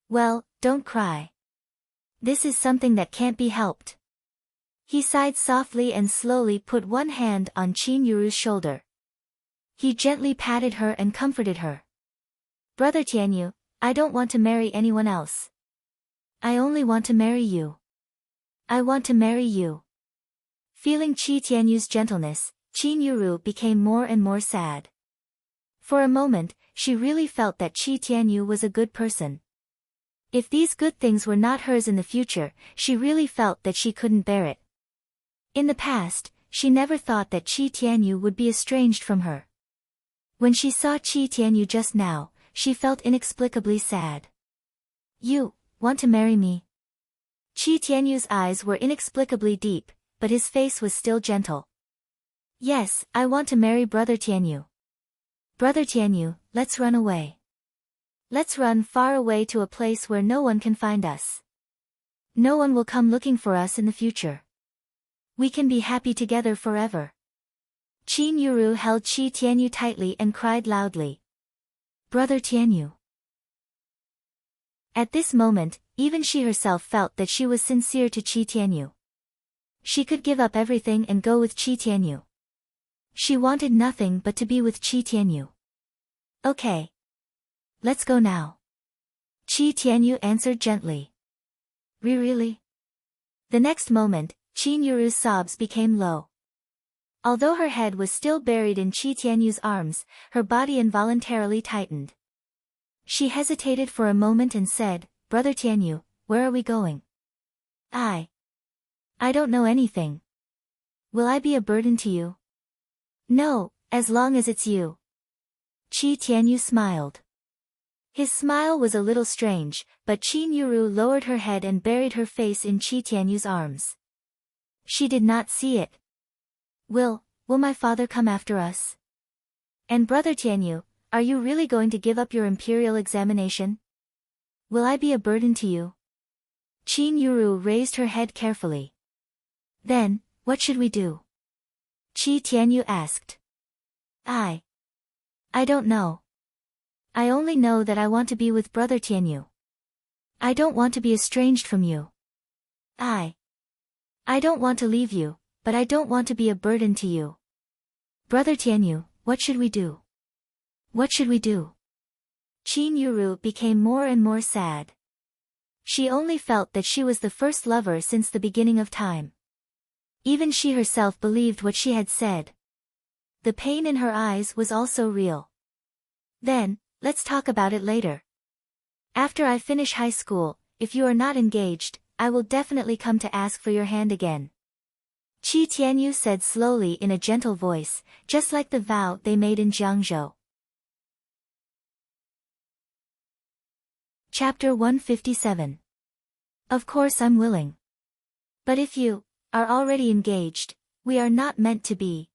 Well, don't cry. This is something that can't be helped. He sighed softly and slowly put one hand on Qin Yuru's shoulder. He gently patted her and comforted her. Brother Tianyu, I don't want to marry anyone else. I only want to marry you. I want to marry you. Feeling Qi Tianyu's gentleness, Qin Yuru became more and more sad. For a moment, she really felt that Qi Tianyu was a good person. If these good things were not hers in the future, she really felt that she couldn't bear it. In the past, she never thought that Qi Tianyu would be estranged from her. When she saw Qi Tianyu just now, she felt inexplicably sad. You want to marry me? Qi Tianyu's eyes were inexplicably deep, but his face was still gentle. Yes, I want to marry Brother Tianyu. Brother Tianyu, let's run away. Let's run far away to a place where no one can find us. No one will come looking for us in the future. We can be happy together forever. Qin Yuru held Qi Tianyu tightly and cried loudly. Brother Tianyu. At this moment, even she herself felt that she was sincere to Qi Tianyu. She could give up everything and go with Qi Tianyu. She wanted nothing but to be with Qi Tianyu. Okay. Let's go now. Qi Tianyu answered gently. Really? The next moment, Qin Yuru's sobs became low. Although her head was still buried in Qi Tianyu's arms, her body involuntarily tightened. She hesitated for a moment and said, Brother Tianyu, where are we going? I don't know anything. Will I be a burden to you? No, as long as it's you. Qi Tianyu smiled. His smile was a little strange, but Qin Yuru lowered her head and buried her face in Qi Tianyu's arms. She did not see it. Will my father come after us? And Brother Tianyu, are you really going to give up your imperial examination? Will I be a burden to you? Qin Yuru raised her head carefully. Then, what should we do? Qi Tianyu asked. I don't know. I only know that I want to be with Brother Tianyu. I don't want to be estranged from you. I don't want to leave you, but I don't want to be a burden to you. Brother Tianyu, what should we do? What should we do? Qin Yuru became more and more sad. She only felt that she was the first lover since the beginning of time. Even she herself believed what she had said. The pain in her eyes was also real. Then, let's talk about it later. After I finish high school, if you are not engaged, I will definitely come to ask for your hand again. Qi Tianyu said slowly in a gentle voice, just like the vow they made in Jiangzhou. Chapter 157. Of course I'm willing. But if you are already engaged, we are not meant to be.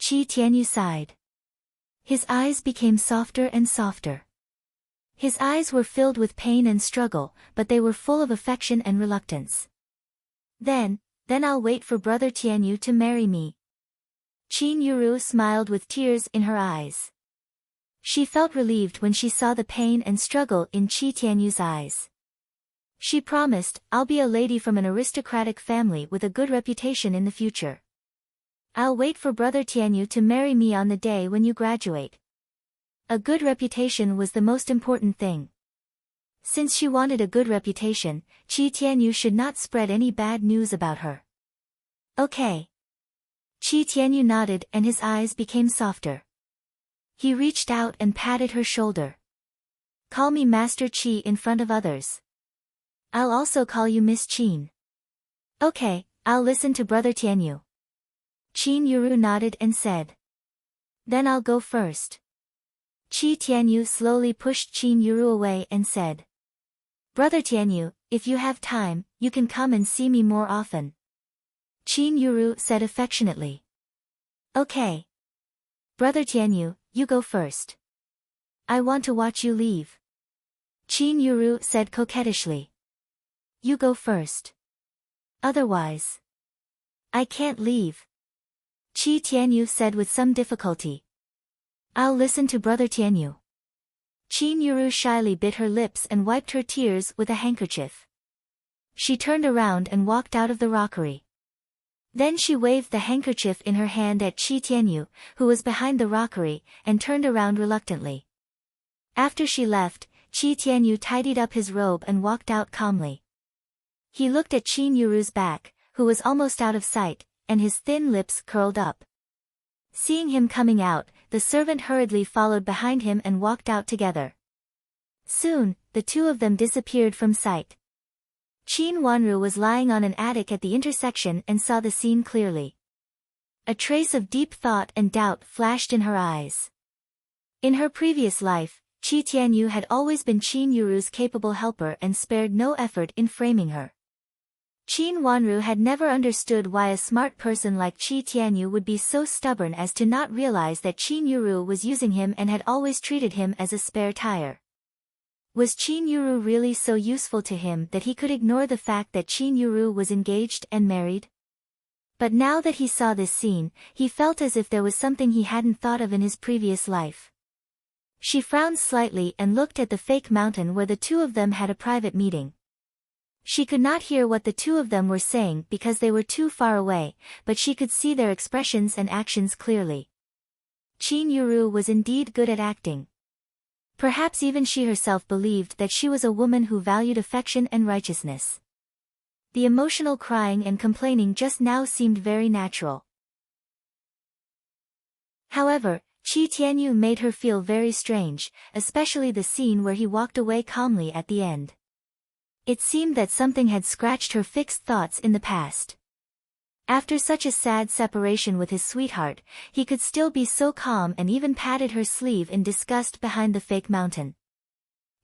Qi Tianyu sighed. His eyes became softer and softer. His eyes were filled with pain and struggle, but they were full of affection and reluctance. Then I'll wait for Brother Tianyu to marry me. Qin Yuru smiled with tears in her eyes. She felt relieved when she saw the pain and struggle in Qi Tianyu's eyes. She promised, I'll be a lady from an aristocratic family with a good reputation in the future. I'll wait for Brother Tianyu to marry me on the day when you graduate. A good reputation was the most important thing. Since she wanted a good reputation, Qi Tianyu should not spread any bad news about her. Okay. Qi Tianyu nodded and his eyes became softer. He reached out and patted her shoulder. Call me Master Qi in front of others. I'll also call you Miss Qin. Okay, I'll listen to Brother Tianyu. Qin Yuru nodded and said. Then I'll go first. Qi Tianyu slowly pushed Qin Yuru away and said. Brother Tianyu, if you have time, you can come and see me more often. Qin Yuru said affectionately. Okay. Brother Tianyu, you go first. I want to watch you leave. Qin Yuru said coquettishly. You go first. Otherwise, I can't leave. Qi Tianyu said with some difficulty. I'll listen to Brother Tianyu. Qin Yuru shyly bit her lips and wiped her tears with a handkerchief. She turned around and walked out of the rockery. Then she waved the handkerchief in her hand at Qi Tianyu, who was behind the rockery, and turned around reluctantly. After she left, Qi Tianyu tidied up his robe and walked out calmly. He looked at Qin Yuru's back, who was almost out of sight, and his thin lips curled up. Seeing him coming out, the servant hurriedly followed behind him and walked out together. Soon, the two of them disappeared from sight. Qin Wanru was lying on an attic at the intersection and saw the scene clearly. A trace of deep thought and doubt flashed in her eyes. In her previous life, Qi Tianyu had always been Qin Yuru's capable helper and spared no effort in framing her. Qin Wanru had never understood why a smart person like Qi Tianyu would be so stubborn as to not realize that Qin Yuru was using him and had always treated him as a spare tire. Was Qin Yuru really so useful to him that he could ignore the fact that Qin Yuru was engaged and married? But now that he saw this scene, he felt as if there was something he hadn't thought of in his previous life. She frowned slightly and looked at the fake mountain where the two of them had a private meeting. She could not hear what the two of them were saying because they were too far away, but she could see their expressions and actions clearly. Qin Yuru was indeed good at acting. Perhaps even she herself believed that she was a woman who valued affection and righteousness. The emotional crying and complaining just now seemed very natural. However, Qi Tianyu made her feel very strange, especially the scene where he walked away calmly at the end. It seemed that something had scratched her fixed thoughts in the past. After such a sad separation with his sweetheart, he could still be so calm and even patted her sleeve in disgust behind the fake mountain.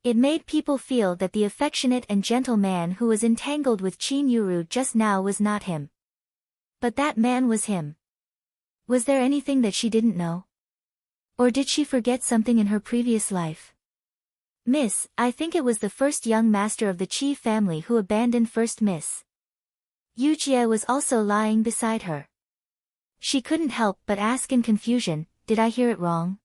It made people feel that the affectionate and gentle man who was entangled with Qin Yuru just now was not him. But that man was him. Was there anything that she didn't know? Or did she forget something in her previous life? Miss, I think it was the first young master of the Qi family who abandoned first Miss. Yu Jie was also lying beside her. She couldn't help but ask in confusion, did I hear it wrong?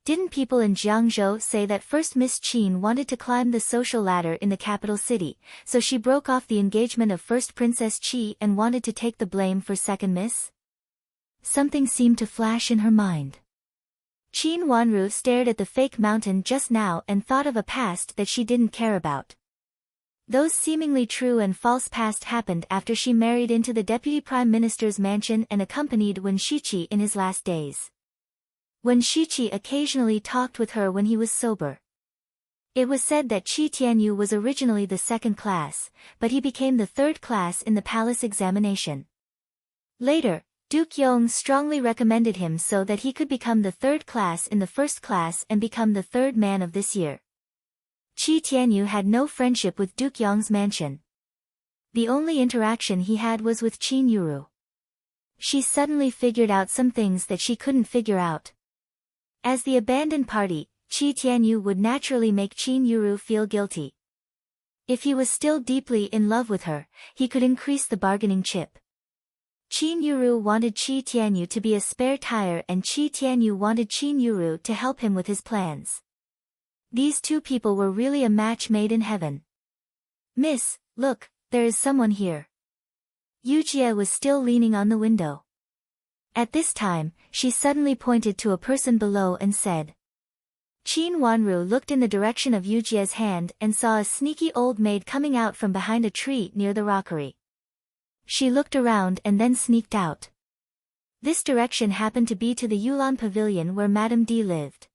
Didn't people in Jiangzhou say that first Miss Qin wanted to climb the social ladder in the capital city, so she broke off the engagement of first Princess Qi and wanted to take the blame for second Miss? Something seemed to flash in her mind. Qin Wanru stared at the fake mountain just now and thought of a past that she didn't care about. Those seemingly true and false past happened after she married into the deputy prime minister's mansion and accompanied Wen Shiqi in his last days. Wen Shiqi occasionally talked with her when he was sober. It was said that Qi Tianyu was originally the second class, but he became the third class in the palace examination. Later, Duke Yong strongly recommended him so that he could become the third class in the first class and become the third man of this year. Qi Tianyu had no friendship with Duke Yong's mansion. The only interaction he had was with Qin Yuru. She suddenly figured out some things that she couldn't figure out. As the abandoned party, Qi Tianyu would naturally make Qin Yuru feel guilty. If he was still deeply in love with her, he could increase the bargaining chip. Qin Yuru wanted Qi Tianyu to be a spare tire and Qi Tianyu wanted Qin Yuru to help him with his plans. These two people were really a match made in heaven. "Miss, look, there is someone here." Yujie was still leaning on the window. At this time, she suddenly pointed to a person below and said. Qin Wanru looked in the direction of Yujie's hand and saw a sneaky old maid coming out from behind a tree near the rockery. She looked around and then sneaked out. This direction happened to be to the Yulan pavilion where Madame D lived.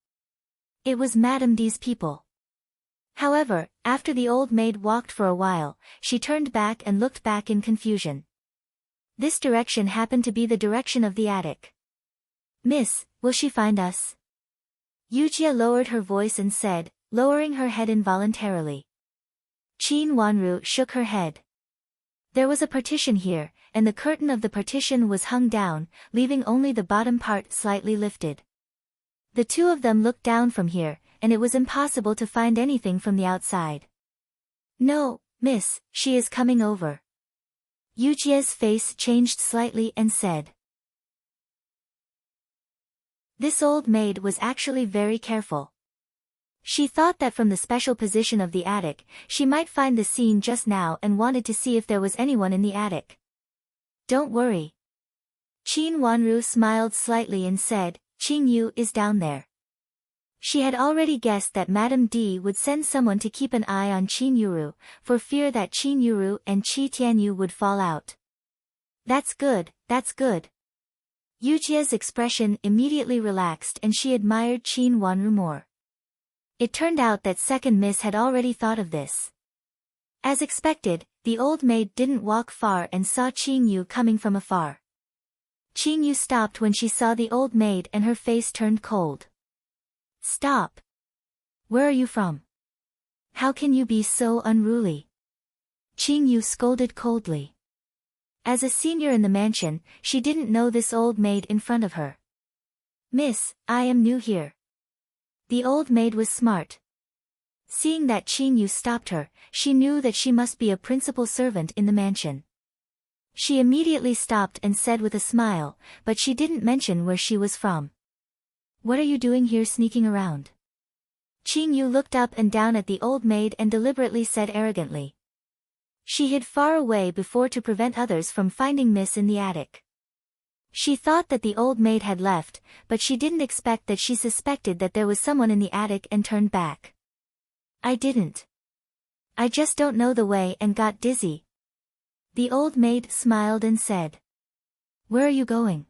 It was Madame D's people. However, after the old maid walked for a while, she turned back and looked back in confusion. This direction happened to be the direction of the attic. "Miss, will she find us?" Yujie lowered her voice and said, lowering her head involuntarily. Qin Wanru shook her head. There was a partition here, and the curtain of the partition was hung down, leaving only the bottom part slightly lifted. The two of them looked down from here, and it was impossible to find anything from the outside. "No, miss, she is coming over." Yujie's face changed slightly and said. This old maid was actually very careful. She thought that from the special position of the attic, she might find the scene just now and wanted to see if there was anyone in the attic. "Don't worry." Qin Wanru smiled slightly and said, "Qin Yu is down there." She had already guessed that Madame D would send someone to keep an eye on Qin Yuru, for fear that Qin Yuru and Qi Tianyu would fall out. That's good, that's good." Yujie's expression immediately relaxed and she admired Qin Wanru more. It turned out that second miss had already thought of this. As expected, the old maid didn't walk far and saw Qin Yu coming from afar. Qin Yu stopped when she saw the old maid and her face turned cold. "Stop! Where are you from? How can you be so unruly?" Qin Yu scolded coldly. As a senior in the mansion, she didn't know this old maid in front of her. "Miss, I am new here." The old maid was smart. Seeing that Qin Yu stopped her, she knew that she must be a principal servant in the mansion. She immediately stopped and said with a smile, but she didn't mention where she was from. "What are you doing here sneaking around?" Qin Yu looked up and down at the old maid and deliberately said arrogantly. She hid far away before to prevent others from finding Miss in the attic. She thought that the old maid had left, but she didn't expect that she suspected that there was someone in the attic and turned back. "I didn't. I just don't know the way and got dizzy." The old maid smiled and said. "Where are you going?"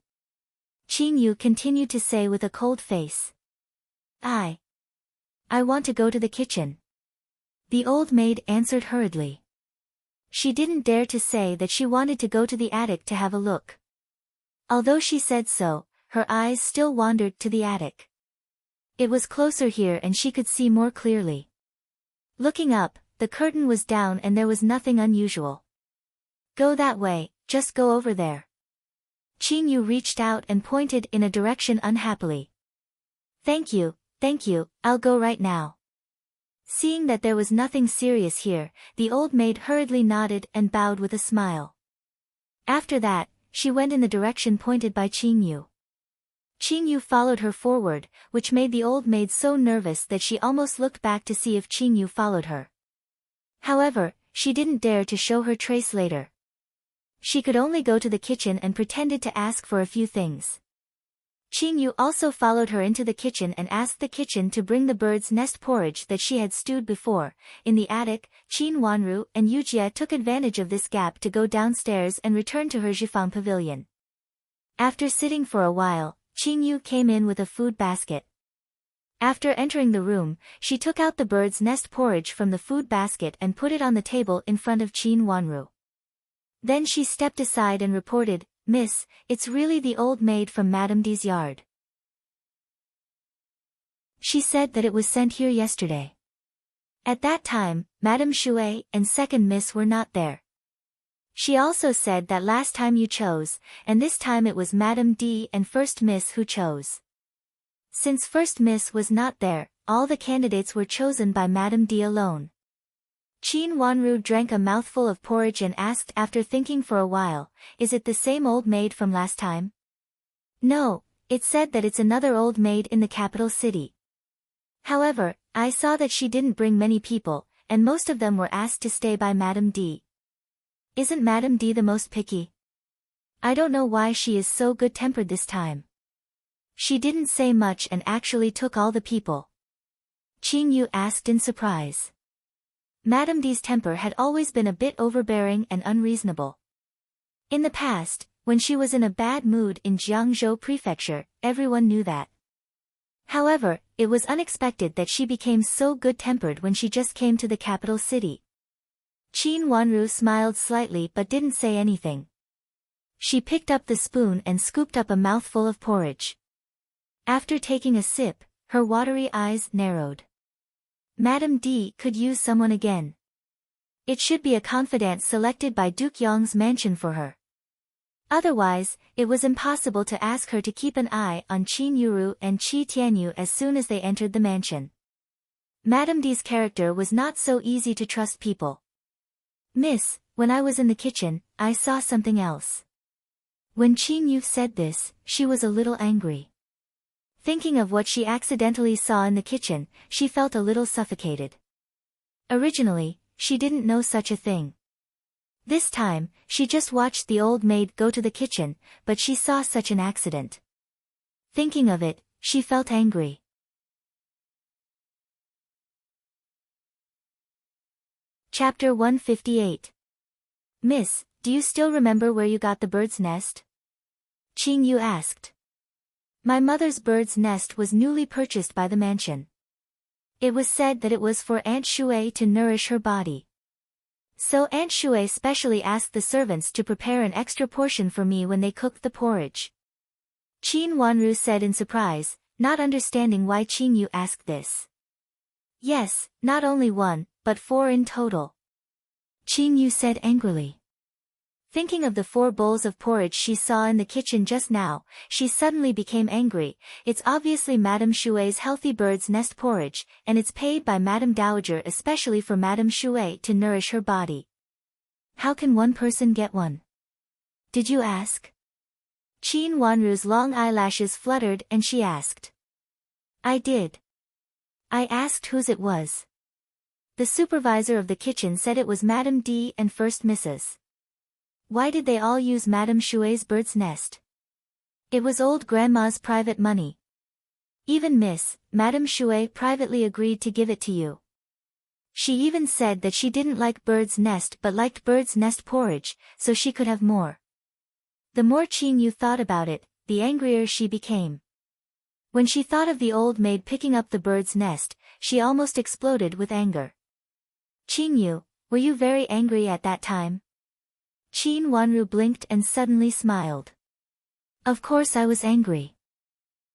Qin Yu continued to say with a cold face. I want to go to the kitchen." The old maid answered hurriedly. She didn't dare to say that she wanted to go to the attic to have a look. Although she said so, her eyes still wandered to the attic. It was closer here and she could see more clearly. Looking up, the curtain was down and there was nothing unusual. "Go that way, just go over there." Qin Yu reached out and pointed in a direction unhappily. Thank you, I'll go right now." Seeing that there was nothing serious here, the old maid hurriedly nodded and bowed with a smile. After that, she went in the direction pointed by Qin Yu. Qin Yu followed her forward, which made the old maid so nervous that she almost looked back to see if Qin Yu followed her. However, she didn't dare to show her trace later. She could only go to the kitchen and pretended to ask for a few things. Qing Yu also followed her into the kitchen and asked the kitchen to bring the bird's nest porridge that she had stewed before. In the attic, Qin Wanru and Yujia took advantage of this gap to go downstairs and return to her Jifang pavilion. After sitting for a while, Qing Yu came in with a food basket. After entering the room, she took out the bird's nest porridge from the food basket and put it on the table in front of Qin Wanru. Then she stepped aside and reported, "Miss, it's really the old maid from Madame D's yard. She said that it was sent here yesterday." At that time, Madame Shui and second miss were not there. She also said that last time you chose, and this time it was Madame D and first miss who chose. Since first miss was not there, all the candidates were chosen by Madame D alone. Qin Wanru drank a mouthful of porridge and asked after thinking for a while, "Is it the same old maid from last time?" "No, it said that it's another old maid in the capital city. However, I saw that she didn't bring many people, and most of them were asked to stay by Madame D. Isn't Madame D the most picky? I don't know why she is so good-tempered this time. She didn't say much and actually took all the people." Qing Yu asked in surprise. Madame D's temper had always been a bit overbearing and unreasonable. In the past, when she was in a bad mood in Jiangzhou Prefecture, everyone knew that. However, it was unexpected that she became so good-tempered when she just came to the capital city. Qin Wanru smiled slightly but didn't say anything. She picked up the spoon and scooped up a mouthful of porridge. After taking a sip, her watery eyes narrowed. Madame D could use someone again. It should be a confidant selected by Duke Yong's mansion for her. Otherwise, it was impossible to ask her to keep an eye on Qin Yuru and Qi Tianyu as soon as they entered the mansion. Madame D's character was not so easy to trust people. "Miss, when I was in the kitchen, I saw something else." When Qin Yu said this, she was a little angry. Thinking of what she accidentally saw in the kitchen, she felt a little suffocated. Originally, she didn't know such a thing. This time, she just watched the old maid go to the kitchen, but she saw such an accident. Thinking of it, she felt angry. Chapter 158. "Miss, do you still remember where you got the bird's nest?" Qing Yu asked. "My mother's bird's nest was newly purchased by the mansion. It was said that it was for Aunt Shui to nourish her body. So Aunt Shui specially asked the servants to prepare an extra portion for me when they cooked the porridge." Qin Wanru said in surprise, not understanding why Qing Yu asked this. "Yes, not only one, but 4 in total," Qing Yu said angrily. Thinking of the 4 bowls of porridge she saw in the kitchen just now, she suddenly became angry. It's obviously Madame Shui's healthy bird's nest porridge, and it's paid by Madame Dowager especially for Madame Shui to nourish her body. How can one person get one? Did you ask? Qin Wanru's long eyelashes fluttered and she asked. "I did. I asked whose it was." The supervisor of the kitchen said it was Madame D and First Mrs. Why did they all use Madame Shui's bird's nest? It was old grandma's private money. Even Madame Shui privately agreed to give it to you. She even said that she didn't like bird's nest but liked bird's nest porridge, so she could have more. The more Qing Yu thought about it, the angrier she became. When she thought of the old maid picking up the bird's nest, she almost exploded with anger. "Qing Yu, were you very angry at that time?" Qin Wanru blinked and suddenly smiled. "Of course I was angry.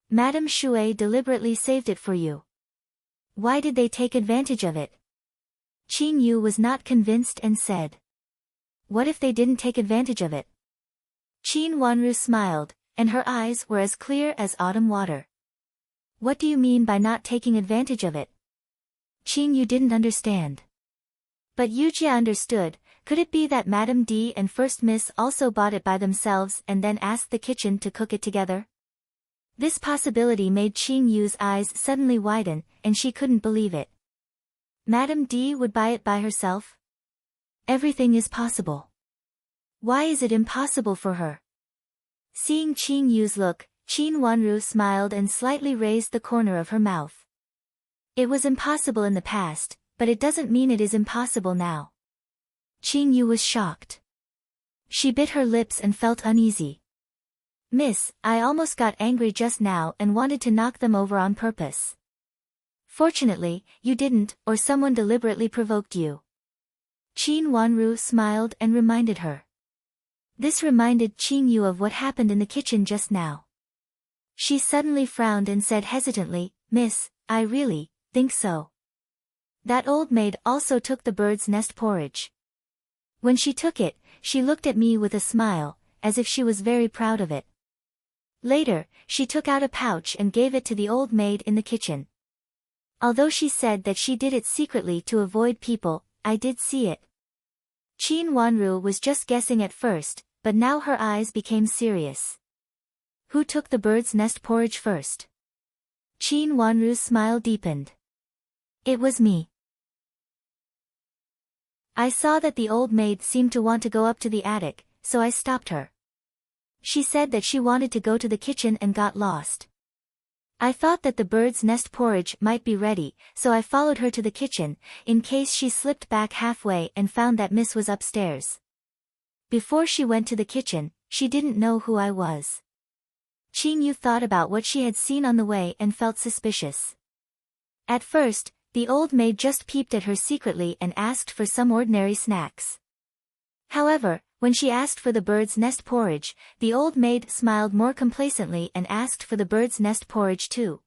Madame Shui deliberately saved it for you. Why did they take advantage of it?" Qing Yu was not convinced and said. "What if they didn't take advantage of it?" Qin Wanru smiled, and her eyes were as clear as autumn water. "What do you mean by not taking advantage of it?" Qing Yu didn't understand. But Yujia understood. Could it be that Madame D and First Miss also bought it by themselves and then asked the kitchen to cook it together? This possibility made Qing Yu's eyes suddenly widen, and she couldn't believe it. Madame D would buy it by herself? Everything is possible. Why is it impossible for her? Seeing Qing Yu's look, Qin Wanru smiled and slightly raised the corner of her mouth. It was impossible in the past, but it doesn't mean it is impossible now. Qin Yu was shocked. She bit her lips and felt uneasy. Miss, I almost got angry just now and wanted to knock them over on purpose. Fortunately, you didn't, or someone deliberately provoked you. Qin Wanru smiled and reminded her. This reminded Qin Yu of what happened in the kitchen just now. She suddenly frowned and said hesitantly, Miss, I really think so. That old maid also took the bird's nest porridge. When she took it, she looked at me with a smile, as if she was very proud of it. Later, she took out a pouch and gave it to the old maid in the kitchen. Although she said that she did it secretly to avoid people, I did see it. Qin Wanru was just guessing at first, but now her eyes became serious. Who took the bird's nest porridge first? Qin Wanru's smile deepened. It was me. I saw that the old maid seemed to want to go up to the attic, so I stopped her. She said that she wanted to go to the kitchen and got lost. I thought that the bird's nest porridge might be ready, so I followed her to the kitchen, in case she slipped back halfway and found that Miss was upstairs. Before she went to the kitchen, she didn't know who I was. Qin Yu thought about what she had seen on the way and felt suspicious. At first, the old maid just peeped at her secretly and asked for some ordinary snacks. However, when she asked for the bird's nest porridge, the old maid smiled more complacently and asked for the bird's nest porridge too.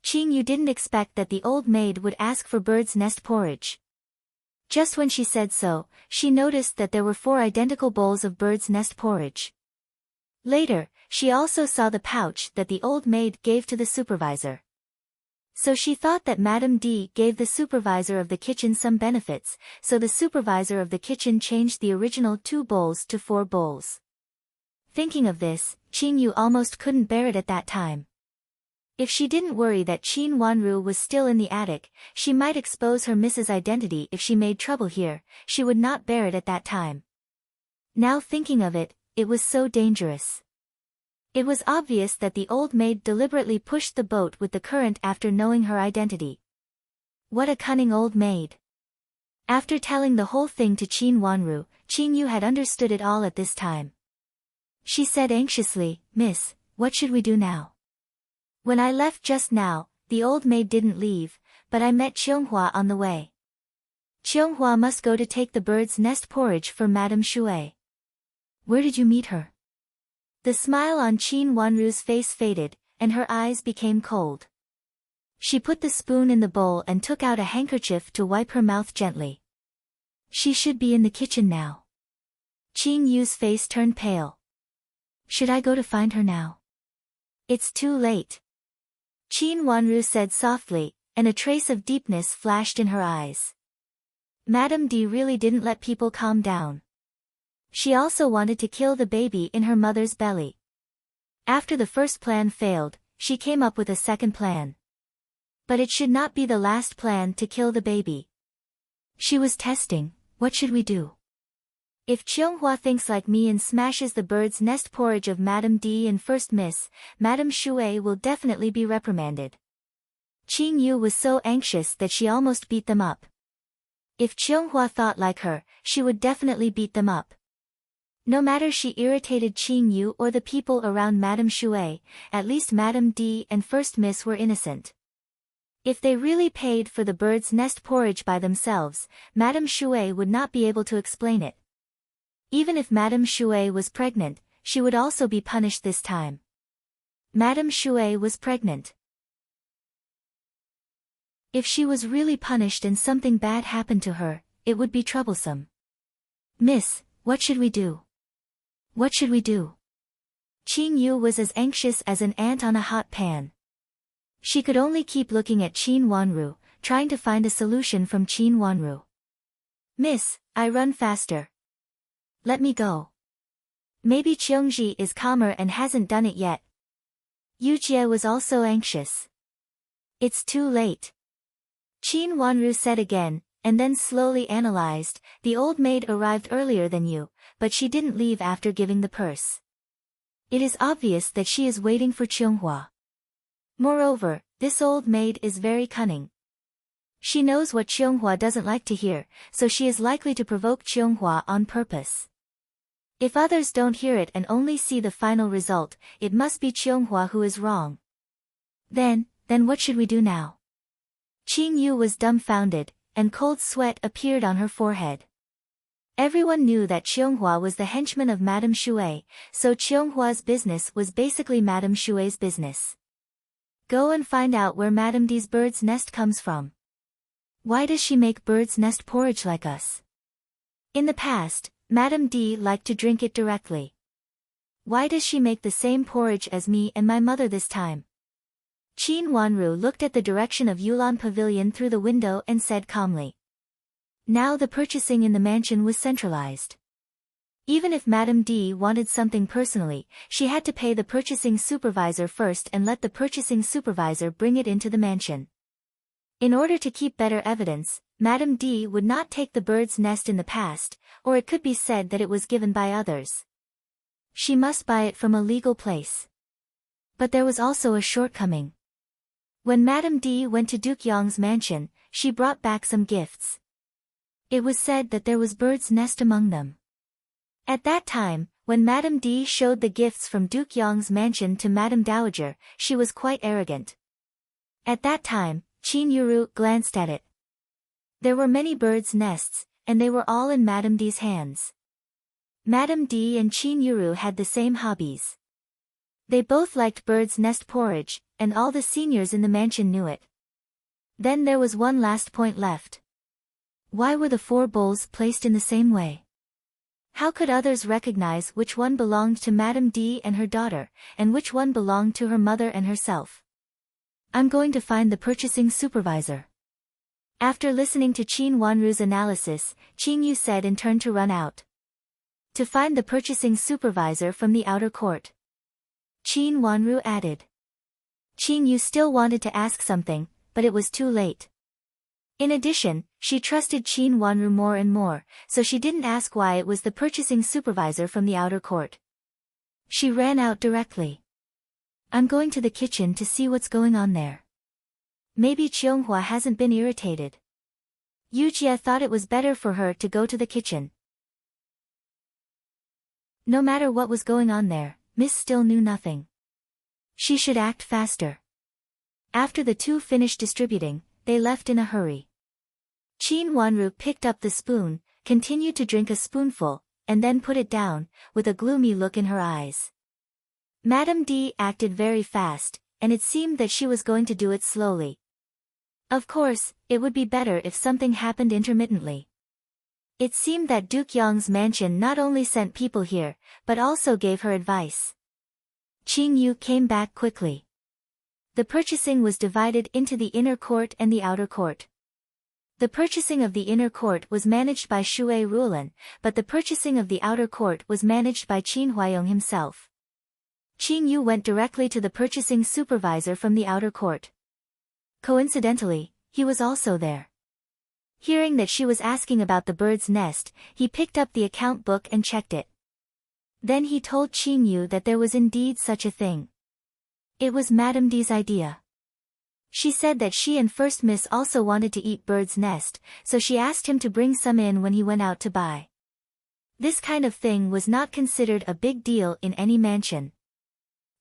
Qin Yu didn't expect that the old maid would ask for bird's nest porridge. Just when she said so, she noticed that there were 4 identical bowls of bird's nest porridge. Later, she also saw the pouch that the old maid gave to the supervisor. So she thought that Madame D gave the supervisor of the kitchen some benefits, so the supervisor of the kitchen changed the original 2 bowls to 4 bowls. Thinking of this, Qin Yu almost couldn't bear it at that time. If she didn't worry that Qin Wanru was still in the attic, she might expose her Mrs. identity if she made trouble here, she would not bear it at that time. Now thinking of it, it was so dangerous. It was obvious that the old maid deliberately pushed the boat with the current after knowing her identity. What a cunning old maid. After telling the whole thing to Qin Wanru, Qin Yu had understood it all at this time. She said anxiously, Miss, what should we do now? When I left just now, the old maid didn't leave, but I met Qianghua on the way. Qianghua must go to take the bird's nest porridge for Madame Shui. Where did you meet her? The smile on Qin Wanru's face faded, and her eyes became cold. She put the spoon in the bowl and took out a handkerchief to wipe her mouth gently. She should be in the kitchen now. Qin Yu's face turned pale. Should I go to find her now? It's too late. Qin Wanru said softly, and a trace of deepness flashed in her eyes. Madame D really didn't let people calm down. She also wanted to kill the baby in her mother's belly. After the first plan failed, she came up with a second plan. But it should not be the last plan to kill the baby. She was testing, what should we do? If Qianghua thinks like me and smashes the bird's nest porridge of Madame D and First Miss, Madame Shui will definitely be reprimanded. Qin Yu was so anxious that she almost beat them up. If Qianghua thought like her, she would definitely beat them up. No matter she irritated Qin Yu or the people around Madame Shui, at least Madame D and First Miss were innocent. If they really paid for the bird's nest porridge by themselves, Madame Shui would not be able to explain it. Even if Madame Shui was pregnant, she would also be punished this time. Madame Shui was pregnant. If she was really punished and something bad happened to her, it would be troublesome. Miss, what should we do? What should we do? Qin Yu was as anxious as an ant on a hot pan. She could only keep looking at Qin Wanru, trying to find a solution from Qin Wanru. Miss, I run faster. Let me go. Maybe Qiongji is calmer and hasn't done it yet. Yu Jie was also anxious. It's too late. Qin Wanru said again, and then slowly analyzed, the old maid arrived earlier than you, but she didn't leave after giving the purse. It is obvious that she is waiting for Cheonghua. Moreover, this old maid is very cunning. She knows what Cheonghua doesn't like to hear, so she is likely to provoke Cheonghua on purpose. If others don't hear it and only see the final result, it must be Cheonghua who is wrong. Then what should we do now? Qin Yu was dumbfounded, and cold sweat appeared on her forehead. Everyone knew that Cheonghua was the henchman of Madame Shui, so Cheonghua's business was basically Madame Shui's business. Go and find out where Madame D's bird's nest comes from. Why does she make bird's nest porridge like us? In the past, Madame D liked to drink it directly. Why does she make the same porridge as me and my mother this time? Qin Wanru looked at the direction of Yulan Pavilion through the window and said calmly. Now the purchasing in the mansion was centralized. Even if Madame D wanted something personally, she had to pay the purchasing supervisor first and let the purchasing supervisor bring it into the mansion. In order to keep better evidence, Madame D would not take the bird's nest in the past, or it could be said that it was given by others. She must buy it from a legal place. But there was also a shortcoming. When Madame D went to Duke Yong's mansion, she brought back some gifts. It was said that there was bird's nest among them. At that time, when Madame D showed the gifts from Duke Yong's mansion to Madame Dowager, she was quite arrogant. At that time, Qin Yuru glanced at it. There were many bird's nests, and they were all in Madame D's hands. Madame D and Qin Yuru had the same hobbies. They both liked bird's nest porridge, and all the seniors in the mansion knew it. Then there was one last point left. Why were the 4 bowls placed in the same way? How could others recognize which one belonged to Madame D and her daughter, and which one belonged to her mother and herself? I'm going to find the purchasing supervisor. After listening to Qin Wanru's analysis, Qin Yu said and turned to run out. To find the purchasing supervisor from the outer court. Qin Wanru added. Qin Yu still wanted to ask something, but it was too late. In addition, she trusted Qin Wanru more and more, so she didn't ask why it was the purchasing supervisor from the outer court. She ran out directly. I'm going to the kitchen to see what's going on there. Maybe Cheonghua hasn't been irritated. Yujia thought it was better for her to go to the kitchen. No matter what was going on there, Miss still knew nothing. She should act faster. After the two finished distributing, they left in a hurry. Qin Wanru picked up the spoon, continued to drink a spoonful, and then put it down, with a gloomy look in her eyes. Madame D acted very fast, and it seemed that she was going to do it slowly. Of course, it would be better if something happened intermittently. It seemed that Duke Yong's mansion not only sent people here, but also gave her advice. Qin Yu came back quickly. The purchasing was divided into the inner court and the outer court. The purchasing of the inner court was managed by Shui Rulan, but the purchasing of the outer court was managed by Qin Huayong himself. Qin Yu went directly to the purchasing supervisor from the outer court. Coincidentally, he was also there. Hearing that she was asking about the bird's nest, he picked up the account book and checked it. Then he told Qin Yu that there was indeed such a thing. It was Madame D's idea. She said that she and First Miss also wanted to eat bird's nest, so she asked him to bring some in when he went out to buy. This kind of thing was not considered a big deal in any mansion.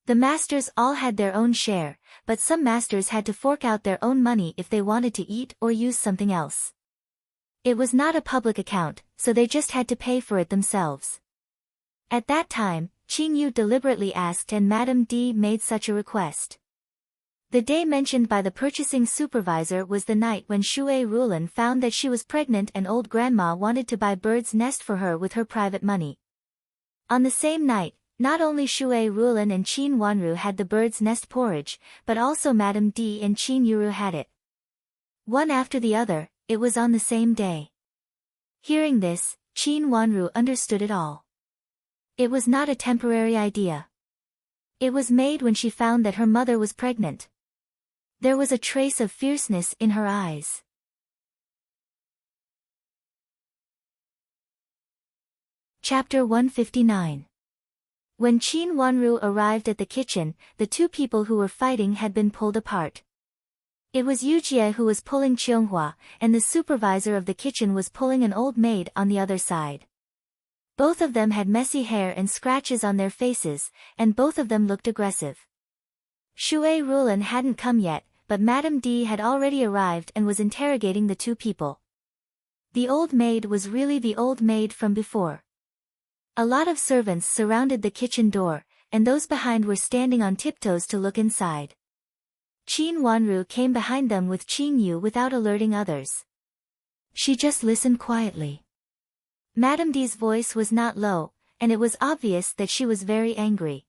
The masters all had their own share, but some masters had to fork out their own money if they wanted to eat or use something else. It was not a public account, so they just had to pay for it themselves. At that time, Qin Yu deliberately asked and Madame D made such a request. The day mentioned by the purchasing supervisor was the night when Shui Rulan found that she was pregnant and old grandma wanted to buy bird's nest for her with her private money. On the same night, not only Shui Rulan and Qin Wanru had the bird's nest porridge, but also Madame D and Qin Yuru had it. One after the other, it was on the same day. Hearing this, Qin Wanru understood it all. It was not a temporary idea. It was made when she found that her mother was pregnant. There was a trace of fierceness in her eyes. Chapter 159. When Qin Wanru arrived at the kitchen, the two people who were fighting had been pulled apart. It was Yu Jie who was pulling Qianghua, and the supervisor of the kitchen was pulling an old maid on the other side. Both of them had messy hair and scratches on their faces, and both of them looked aggressive. Shui Rulan hadn't come yet, but Madame D had already arrived and was interrogating the two people. The old maid was really the old maid from before. A lot of servants surrounded the kitchen door, and those behind were standing on tiptoes to look inside. Qin Wanru came behind them with Qin Yu without alerting others. She just listened quietly. Madame D's voice was not low, and it was obvious that she was very angry.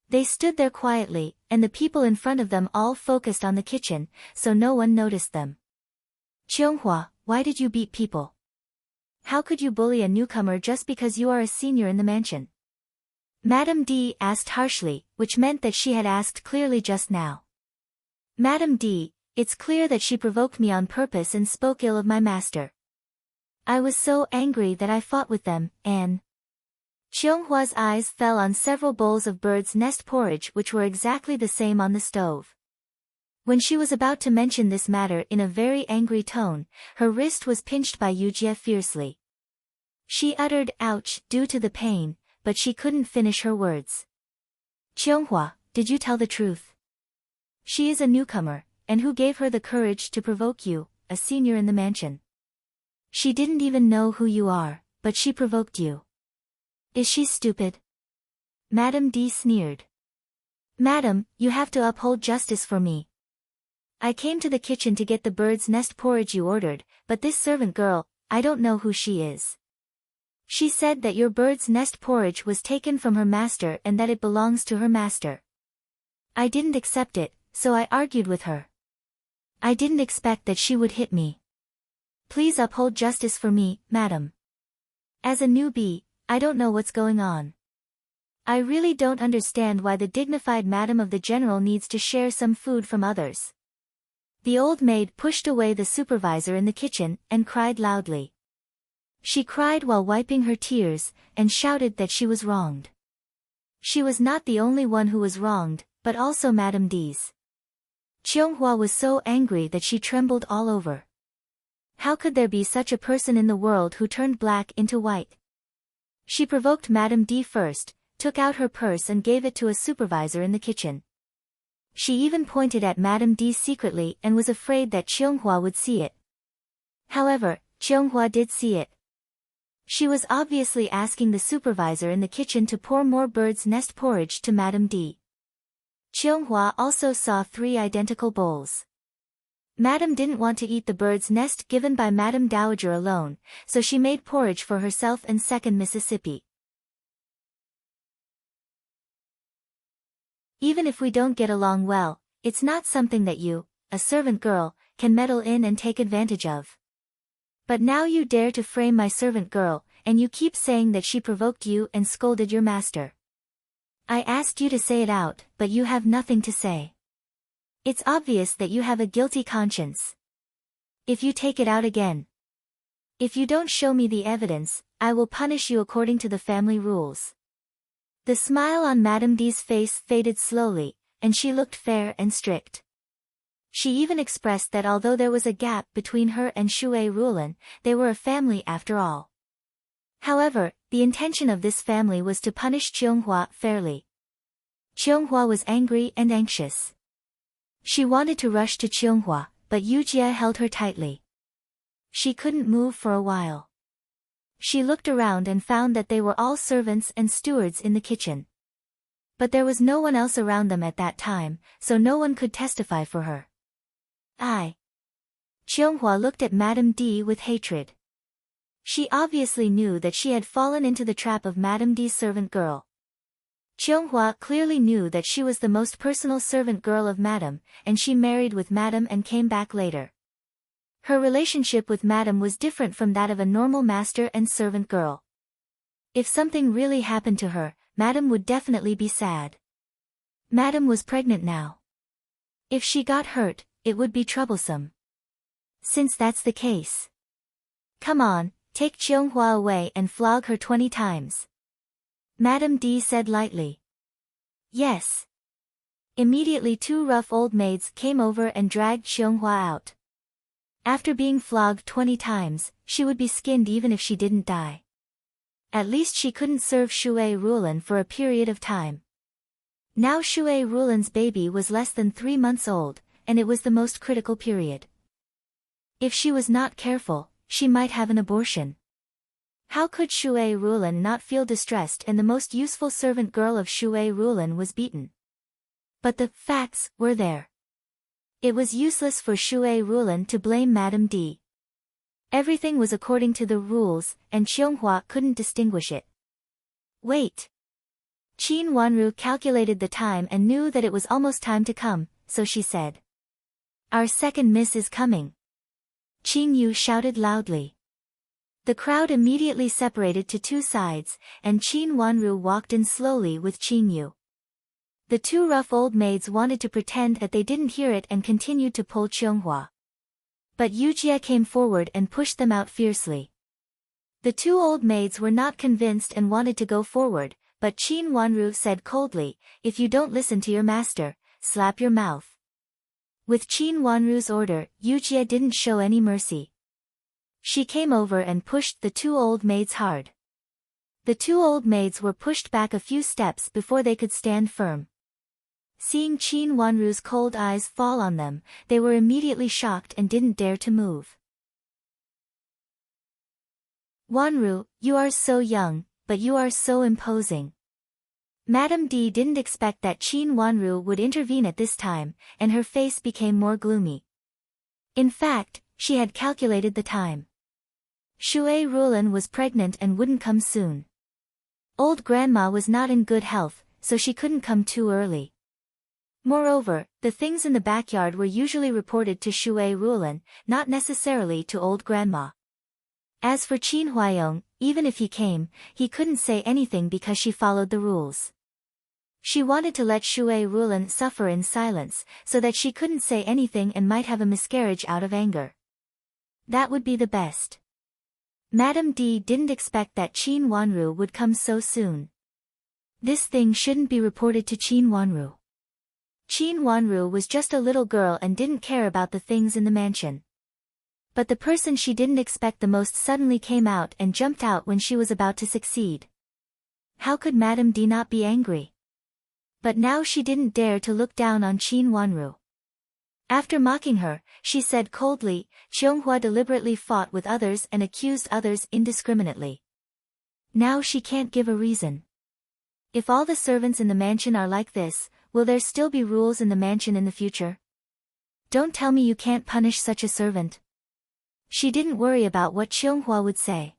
They stood there quietly, and the people in front of them all focused on the kitchen, so no one noticed them. Qianghua, why did you beat people? How could you bully a newcomer just because you are a senior in the mansion? Madame D asked harshly, which meant that she had asked clearly just now. Madame D, it's clear that she provoked me on purpose and spoke ill of my master. I was so angry that I fought with them, and... Qianghua's eyes fell on several bowls of bird's nest porridge which were exactly the same on the stove. When she was about to mention this matter in a very angry tone, her wrist was pinched by Yu Jie fiercely. She uttered ouch due to the pain, but she couldn't finish her words. Qianghua, did you tell the truth? She is a newcomer, and who gave her the courage to provoke you, a senior in the mansion? She didn't even know who you are, but she provoked you. Is she stupid? Madame D sneered. Madam, you have to uphold justice for me. I came to the kitchen to get the bird's nest porridge you ordered, but this servant girl, I don't know who she is. She said that your bird's nest porridge was taken from her master and that it belongs to her master. I didn't accept it, so I argued with her. I didn't expect that she would hit me. Please uphold justice for me, madam. As a newbie, I don't know what's going on. I really don't understand why the dignified madam of the general needs to share some food from others. The old maid pushed away the supervisor in the kitchen and cried loudly. She cried while wiping her tears, and shouted that she was wronged. She was not the only one who was wronged, but also Madame D's. Qianghua was so angry that she trembled all over. How could there be such a person in the world who turned black into white? She provoked Madame D first, took out her purse and gave it to a supervisor in the kitchen. She even pointed at Madame D secretly and was afraid that Qianghua would see it. However, Qianghua did see it. She was obviously asking the supervisor in the kitchen to pour more bird's nest porridge to Madame D. Qianghua also saw 3 identical bowls. Madame didn't want to eat the bird's nest given by Madame Dowager alone, so she made porridge for herself and second Mississippi. Even if we don't get along well, it's not something that you, a servant girl, can meddle in and take advantage of. But now you dare to frame my servant girl, and you keep saying that she provoked you and scolded your master. I asked you to say it out, but you have nothing to say. It's obvious that you have a guilty conscience. If you take it out again. If you don't show me the evidence, I will punish you according to the family rules. The smile on Madame D's face faded slowly, and she looked fair and strict. She even expressed that although there was a gap between her and Shui Rulan, they were a family after all. However, the intention of this family was to punish Qianghua fairly. Qianghua was angry and anxious. She wanted to rush to Qianghua, but Yu Jie held her tightly. She couldn't move for a while. She looked around and found that they were all servants and stewards in the kitchen. But there was no one else around them at that time, so no one could testify for her. Qianghua looked at Madame D with hatred. She obviously knew that she had fallen into the trap of Madame D's servant girl. Qianghua clearly knew that she was the most personal servant girl of Madame, and she married with Madame and came back later. Her relationship with Madame was different from that of a normal master and servant girl. If something really happened to her, Madame would definitely be sad. Madame was pregnant now. If she got hurt, it would be troublesome. Since that's the case. Come on, take Qianghua away and flog her 20 times. Madame D said lightly. Yes. Immediately 2 rough old maids came over and dragged Xianghua out. After being flogged 20 times, she would be skinned even if she didn't die. At least she couldn't serve Shui Rulan for a period of time. Now Shui Rulan's baby was less than 3 months old, and it was the most critical period. If she was not careful, she might have an abortion. How could Shui Rulan not feel distressed, and the most useful servant girl of Shui Rulan was beaten? But the facts were there. It was useless for Shui Rulan to blame Madame D. Everything was according to the rules, and Xianghua couldn't distinguish it. Wait. Qin Wanru calculated the time and knew that it was almost time to come, so she said. Our second miss is coming. Qin Yu shouted loudly. The crowd immediately separated to 2 sides, and Qin Wanru walked in slowly with Qin Yu. The 2 rough old maids wanted to pretend that they didn't hear it and continued to pull Xianghua. But Yujie came forward and pushed them out fiercely. The 2 old maids were not convinced and wanted to go forward, but Qin Wanru said coldly, if you don't listen to your master, slap your mouth. With Qin Wanru's order, Yujie didn't show any mercy. She came over and pushed the 2 old maids hard. The 2 old maids were pushed back a few steps before they could stand firm. Seeing Qin Wanru's cold eyes fall on them, they were immediately shocked and didn't dare to move. Wanru, you are so young, but you are so imposing. Madame D didn't expect that Qin Wanru would intervene at this time, and her face became more gloomy. In fact, she had calculated the time. Shui Rulan was pregnant and wouldn't come soon. Old grandma was not in good health, so she couldn't come too early. Moreover, the things in the backyard were usually reported to Shui Rulan, not necessarily to old grandma. As for Qin Huayong, even if he came, he couldn't say anything because she followed the rules. She wanted to let Shui Rulan suffer in silence, so that she couldn't say anything and might have a miscarriage out of anger. That would be the best. Madame D didn't expect that Qin Wanru would come so soon. This thing shouldn't be reported to Qin Wanru. Qin Wanru was just a little girl and didn't care about the things in the mansion. But the person she didn't expect the most suddenly came out and jumped out when she was about to succeed. How could Madame D not be angry? But now she didn't dare to look down on Qin Wanru. After mocking her, she said coldly, Xianghua deliberately fought with others and accused others indiscriminately. Now she can't give a reason. If all the servants in the mansion are like this, will there still be rules in the mansion in the future? Don't tell me you can't punish such a servant. She didn't worry about what Xianghua would say.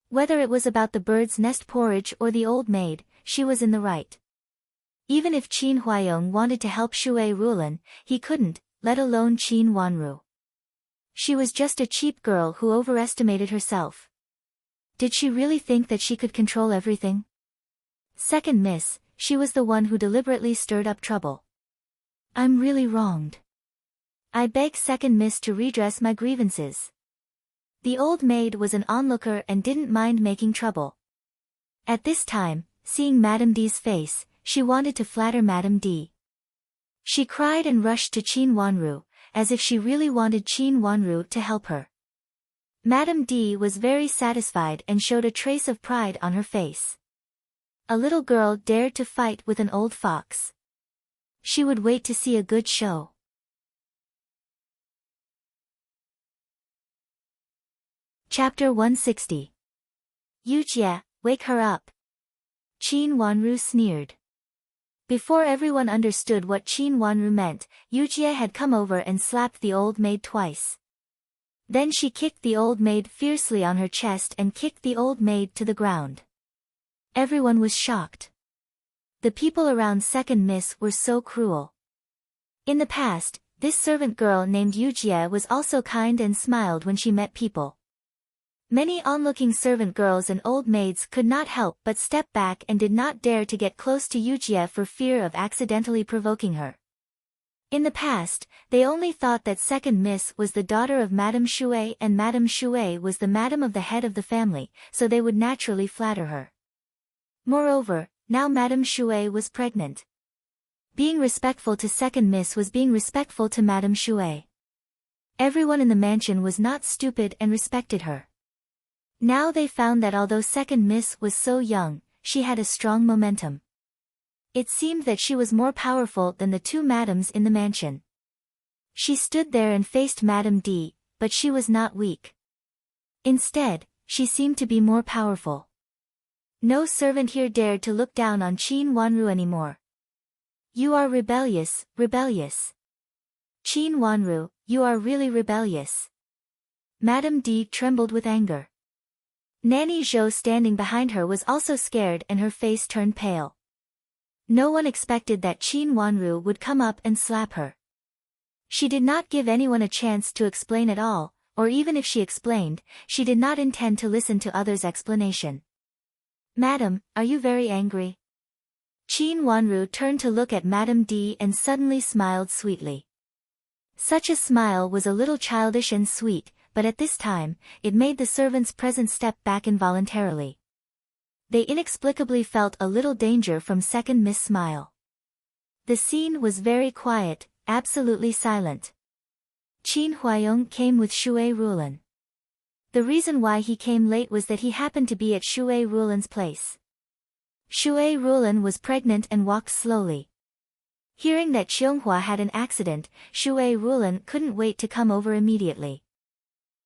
Whether it was about the bird's nest porridge or the old maid, she was in the right. Even if Qin Huayong wanted to help Shui Rulan, he couldn't, let alone Qin Wanru. She was just a cheap girl who overestimated herself. Did she really think that she could control everything? Second miss, she was the one who deliberately stirred up trouble. I'm really wronged. I beg second miss to redress my grievances. The old maid was an onlooker and didn't mind making trouble. At this time, seeing Madame D's face, she wanted to flatter Madame D. She cried and rushed to Qin Wanru, as if she really wanted Qin Wanru to help her. Madame D was very satisfied and showed a trace of pride on her face. A little girl dared to fight with an old fox. She would wait to see a good show. Chapter 160. Yujie, wake her up. Qin Wanru sneered. Before everyone understood what Qin Wanru meant, Yujie had come over and slapped the old maid twice. Then she kicked the old maid fiercely on her chest and kicked the old maid to the ground. Everyone was shocked. The people around second miss were so cruel. In the past, this servant girl named Yujie was also kind and smiled when she met people. Many onlooking servant girls and old maids could not help but step back and did not dare to get close to Yujie for fear of accidentally provoking her. In the past, they only thought that second miss was the daughter of Madame Shui and Madame Shui was the madam of the head of the family, so they would naturally flatter her. Moreover, now Madame Shui was pregnant. Being respectful to second miss was being respectful to Madame Shui. Everyone in the mansion was not stupid and respected her. Now they found that although second miss was so young, she had a strong momentum. It seemed that she was more powerful than the two madams in the mansion. She stood there and faced Madame D, but she was not weak. Instead, she seemed to be more powerful. No servant here dared to look down on Qin Wanru anymore. You are rebellious, rebellious. Qin Wanru, you are really rebellious. Madame D trembled with anger. Nanny Zhou standing behind her was also scared and her face turned pale. No one expected that Qin Wanru would come up and slap her. She did not give anyone a chance to explain at all, or even if she explained, she did not intend to listen to others' explanation. Madam, are you very angry? Qin Wanru turned to look at Madame D and suddenly smiled sweetly. Such a smile was a little childish and sweet, but at this time, it made the servants present step back involuntarily. They inexplicably felt a little danger from second miss smile. The scene was very quiet, absolutely silent. Qin Huayong came with Shui Rulan. The reason why he came late was that he happened to be at Shui Rulan's place. Shui Rulan was pregnant and walked slowly. Hearing that Xianghua had an accident, Shui Rulan couldn't wait to come over immediately.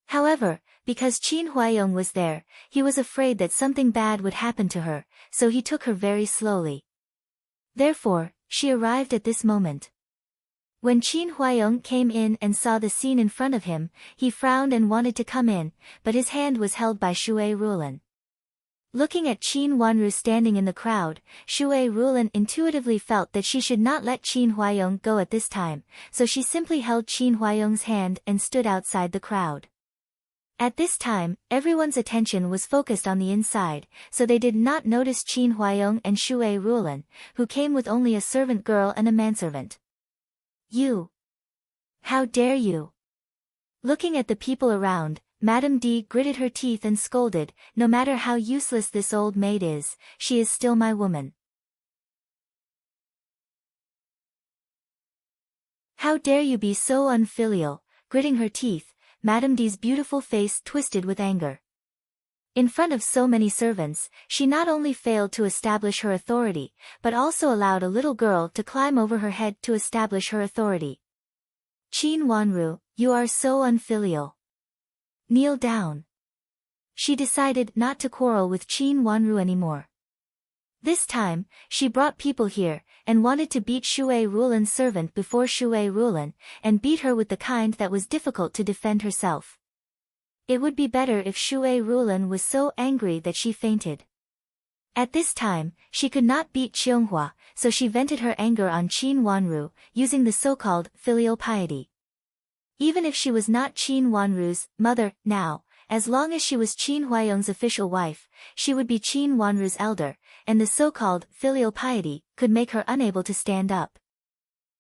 However, because Qin Huayong was there, he was afraid that something bad would happen to her, so he took her very slowly. Therefore, she arrived at this moment. When Qin Huayong came in and saw the scene in front of him, he frowned and wanted to come in, but his hand was held by Shui Rulan. Looking at Qin Wanru standing in the crowd, Shui Rulan intuitively felt that she should not let Qin Huayong go at this time, so she simply held Qin Huayong's hand and stood outside the crowd. At this time, everyone's attention was focused on the inside, so they did not notice Qin Huayong and Shui Rulan, who came with only a servant girl and a manservant. You! How dare you! Looking at the people around, Madame D gritted her teeth and scolded, no matter how useless this old maid is, she is still my woman. How dare you be so unfilial! Gritting her teeth, Madame D's beautiful face twisted with anger. In front of so many servants, she not only failed to establish her authority, but also allowed a little girl to climb over her head to establish her authority. Qin Wanru, you are so unfilial. Kneel down. She decided not to quarrel with Qin Wanru anymore. This time, she brought people here, and wanted to beat Shui Rulan's servant before Shui Rulan, and beat her with the kind that was difficult to defend herself. It would be better if Shui Rulan was so angry that she fainted. At this time, she could not beat Xianghua, so she vented her anger on Qin Wanru, using the so-called filial piety. Even if she was not Qin Wanru's mother now, as long as she was Qin Huayong's official wife, she would be Qin Wanru's elder, and the so-called filial piety could make her unable to stand up.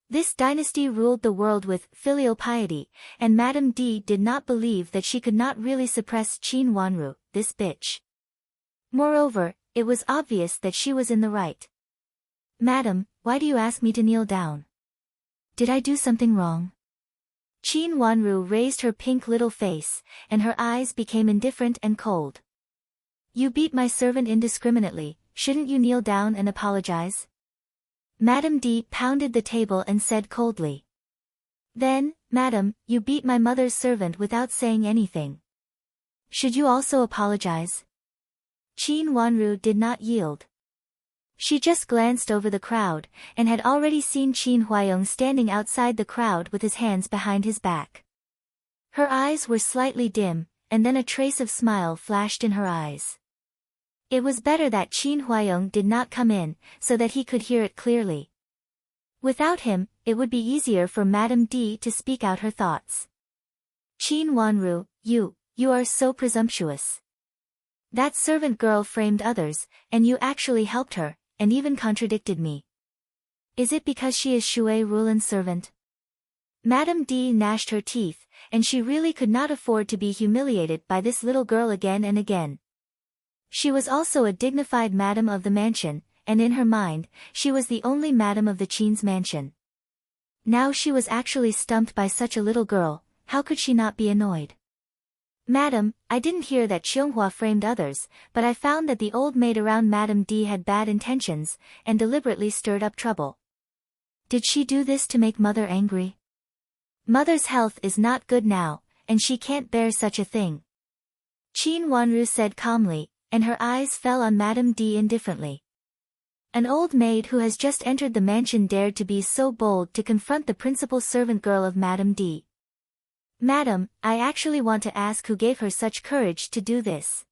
This dynasty ruled the world with filial piety, and Madame D did not believe that she could not really suppress Qin Wanru, this bitch. Moreover, it was obvious that she was in the right. Madam, why do you ask me to kneel down? Did I do something wrong? Qin Wanru raised her pink little face, and her eyes became indifferent and cold. You beat my servant indiscriminately, shouldn't you kneel down and apologize? Madame D pounded the table and said coldly. Then, Madam, you beat my mother's servant without saying anything. Should you also apologize? Qin Wanru did not yield. She just glanced over the crowd, and had already seen Qin Huayong standing outside the crowd with his hands behind his back. Her eyes were slightly dim, and then a trace of smile flashed in her eyes. It was better that Qin Huayong did not come in, so that he could hear it clearly. Without him, it would be easier for Madame D to speak out her thoughts. Qin Wanru, you are so presumptuous. That servant girl framed others, and you actually helped her, and even contradicted me. Is it because she is Shui Rulan's servant? Madame D gnashed her teeth, and she really could not afford to be humiliated by this little girl again and again. She was also a dignified madam of the mansion, and in her mind, she was the only madam of the Qin's mansion. Now she was actually stumped by such a little girl, how could she not be annoyed? Madam, I didn't hear that Qianghua framed others, but I found that the old maid around Madame D had bad intentions, and deliberately stirred up trouble. Did she do this to make mother angry? Mother's health is not good now, and she can't bear such a thing. Qin Wanru said calmly, and her eyes fell on Madame D indifferently. An old maid who has just entered the mansion dared to be so bold to confront the principal servant girl of Madame D. Madam, I actually want to ask who gave her such courage to do this.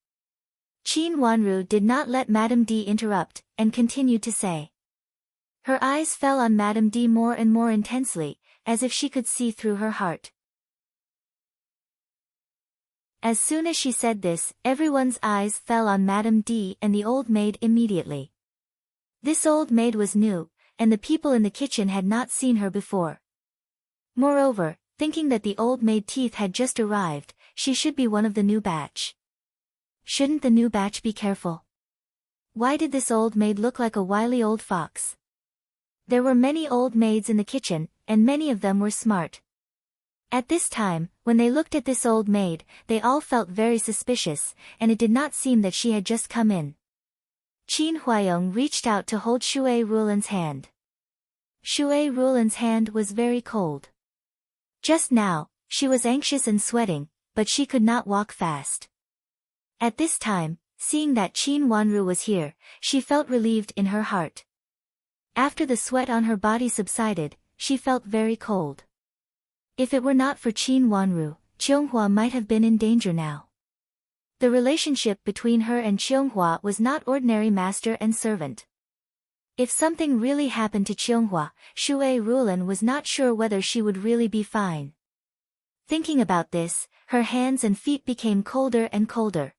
Qin Wanru did not let Madame D interrupt, and continued to say. Her eyes fell on Madame D more and more intensely, as if she could see through her heart. As soon as she said this, everyone's eyes fell on Madame D and the old maid immediately. This old maid was new, and the people in the kitchen had not seen her before. Moreover, thinking that the old maid teeth had just arrived, she should be one of the new batch. Shouldn't the new batch be careful? Why did this old maid look like a wily old fox? There were many old maids in the kitchen, and many of them were smart. At this time, when they looked at this old maid, they all felt very suspicious, and it did not seem that she had just come in. Qin Huayong reached out to hold Shui Rulan's hand. Shui Rulan's hand was very cold. Just now, she was anxious and sweating, but she could not walk fast. At this time, seeing that Qin Wanru was here, she felt relieved in her heart. After the sweat on her body subsided, she felt very cold. If it were not for Qin Wanru, Qianghua might have been in danger now. The relationship between her and Qianghua was not ordinary master and servant. If something really happened to Qianghua, Shui Rulan was not sure whether she would really be fine. Thinking about this, her hands and feet became colder and colder.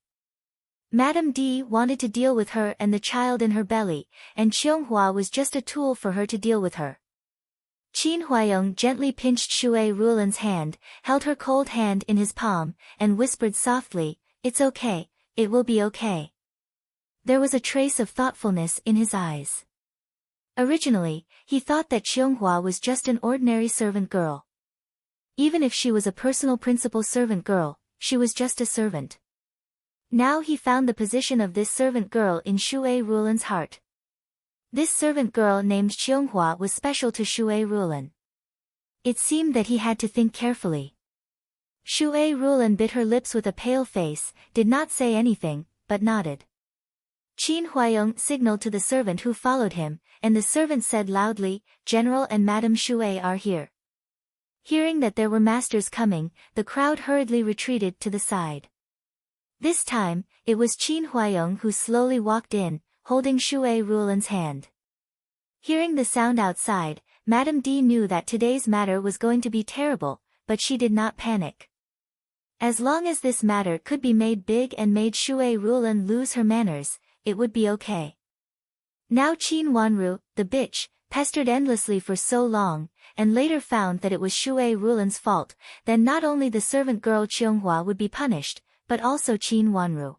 Madame D wanted to deal with her and the child in her belly, and Qianghua was just a tool for her to deal with her. Qin Huayong gently pinched Shui Rulan's hand, held her cold hand in his palm, and whispered softly, "It's okay, it will be okay." There was a trace of thoughtfulness in his eyes. Originally, he thought that Qianghua was just an ordinary servant girl. Even if she was a personal principal servant girl, she was just a servant. Now he found the position of this servant girl in Shui Rulan's heart. This servant girl named Qianghua was special to Shui Rulan. It seemed that he had to think carefully. Shui Rulan bit her lips with a pale face, did not say anything, but nodded. Qin Huayong signaled to the servant who followed him, and the servant said loudly, "General and Madame Shui are here." Hearing that there were masters coming, the crowd hurriedly retreated to the side. This time, it was Qin Huayong who slowly walked in, holding Shui Rulan's hand. Hearing the sound outside, Madame D knew that today's matter was going to be terrible, but she did not panic. As long as this matter could be made big and made Shui Rulan lose her manners, it would be okay. Now Qin Wanru, the bitch, pestered endlessly for so long, and later found that it was Shui Rulan's fault, then not only the servant girl Qianghua would be punished, but also Qin Wanru.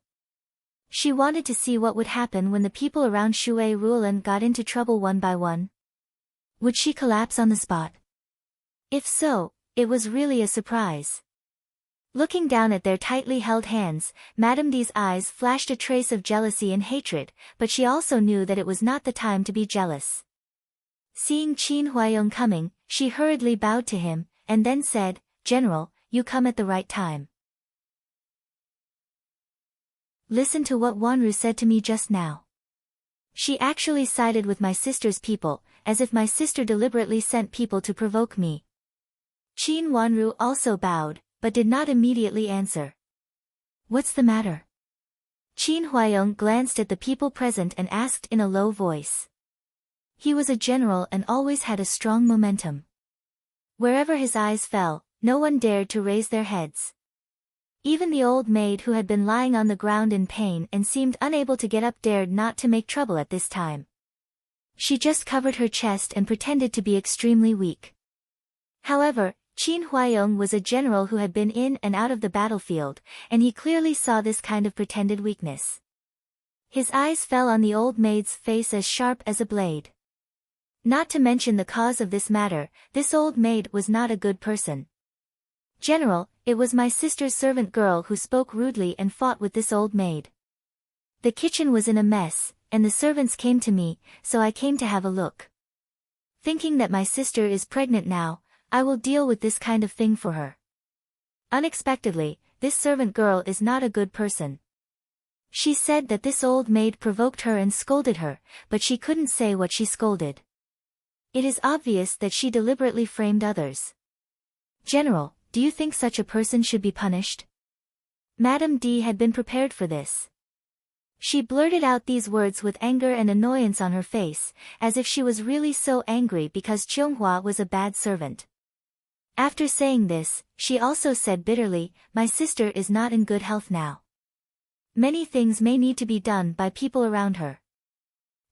She wanted to see what would happen when the people around Shui Rulan got into trouble one by one. Would she collapse on the spot? If so, it was really a surprise. Looking down at their tightly held hands, Madame D's eyes flashed a trace of jealousy and hatred, but she also knew that it was not the time to be jealous. Seeing Qin Huayong coming, she hurriedly bowed to him, and then said, "General, you come at the right time. Listen to what Wanru said to me just now. She actually sided with my sister's people, as if my sister deliberately sent people to provoke me." Qin Wanru also bowed, but did not immediately answer. "What's the matter?" Qin Huayong glanced at the people present and asked in a low voice. He was a general and always had a strong momentum. Wherever his eyes fell, no one dared to raise their heads. Even the old maid who had been lying on the ground in pain and seemed unable to get up dared not to make trouble at this time. She just covered her chest and pretended to be extremely weak. However, Qin Huayong was a general who had been in and out of the battlefield, and he clearly saw this kind of pretended weakness. His eyes fell on the old maid's face as sharp as a blade. Not to mention the cause of this matter, this old maid was not a good person. General, it was my sister's servant girl who spoke rudely and fought with this old maid. The kitchen was in a mess, and the servants came to me, so I came to have a look. Thinking that my sister is pregnant now, I will deal with this kind of thing for her. Unexpectedly, this servant girl is not a good person. She said that this old maid provoked her and scolded her, but she couldn't say what she scolded. It is obvious that she deliberately framed others. General, do you think such a person should be punished? Madame D had been prepared for this. She blurted out these words with anger and annoyance on her face, as if she was really so angry because Cheonghua was a bad servant. After saying this, she also said bitterly, my sister is not in good health now. Many things may need to be done by people around her.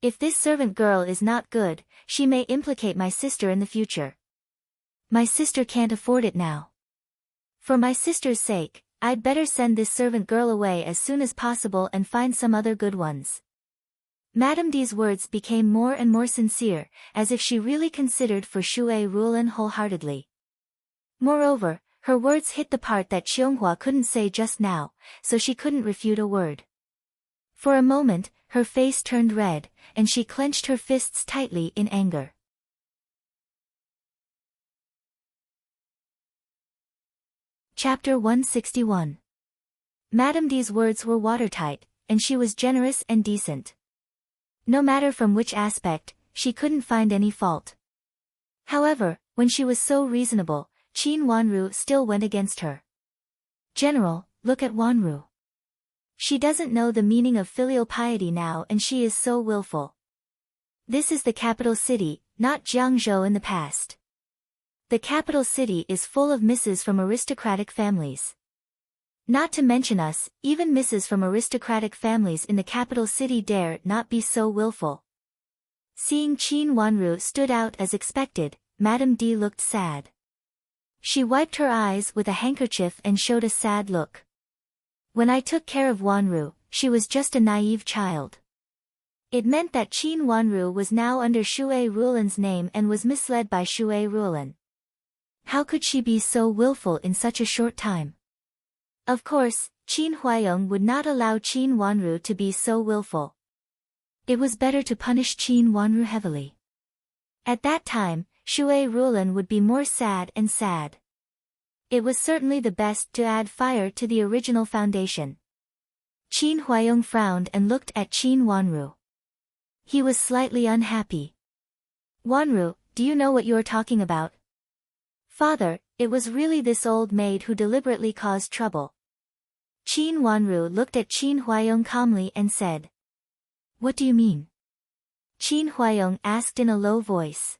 If this servant girl is not good, she may implicate my sister in the future. My sister can't afford it now. For my sister's sake, I'd better send this servant girl away as soon as possible and find some other good ones. Madame D's words became more and more sincere, as if she really considered for Shui Rulan wholeheartedly. Moreover, her words hit the part that Cheonghua couldn't say just now, so she couldn't refute a word. For a moment, her face turned red, and she clenched her fists tightly in anger. Chapter 161. Madame D's words were watertight, and she was generous and decent. No matter from which aspect, she couldn't find any fault. However, when she was so reasonable, Qin Wanru still went against her. General, look at Wanru. She doesn't know the meaning of filial piety now and she is so willful. This is the capital city, not Jiangzhou in the past. The capital city is full of misses from aristocratic families. Not to mention us, even misses from aristocratic families in the capital city dare not be so willful. Seeing Qin Wanru stood out as expected, Madame D looked sad. She wiped her eyes with a handkerchief and showed a sad look. When I took care of Wanru, she was just a naive child. It meant that Qin Wanru was now under Shui Rulan's name and was misled by Shui Rulan. How could she be so willful in such a short time? Of course, Qin Huayong would not allow Qin Wanru to be so willful. It was better to punish Qin Wanru heavily. At that time, Shui Rulan would be more sad and sad. It was certainly the best to add fire to the original foundation. Qin Huayong frowned and looked at Qin Wanru. He was slightly unhappy. Wanru, do you know what you are talking about? Father, it was really this old maid who deliberately caused trouble. Qin Wanru looked at Qin Huayong calmly and said. What do you mean? Qin Huayong asked in a low voice.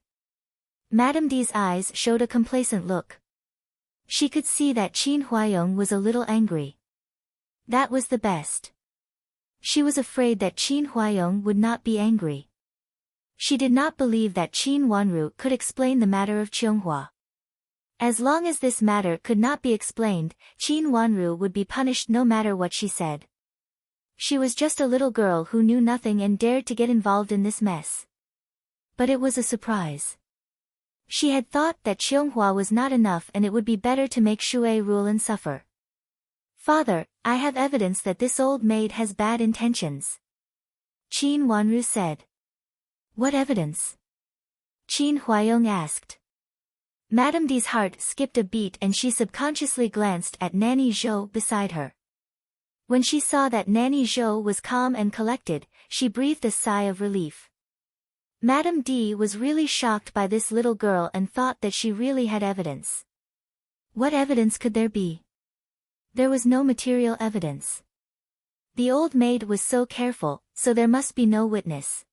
Madame D's eyes showed a complacent look. She could see that Qin Huayong was a little angry. That was the best. She was afraid that Qin Huayong would not be angry. She did not believe that Qin Wanru could explain the matter of Cheonghua. As long as this matter could not be explained, Qin Wanru would be punished no matter what she said. She was just a little girl who knew nothing and dared to get involved in this mess. But it was a surprise. She had thought that Cheonghua was not enough and it would be better to make Shui Rulan suffer. Father, I have evidence that this old maid has bad intentions. Qin Wanru said. What evidence? Qin Huayong asked. Madame D's heart skipped a beat and she subconsciously glanced at Nanny Zhou beside her. When she saw that Nanny Zhou was calm and collected, she breathed a sigh of relief. Madame D was really shocked by this little girl and thought that she really had evidence. What evidence could there be? There was no material evidence. The old maid was so careful, so there must be no witness.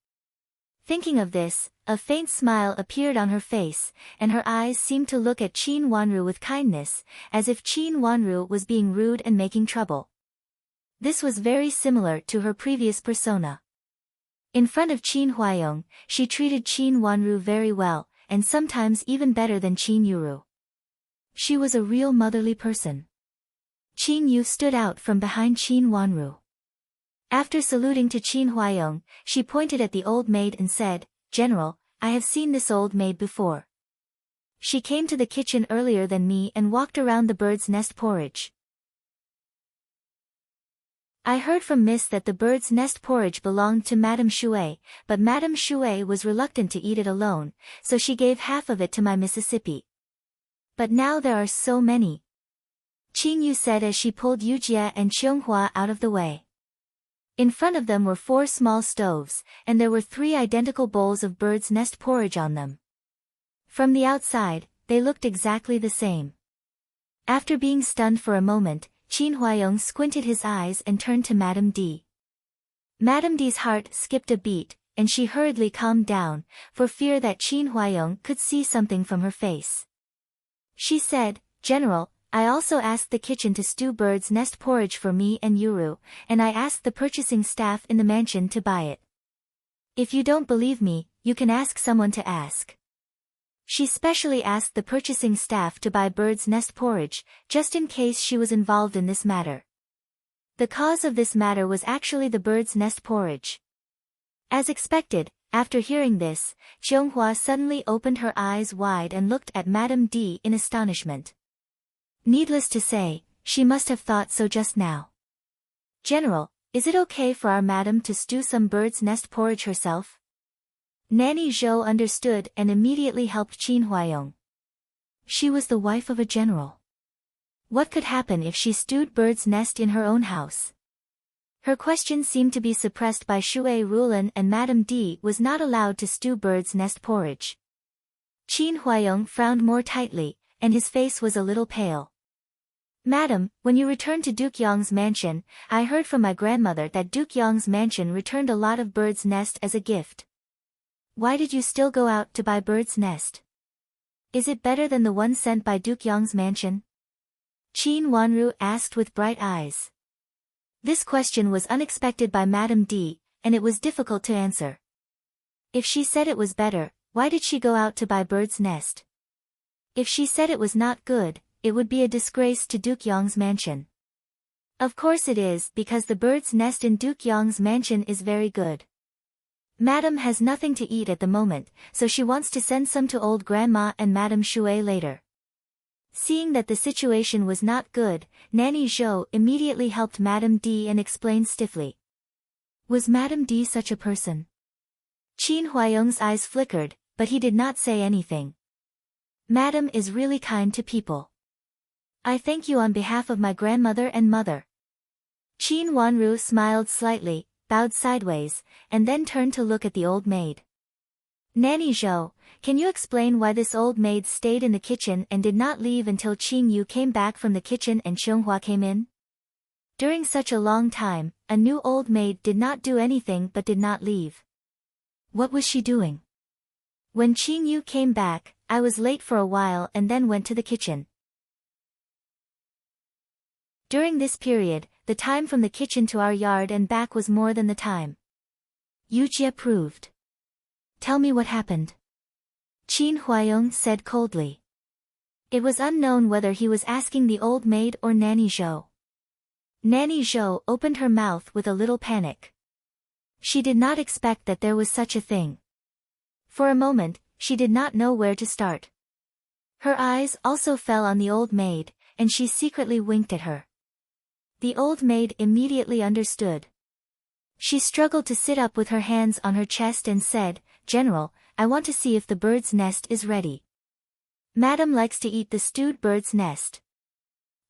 Thinking of this, a faint smile appeared on her face, and her eyes seemed to look at Qin Wanru with kindness, as if Qin Wanru was being rude and making trouble. This was very similar to her previous persona. In front of Qin Huayong, she treated Qin Wanru very well, and sometimes even better than Qin Yuru. She was a real motherly person. Qin Yu stood out from behind Qin Wanru. After saluting to Qin Huayong, she pointed at the old maid and said, "General, I have seen this old maid before. She came to the kitchen earlier than me and walked around the bird's nest porridge. I heard from Miss that the bird's nest porridge belonged to Madame Shui, but Madame Shui was reluctant to eat it alone, so she gave half of it to my Mississippi. But now there are so many," Qin Yu said as she pulled Yujie and Qianghua out of the way. In front of them were 4 small stoves, and there were 3 identical bowls of bird's nest porridge on them. From the outside, they looked exactly the same. After being stunned for a moment, Qin Huayong squinted his eyes and turned to Madame D. Madame D's heart skipped a beat, and she hurriedly calmed down, for fear that Qin Huayong could see something from her face. She said, "General, I also asked the kitchen to stew bird's nest porridge for me and Yuru, and I asked the purchasing staff in the mansion to buy it. If you don't believe me, you can ask someone to ask." She specially asked the purchasing staff to buy bird's nest porridge, just in case she was involved in this matter. The cause of this matter was actually the bird's nest porridge. As expected, after hearing this, Qianghua suddenly opened her eyes wide and looked at Madame D in astonishment. Needless to say, she must have thought so just now. "General, is it okay for our madam to stew some bird's nest porridge herself?" Nanny Zhou understood and immediately helped Qin Huayong. She was the wife of a general. What could happen if she stewed bird's nest in her own house? Her question seemed to be suppressed by Shui Rulan, and Madame D was not allowed to stew bird's nest porridge. Qin Huayong frowned more tightly, and his face was a little pale. "Madam, when you returned to Duke Yong's mansion, I heard from my grandmother that Duke Yong's mansion returned a lot of bird's nest as a gift. Why did you still go out to buy bird's nest? Is it better than the one sent by Duke Yong's mansion?" Qin Wanru asked with bright eyes. This question was unexpected by Madame D, and it was difficult to answer. If she said it was better, why did she go out to buy bird's nest? If she said it was not good, it would be a disgrace to Duke Yong's mansion. Of course it is, because the bird's nest in Duke Yong's mansion is very good. Madam has nothing to eat at the moment, so she wants to send some to old grandma and Madame Shui later. Seeing that the situation was not good, Nanny Zhou immediately helped Madame D and explained stiffly. Was Madame D such a person? Qin Huayong's eyes flickered, but he did not say anything. Madam is really kind to people. I thank you on behalf of my grandmother and mother. Qin Wanru smiled slightly, bowed sideways, and then turned to look at the old maid. Nanny Zhou, can you explain why this old maid stayed in the kitchen and did not leave until Qin Yu came back from the kitchen and Qianghua came in? During such a long time, a new old maid did not do anything but did not leave. What was she doing? When Qin Yu came back, I was late for a while and then went to the kitchen. During this period, the time from the kitchen to our yard and back was more than the time. Yujie proved. Tell me what happened. Qin Huayong said coldly. It was unknown whether he was asking the old maid or Nanny Zhou. Nanny Zhou opened her mouth with a little panic. She did not expect that there was such a thing. For a moment, she did not know where to start. Her eyes also fell on the old maid, and she secretly winked at her. The old maid immediately understood. She struggled to sit up with her hands on her chest and said, General, I want to see if the bird's nest is ready. Madam likes to eat the stewed bird's nest.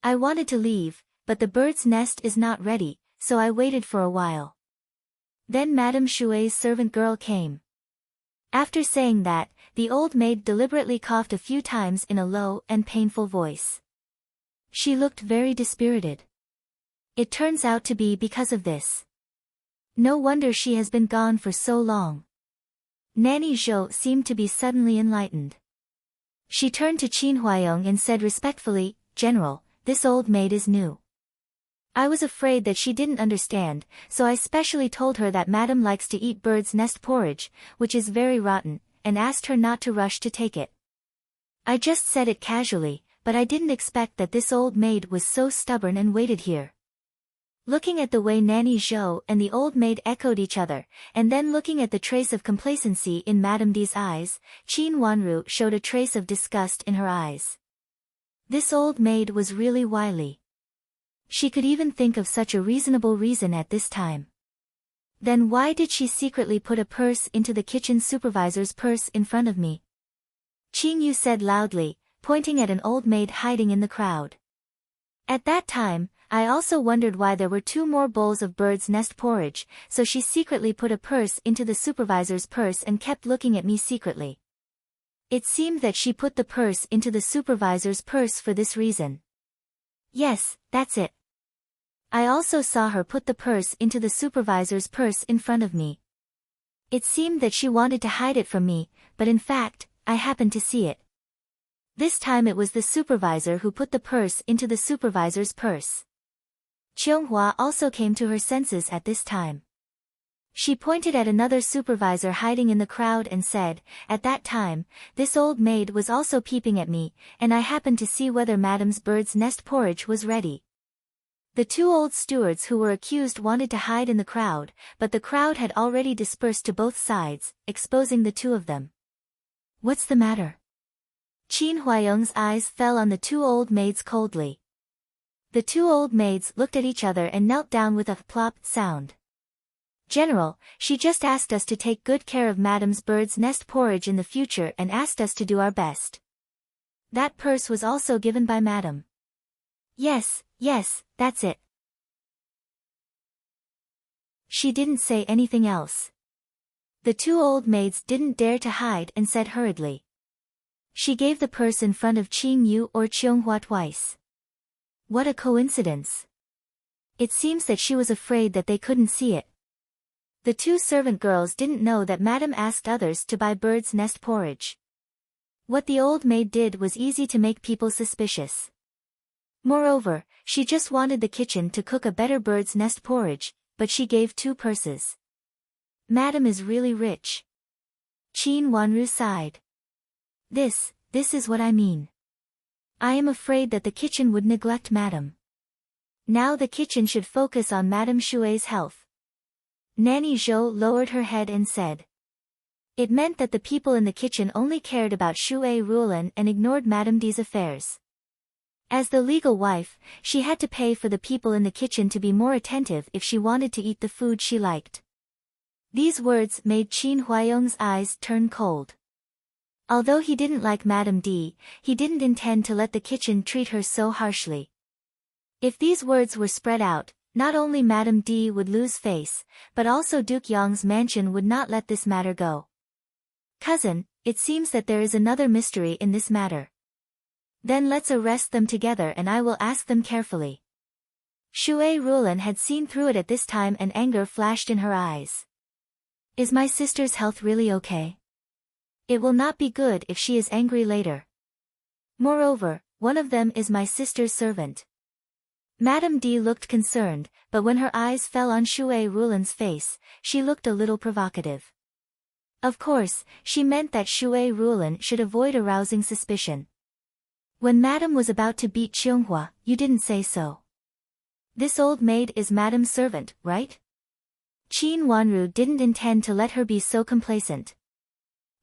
I wanted to leave, but the bird's nest is not ready, so I waited for a while. Then Madame Shui's servant girl came. After saying that, the old maid deliberately coughed a few times in a low and painful voice. She looked very dispirited. It turns out to be because of this. No wonder she has been gone for so long. Nanny Zhou seemed to be suddenly enlightened. She turned to Qin Huayong and said respectfully, General, this old maid is new. I was afraid that she didn't understand, so I specially told her that Madam likes to eat bird's nest porridge, which is very rotten, and asked her not to rush to take it. I just said it casually, but I didn't expect that this old maid was so stubborn and waited here. Looking at the way Nanny Zhou and the old maid echoed each other, and then looking at the trace of complacency in Madame D's eyes, Qin Wanru showed a trace of disgust in her eyes. This old maid was really wily. She could even think of such a reasonable reason at this time. Then why did she secretly put a purse into the kitchen supervisor's purse in front of me? Qin Yu said loudly, pointing at an old maid hiding in the crowd. At that time, I also wondered why there were 2 more bowls of bird's nest porridge, so she secretly put a purse into the supervisor's purse and kept looking at me secretly. It seemed that she put the purse into the supervisor's purse for this reason. Yes, that's it. I also saw her put the purse into the supervisor's purse in front of me. It seemed that she wanted to hide it from me, but in fact, I happened to see it. This time it was the supervisor who put the purse into the supervisor's purse. Qianghua also came to her senses at this time. She pointed at another supervisor hiding in the crowd and said, "At that time, this old maid was also peeping at me, and I happened to see whether Madame's bird's nest porridge was ready." The 2 old stewards who were accused wanted to hide in the crowd, but the crowd had already dispersed to both sides, exposing the 2 of them. "What's the matter?" Qin Huayong's eyes fell on the 2 old maids coldly. The 2 old maids looked at each other and knelt down with a plop sound. "General, she just asked us to take good care of Madame's bird's nest porridge in the future and asked us to do our best." "That purse was also given by Madame." Yes, that's it." She didn't say anything else. The 2 old maids didn't dare to hide and said hurriedly. "She gave the purse in front of Qin Yu or Qianghua twice." What a coincidence. It seems that she was afraid that they couldn't see it. The 2 servant girls didn't know that Madame asked others to buy bird's nest porridge. What the old maid did was easy to make people suspicious. Moreover, she just wanted the kitchen to cook a better bird's nest porridge, but she gave 2 purses. Madame is really rich. Qin Wanru sighed. This is what I mean. I am afraid that the kitchen would neglect Madame. Now the kitchen should focus on Madame Shui's health. Nanny Zhou lowered her head and said. It meant that the people in the kitchen only cared about Shui Rulan and ignored Madame D's affairs. As the legal wife, she had to pay for the people in the kitchen to be more attentive if she wanted to eat the food she liked. These words made Qin Huayong's eyes turn cold. Although he didn't like Madame D, he didn't intend to let the kitchen treat her so harshly. If these words were spread out, not only Madame D would lose face, but also Duke Yang's mansion would not let this matter go. Cousin, it seems that there is another mystery in this matter. Then let's arrest them together and I will ask them carefully. Shui Rulan had seen through it at this time and anger flashed in her eyes. Is my sister's health really okay? It will not be good if she is angry later. Moreover, one of them is my sister's servant. Madame D looked concerned, but when her eyes fell on Shui Rulan's face, she looked a little provocative. Of course, she meant that Shui Rulan should avoid arousing suspicion. When Madame was about to beat Qianghua, you didn't say so. This old maid is Madame's servant, right? Qin Wanru didn't intend to let her be so complacent.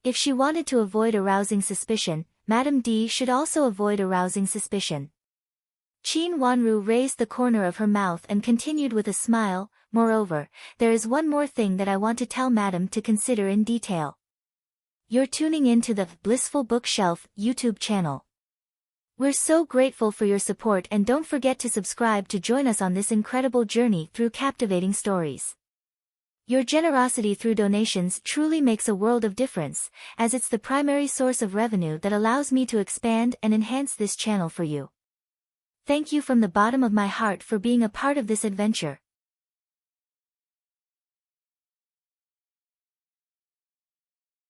If she wanted to avoid arousing suspicion, Madame D should also avoid arousing suspicion. Qin Wanru raised the corner of her mouth and continued with a smile, moreover, there is one more thing that I want to tell Madame to consider in detail. You're tuning in to the Blissful Bookshelf YouTube channel. We're so grateful for your support and don't forget to subscribe to join us on this incredible journey through captivating stories. Your generosity through donations truly makes a world of difference, as it's the primary source of revenue that allows me to expand and enhance this channel for you. Thank you from the bottom of my heart for being a part of this adventure.